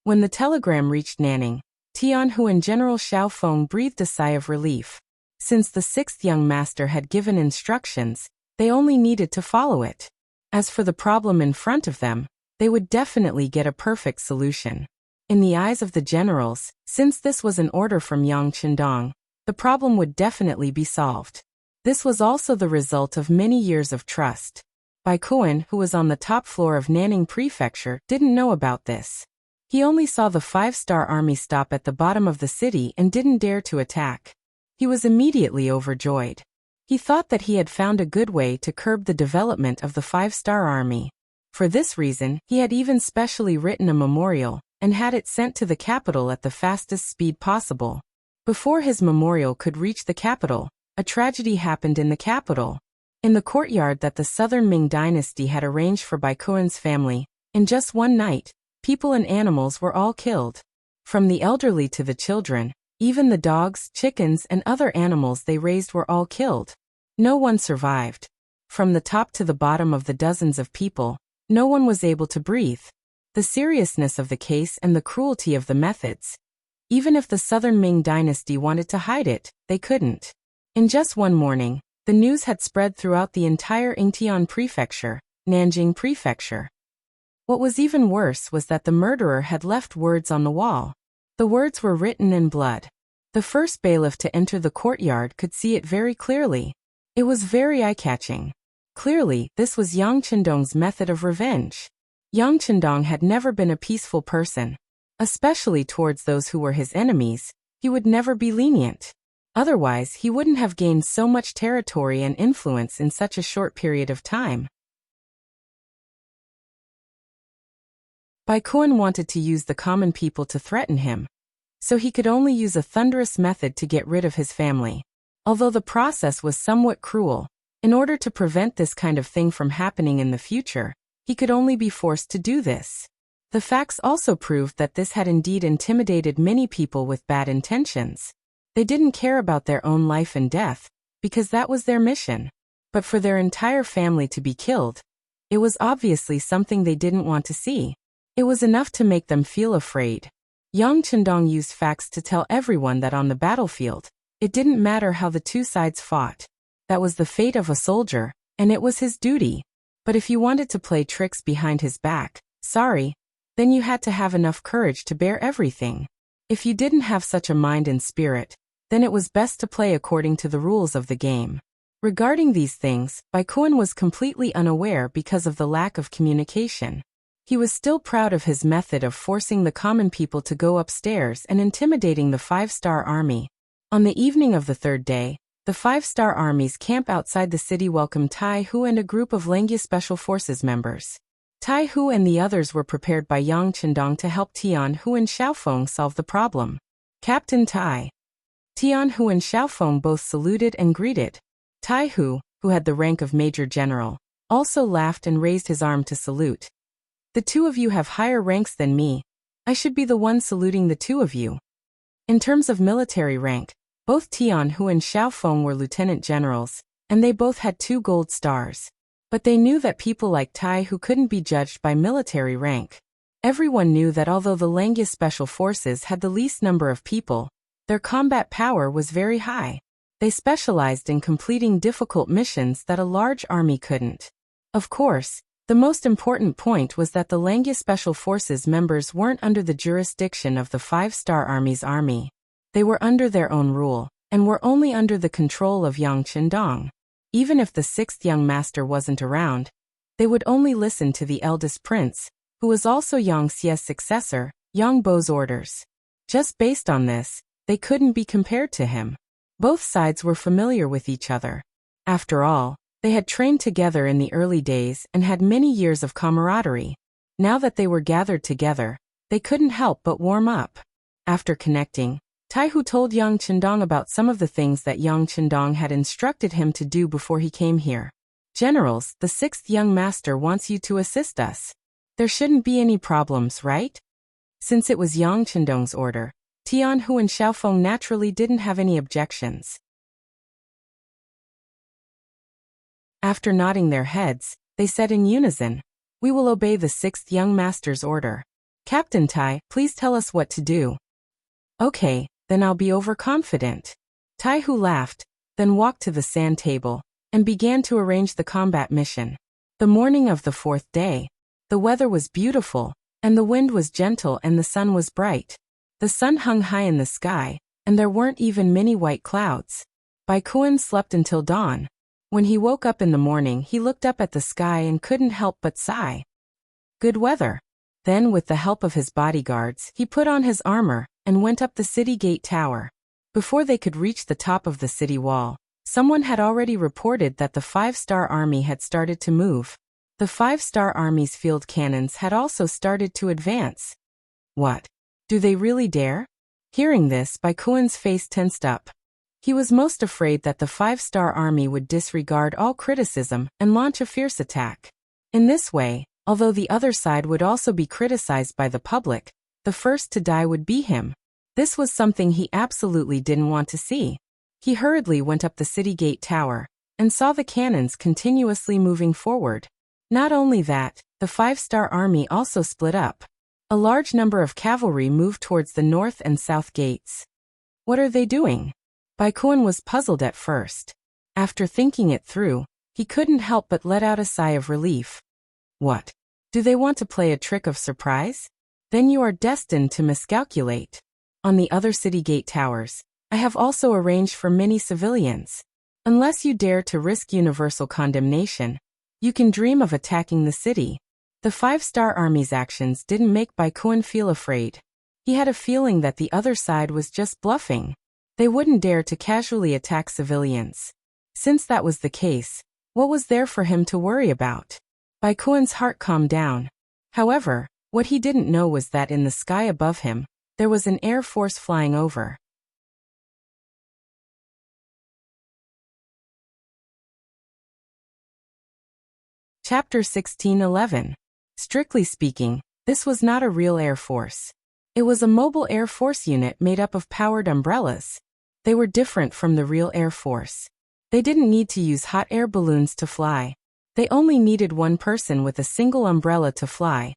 When the telegram reached Nanning, Tianhu and General Xiaofeng breathed a sigh of relief. Since the 6th young master had given instructions, they only needed to follow it. As for the problem in front of them, they would definitely get a perfect solution. In the eyes of the generals, since this was an order from Yang Qindong, the problem would definitely be solved. This was also the result of many years of trust. Baikuan, who was on the top floor of Nanning Prefecture, didn't know about this. He only saw the 5-star army stop at the bottom of the city and didn't dare to attack. He was immediately overjoyed. He thought that he had found a good way to curb the development of the 5-star army. For this reason, he had even specially written a memorial and had it sent to the capital at the fastest speed possible. Before his memorial could reach the capital, a tragedy happened in the capital. In the courtyard that the Southern Ming Dynasty had arranged for Baikuan's family, in just one night, people and animals were all killed. From the elderly to the children, Even the dogs, chickens, and other animals they raised were all killed. No one survived. From the top to the bottom of the dozens of people, no one was able to breathe. The seriousness of the case and the cruelty of the methods. Even if the Southern Ming Dynasty wanted to hide it, they couldn't. In just one morning, the news had spread throughout the entire Yingtian Prefecture, Nanjing Prefecture. What was even worse was that the murderer had left words on the wall. The words were written in blood. The first bailiff to enter the courtyard could see it very clearly. It was very eye-catching. Clearly, this was Yang Chendong's method of revenge. Yang Chendong had never been a peaceful person. Especially towards those who were his enemies, he would never be lenient. Otherwise, he wouldn't have gained so much territory and influence in such a short period of time. Bai Kuan wanted to use the common people to threaten him, so he could only use a thunderous method to get rid of his family. Although the process was somewhat cruel, in order to prevent this kind of thing from happening in the future, he could only be forced to do this. The facts also proved that this had indeed intimidated many people with bad intentions. They didn't care about their own life and death, because that was their mission. But for their entire family to be killed, it was obviously something they didn't want to see. It was enough to make them feel afraid. Yang Chendong used facts to tell everyone that on the battlefield, it didn't matter how the two sides fought. That was the fate of a soldier, and it was his duty. But if you wanted to play tricks behind his back, sorry, then you had to have enough courage to bear everything. If you didn't have such a mind and spirit, then it was best to play according to the rules of the game. Regarding these things, Bai Kuan was completely unaware because of the lack of communication. He was still proud of his method of forcing the common people to go upstairs and intimidating the five-star army. On the evening of the third day, the five-star army's camp outside the city welcomed Tai Hu and a group of Lengya Special Forces members. Tai Hu and the others were prepared by Yang Chendong to help Tian Hu and Xiaofeng solve the problem. Captain Tai. Tian Hu and Xiaofeng both saluted and greeted. Tai Hu, who had the rank of Major General, also laughed and raised his arm to salute. The two of you have higher ranks than me. I should be the one saluting the two of you. In terms of military rank, both Tian Hu and Xiaofeng were lieutenant generals, and they both had 2 gold stars. But they knew that people like Tai Hu couldn't be judged by military rank. Everyone knew that although the Lengya Special Forces had the least number of people, their combat power was very high. They specialized in completing difficult missions that a large army couldn't. Of course, the most important point was that the Lengya Special Forces members weren't under the jurisdiction of the five-star army's army. They were under their own rule, and were only under the control of Yang Chendong. Even if the 6th young master wasn't around, they would only listen to the eldest prince, who was also Yang Xie's successor, Yang Bo's orders. Just based on this, they couldn't be compared to him. Both sides were familiar with each other. After all, they had trained together in the early days and had many years of camaraderie. Now that they were gathered together, they couldn't help but warm up. After connecting, Tai Hu told Yang Chendong about some of the things that Yang Chendong had instructed him to do before he came here. Generals, the 6th young master wants you to assist us. There shouldn't be any problems, right? Since it was Yang Chendong's order, Tian Hu and Xiaofeng naturally didn't have any objections. After nodding their heads, they said in unison, "We will obey the 6th young master's order. Captain Tai, please tell us what to do." "Okay, then I'll be overconfident." Tai Hu laughed, then walked to the sand table, and began to arrange the combat mission. The morning of the 4th day, the weather was beautiful, and the wind was gentle and the sun was bright. The sun hung high in the sky, and there weren't even many white clouds. Bai Kuan slept until dawn. When he woke up in the morning, he looked up at the sky and couldn't help but sigh. Good weather. Then, with the help of his bodyguards, he put on his armor and went up the city gate tower. Before they could reach the top of the city wall, someone had already reported that the five-star army had started to move. The five-star army's field cannons had also started to advance. What? Do they really dare? Hearing this, Bai Kuan's face tensed up. He was most afraid that the five-star army would disregard all criticism and launch a fierce attack. In this way, although the other side would also be criticized by the public, the first to die would be him. This was something he absolutely didn't want to see. He hurriedly went up the city gate tower and saw the cannons continuously moving forward. Not only that, the 5-star army also split up. A large number of cavalry moved towards the north and south gates. What are they doing? Baikuan was puzzled at first. After thinking it through, he couldn't help but let out a sigh of relief. What? Do they want to play a trick of surprise? Then you are destined to miscalculate. On the other city gate towers, I have also arranged for many civilians. Unless you dare to risk universal condemnation, you can dream of attacking the city. The 5-star army's actions didn't make Baikuan feel afraid. He had a feeling that the other side was just bluffing. They wouldn't dare to casually attack civilians. Since that was the case, what was there for him to worry about? Baikuan's heart calmed down. However, what he didn't know was that in the sky above him, there was an air force flying over. Chapter 16:11. Strictly speaking, this was not a real air force. It was a mobile air force unit made up of powered umbrellas. They were different from the real air force. They didn't need to use hot air balloons to fly. They only needed one person with a single umbrella to fly,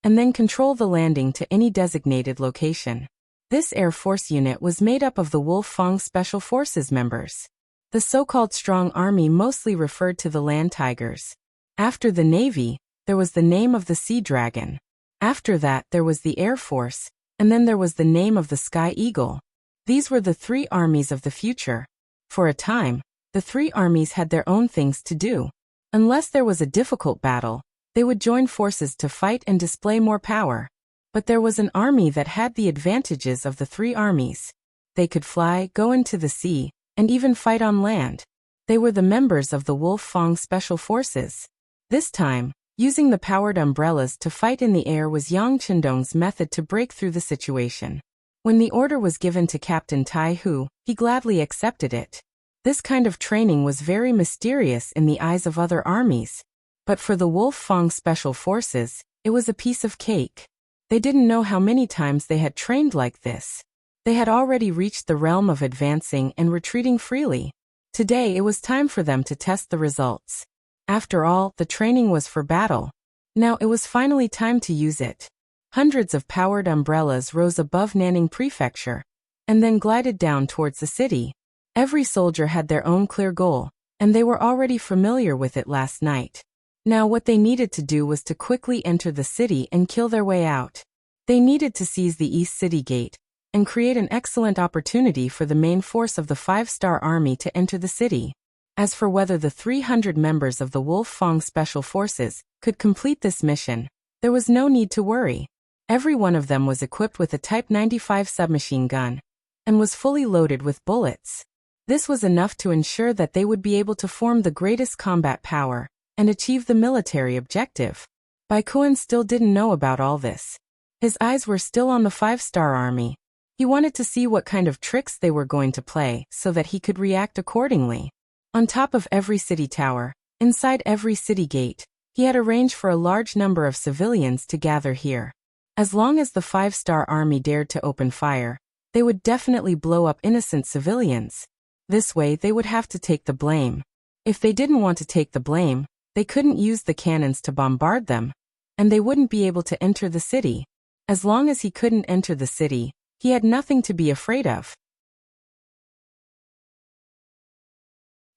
and then control the landing to any designated location. This air force unit was made up of the Wolf Fang Special Forces members. The so-called strong army mostly referred to the land tigers. After the Navy, there was the name of the Sea Dragon. After that there was the Air Force, and then there was the name of the Sky Eagle. These were the three armies of the future. For a time, the three armies had their own things to do. Unless there was a difficult battle, they would join forces to fight and display more power. But there was an army that had the advantages of the three armies. They could fly, go into the sea, and even fight on land. They were the members of the Wolf Fang Special Forces. This time, using the powered umbrellas to fight in the air was Yang Chendong's method to break through the situation. When the order was given to Captain Tai Hu, he gladly accepted it. This kind of training was very mysterious in the eyes of other armies. But for the Wolf Fang Special Forces, it was a piece of cake. They didn't know how many times they had trained like this. They had already reached the realm of advancing and retreating freely. Today it was time for them to test the results. After all, the training was for battle. Now it was finally time to use it. Hundreds of powered umbrellas rose above Nanning Prefecture, and then glided down towards the city. Every soldier had their own clear goal, and they were already familiar with it last night. Now what they needed to do was to quickly enter the city and kill their way out. They needed to seize the East City Gate, and create an excellent opportunity for the main force of the 5-star army to enter the city. As for whether the 300 members of the Wolf Fang Special Forces could complete this mission, there was no need to worry. Every one of them was equipped with a Type 95 submachine gun, and was fully loaded with bullets. This was enough to ensure that they would be able to form the greatest combat power, and achieve the military objective. Baikuan still didn't know about all this. His eyes were still on the 5-star army. He wanted to see what kind of tricks they were going to play so that he could react accordingly. On top of every city tower, inside every city gate, he had arranged for a large number of civilians to gather here. As long as the 5-star army dared to open fire, they would definitely blow up innocent civilians. This way they would have to take the blame. If they didn't want to take the blame, they couldn't use the cannons to bombard them, and they wouldn't be able to enter the city. As long as he couldn't enter the city, he had nothing to be afraid of.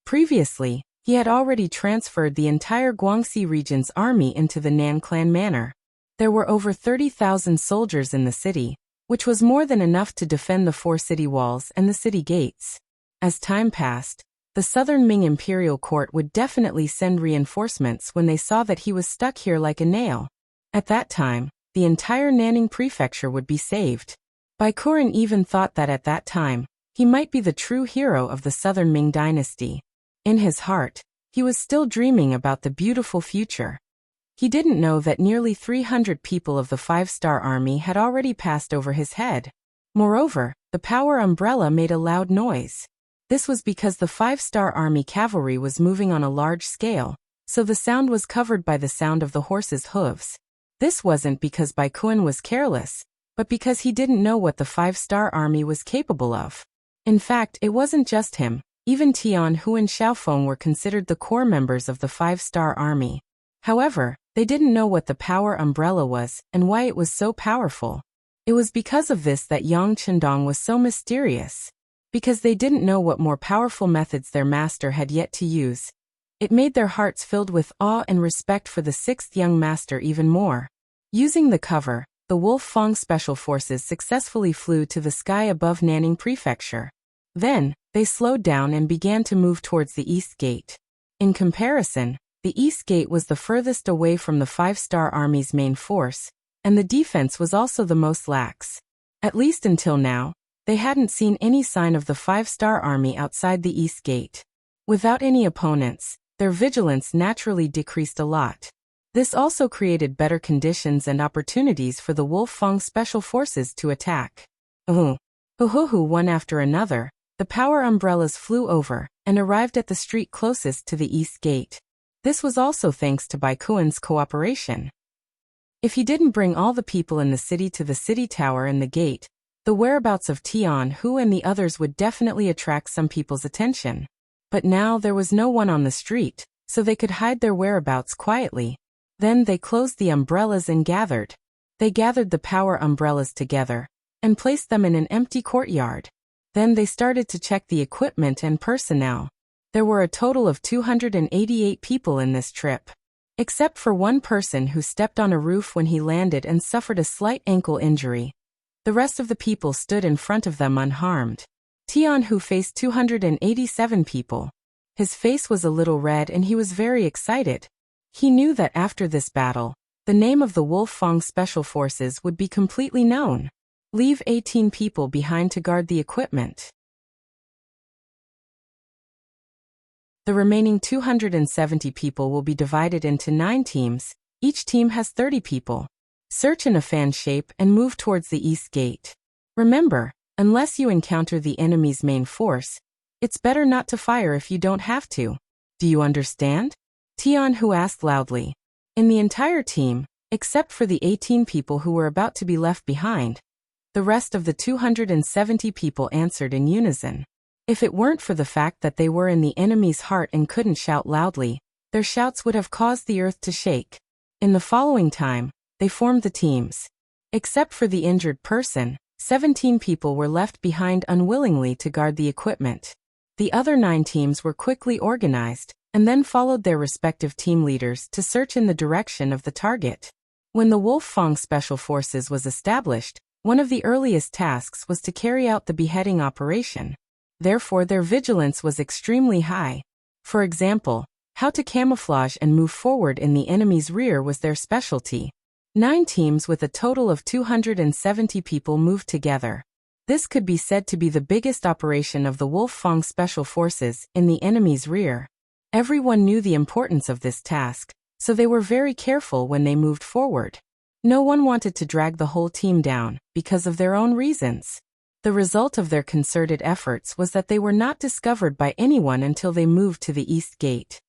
Previously, he had already transferred the entire Guangxi region's army into the Nan clan manor. There were over 30,000 soldiers in the city, which was more than enough to defend the 4 city walls and the city gates. As time passed, the Southern Ming Imperial Court would definitely send reinforcements when they saw that he was stuck here like a nail. At that time, the entire Nanning Prefecture would be saved. Baikuan even thought that at that time, he might be the true hero of the Southern Ming dynasty. In his heart, he was still dreaming about the beautiful future. He didn't know that nearly 300 people of the 5-star army had already passed over his head. Moreover, the power umbrella made a loud noise. This was because the 5-star army cavalry was moving on a large scale, so the sound was covered by the sound of the horses' hooves. This wasn't because Baikuan was careless, but because he didn't know what the five-star army was capable of. In fact, it wasn't just him. Even Tian Hu and Xiaofeng were considered the core members of the five-star army. However, they didn't know what the power umbrella was and why it was so powerful. It was because of this that Yang Chendong was so mysterious. Because they didn't know what more powerful methods their master had yet to use. It made their hearts filled with awe and respect for the sixth young master even more. Using the cover, the Wolf Fang Special Forces successfully flew to the sky above Nanning Prefecture. Then, they slowed down and began to move towards the East Gate. In comparison, the East Gate was the furthest away from the five-star army's main force, and the defense was also the most lax. At least until now, they hadn't seen any sign of the five-star army outside the East Gate. Without any opponents, their vigilance naturally decreased a lot. This also created better conditions and opportunities for the Wolf Fang Special Forces to attack. One after another, the power umbrellas flew over and arrived at the street closest to the East Gate. This was also thanks to Bai Kuan's cooperation. If he didn't bring all the people in the city to the city tower and the gate, the whereabouts of Tian Hu and the others would definitely attract some people's attention. But now there was no one on the street, so they could hide their whereabouts quietly. Then they closed the umbrellas and gathered. They gathered the power umbrellas together and placed them in an empty courtyard. Then they started to check the equipment and personnel. There were a total of 288 people in this trip. Except for one person who stepped on a roof when he landed and suffered a slight ankle injury. The rest of the people stood in front of them unharmed. Tian Hu faced 287 people. His face was a little red and he was very excited. He knew that after this battle, the name of the Wolf Fang Special Forces would be completely known. Leave 18 people behind to guard the equipment. The remaining 270 people will be divided into 9 teams. Each team has 30 people. Search in a fan shape and move towards the East Gate. Remember, unless you encounter the enemy's main force, it's better not to fire if you don't have to. Do you understand? Tian Hu asked loudly. In the entire team, except for the 18 people who were about to be left behind, the rest of the 270 people answered in unison. If it weren't for the fact that they were in the enemy's heart and couldn't shout loudly, their shouts would have caused the earth to shake. In the following time, they formed the teams. Except for the injured person, 17 people were left behind unwillingly to guard the equipment. The other 9 teams were quickly organized, and then followed their respective team leaders to search in the direction of the target. When the Wolf Fang Special Forces was established, one of the earliest tasks was to carry out the beheading operation. Therefore their vigilance was extremely high. For example, how to camouflage and move forward in the enemy's rear was their specialty. 9 teams with a total of 270 people moved together. This could be said to be the biggest operation of the Wolf Fang Special Forces in the enemy's rear. Everyone knew the importance of this task, so they were very careful when they moved forward. No one wanted to drag the whole team down, because of their own reasons. The result of their concerted efforts was that they were not discovered by anyone until they moved to the East Gate.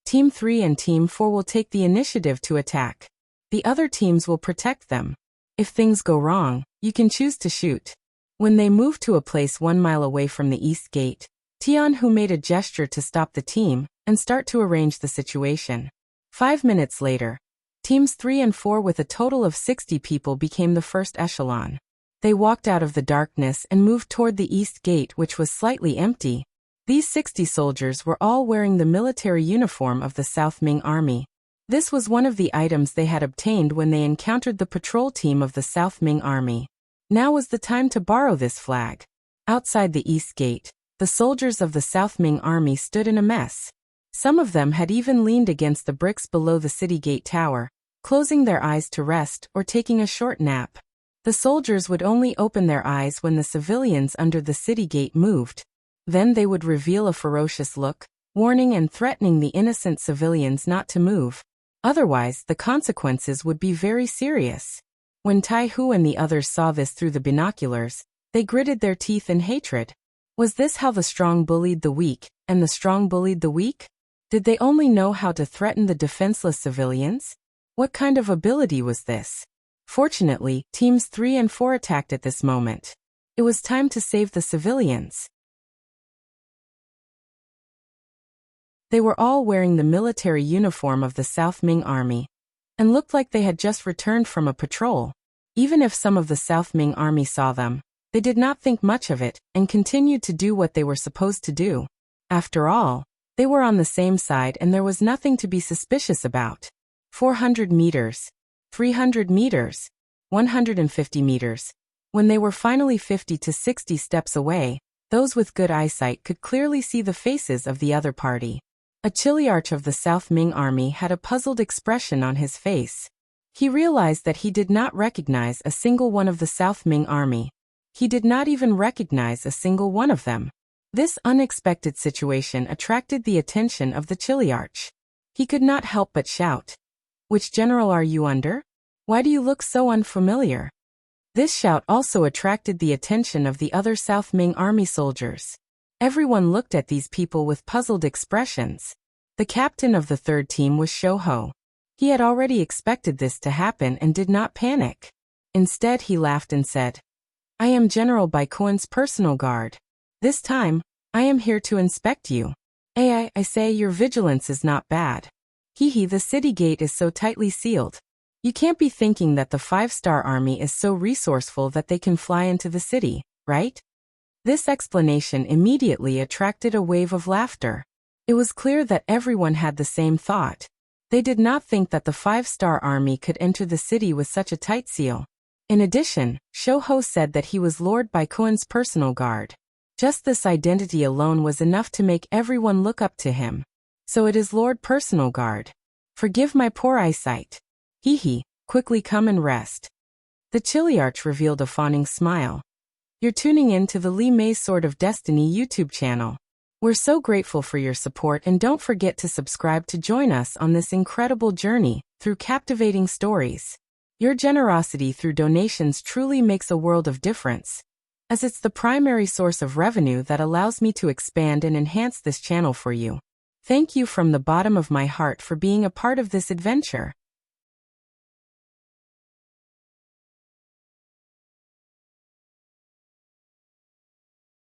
Team 3 and Team 4 will take the initiative to attack. The other teams will protect them. If things go wrong, you can choose to shoot. When they moved to a place 1 mile away from the East Gate, Tian Hu made a gesture to stop the team and start to arrange the situation. 5 minutes later, Teams 3 and 4 with a total of 60 people became the first echelon. They walked out of the darkness and moved toward the East Gate, which was slightly empty. These 60 soldiers were all wearing the military uniform of the South Ming Army. This was one of the items they had obtained when they encountered the patrol team of the South Ming Army. Now was the time to borrow this flag. Outside the East Gate, the soldiers of the South Ming Army stood in a mess. Some of them had even leaned against the bricks below the city gate tower, closing their eyes to rest or taking a short nap. The soldiers would only open their eyes when the civilians under the city gate moved. Then they would reveal a ferocious look, warning and threatening the innocent civilians not to move. Otherwise, the consequences would be very serious. When Tai Hu and the others saw this through the binoculars, they gritted their teeth in hatred. Was this how the strong bullied the weak, and the strong bullied the weak? Did they only know how to threaten the defenseless civilians? What kind of ability was this? Fortunately, Teams 3 and 4 attacked at this moment. It was time to save the civilians. They were all wearing the military uniform of the South Ming Army, and looked like they had just returned from a patrol. Even if some of the South Ming Army saw them, they did not think much of it, and continued to do what they were supposed to do. After all, they were on the same side and there was nothing to be suspicious about. 400 meters, 300 meters, 150 meters. When they were finally 50 to 60 steps away, those with good eyesight could clearly see the faces of the other party. A Chiliarch of the South Ming Army had a puzzled expression on his face. He realized that he did not recognize a single one of the South Ming Army. He did not even recognize a single one of them. This unexpected situation attracted the attention of the Chiliarch. He could not help but shout, "Which general are you under? Why do you look so unfamiliar?" This shout also attracted the attention of the other South Ming Army soldiers. Everyone looked at these people with puzzled expressions. The captain of the third team was Shouho. He had already expected this to happen and did not panic. Instead, he laughed and said, "I am General Baikoen's personal guard. This time, I am here to inspect you. I say your vigilance is not bad. The city gate is so tightly sealed. You can't be thinking that the 5-star army is so resourceful that they can fly into the city, right?" This explanation immediately attracted a wave of laughter. It was clear that everyone had the same thought. They did not think that the 5-star army could enter the city with such a tight seal. In addition, Shouho said that he was Lord Baikoen's personal guard. Just this identity alone was enough to make everyone look up to him. So it is Lord Personal Guard. Forgive my poor eyesight. Quickly come and rest. The Chiliarch revealed a fawning smile. You're tuning in to the Li Mei's Sword of Destiny YouTube channel. We're so grateful for your support and don't forget to subscribe to join us on this incredible journey through captivating stories. Your generosity through donations truly makes a world of difference, as it's the primary source of revenue that allows me to expand and enhance this channel for you. Thank you from the bottom of my heart for being a part of this adventure.